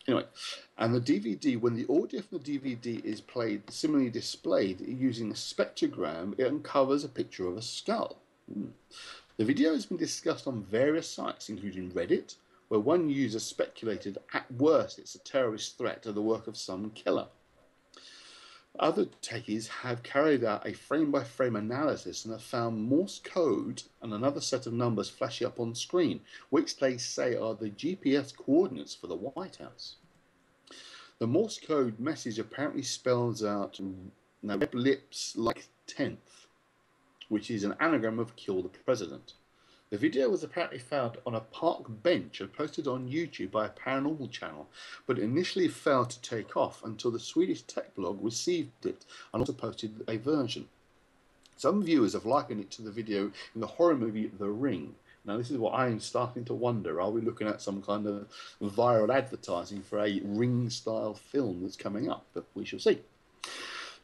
Anyway, and the DVD, when the audio from the DVD is played, similarly displayed using a spectrogram, it uncovers a picture of a skull. The video has been discussed on various sites, including Reddit, where one user speculated at worst it's a terrorist threat to the work of some killer. Other techies have carried out a frame-by-frame analysis and have found Morse code and another set of numbers flashing up on screen, which they say are the GPS coordinates for the White House. The Morse code message apparently spells out red lips like 10th, which is an anagram of "kill the president." The video was apparently found on a park bench and posted on YouTube by a paranormal channel, but initially failed to take off until the Swedish tech blog received it and also posted a version. Some viewers have likened it to the video in the horror movie The Ring. Now this is what I'm starting to wonder. Are we looking at some kind of viral advertising for a Ring-style film that's coming up? But we shall see.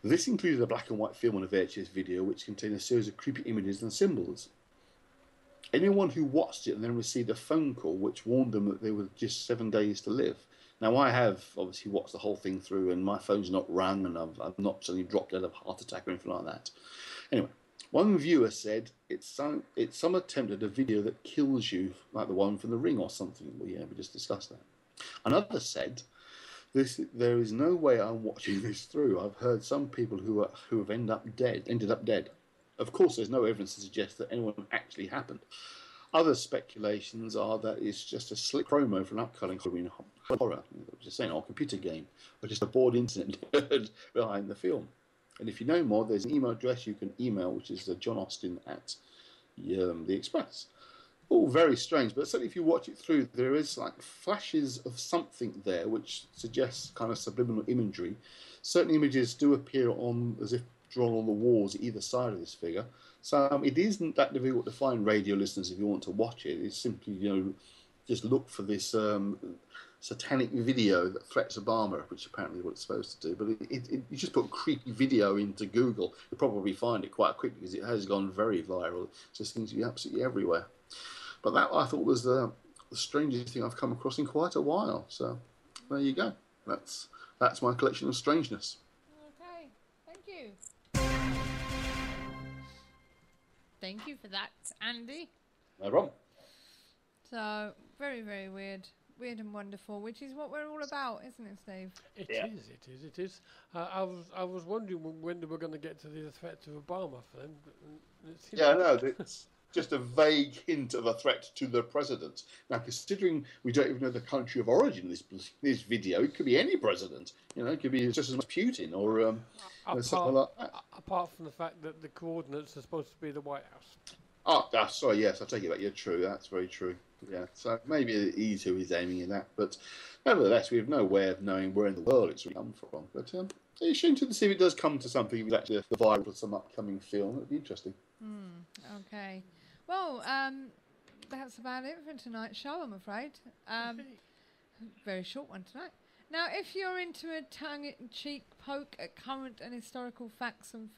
This included a black and white film on a VHS video which contained a series of creepy images and symbols. Anyone who watched it and then received a phone call which warned them that they were just 7 days to live. Now, I have obviously watched the whole thing through, and my phone's not rung, and I've not suddenly dropped dead of a heart attack or anything like that. Anyway, one viewer said it's some attempt at a video that kills you, like the one from The Ring or something. Well, yeah, we just discussed that. Another said, there is no way I'm watching this through. I've heard some people who have ended up dead. Of course, there's no evidence to suggest that anyone actually happened. Other speculations are that it's just a slick promo for an upcoming Halloween horror, just saying, or computer game, or just a bored internet nerd behind the film. And if you know more, there's an email address you can email, which is johnaustin@The Express. All very strange, but certainly if you watch it through, there is like flashes of something there which suggests kind of subliminal imagery. Certain images do appear on as if drawn on the walls either side of this figure. So it isn't that difficult to find, radio listeners, if you want to watch it. It's simply, just look for this satanic video that threats Obama, which apparently is what it's supposed to do. But you just put creepy video into Google, you'll probably find it quite quickly because it has gone very viral. It just seems to be absolutely everywhere. But that, I thought, was the strangest thing I've come across in quite a while. So there you go. That's my collection of strangeness. Okay, thank you. Thank you for that, Andy. No problem. So, very, very weird. Weird and wonderful, which is what we're all about, isn't it, Steve? It is. I was wondering when they were going to get to the threat to Obama for them. It's just a vague hint of a threat to the president. Now, considering we don't even know the country of origin of this video, it could be any president. It could be just as much Putin or something like that. Apart from the fact that the coordinates are supposed to be the White House. Oh, sorry, yes, I take it back. You're true. That's very true. Yeah, so maybe he's who he's aiming at that. But nevertheless, we have no way of knowing where in the world it's really come from. But it's interesting to see if it does come to something that's actually the viral of some upcoming film. It'd be interesting. Okay. Well, that's about it for tonight's show, I'm afraid. Very short one tonight. Now, if you're into a tongue-in-cheek poke at current and historical facts and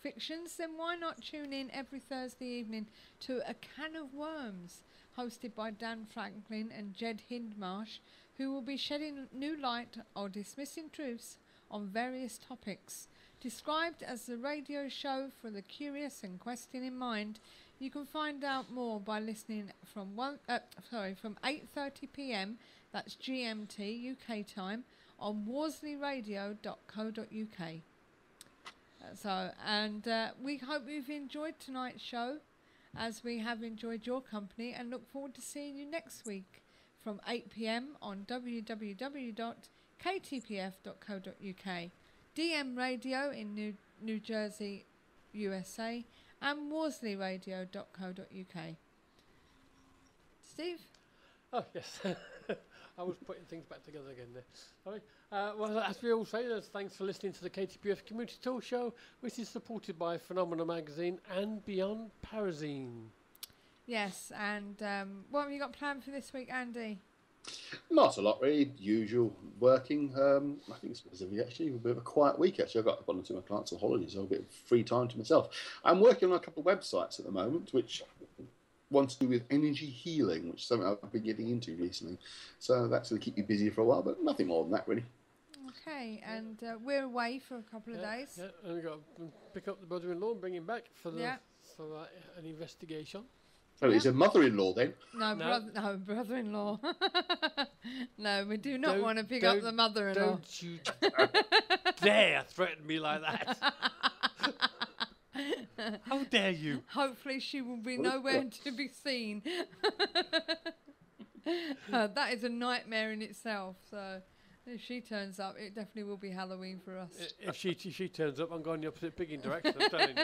fictions, then why not tune in every Thursday evening to A Can of Worms, hosted by Dan Franklin and Jed Hindmarsh, who will be shedding new light or dismissing truths on various topics. Described as the radio show for the curious and questioning mind, you can find out more by listening from 8:30 p.m. That's GMT UK time on worsleyradio.co.uk. We hope you've enjoyed tonight's show, as we have enjoyed your company, and look forward to seeing you next week from 8 p.m. on www.ktpf.co.uk, DM Radio in New Jersey, USA, and worsleyradio.co.uk. Steve? Oh, yes. I was putting things back together again there. Sorry. Well, as we all say, thanks for listening to the KTPF Community Talk Show, which is supported by Paranormal Magazine and Beyond Parazine. Yes, and what have you got planned for this week, Andy? Not a lot, really. Usual working. I think it's actually a bit of a quiet week, actually. I've got one or two of my clients on holiday, so a bit of free time to myself. I'm working on a couple of websites at the moment, which one to do with energy healing, which is something I've been getting into recently. So that's going to keep me busy for a while, but nothing more than that, really. Okay, and we're away for a couple of days. Yeah, and we've got to pick up the brother-in-law and bring him back for an investigation. Oh, it's a mother-in-law then? No, brother-in-law. No, we do not want to pick up the mother-in-law. Don't you dare threaten me like that. How dare you? Hopefully she will be nowhere to be seen. That is a nightmare in itself, so if she turns up, it definitely will be Halloween for us. If she turns up, I'm going the opposite pigging direction, I'm telling you.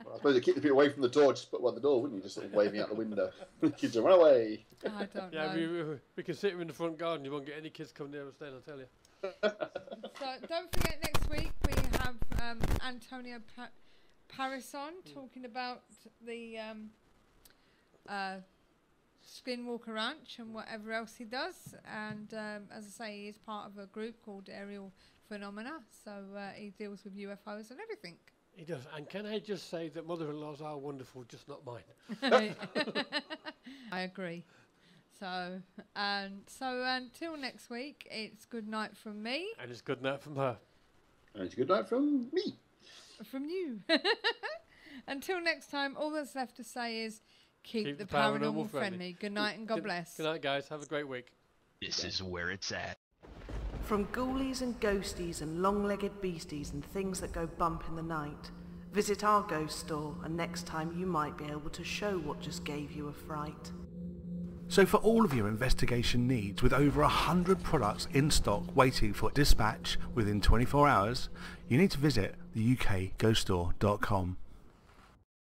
Well, I suppose to keep the people away from the door, just put one at the door, wouldn't you? Just sort of waving out the window. Kids will run away. I don't know. Yeah, we can sit her in the front garden. You won't get any kids coming near us then, I'll tell you. So don't forget, next week we have Antonio Parison talking about the Skinwalker Ranch and whatever else he does. And as I say, he is part of a group called Aerial Phenomena. So he deals with UFOs and everything. He does. And can I just say that mother-in-laws are wonderful, just not mine. I agree. So until next week, it's good night from me. And it's good night from her. And it's good night from me. From you. Until next time, all that's left to say is keep the paranormal friendly. Good night and God bless. Good night, guys. Have a great week. This is where it's at. From ghoulies and ghosties and long-legged beasties and things that go bump in the night, Visit our ghost store, and next time you might be able to show what just gave you a fright. So for all of your investigation needs, with over 100 products in stock waiting for dispatch within 24 hours, you need to visit theukghoststore.com.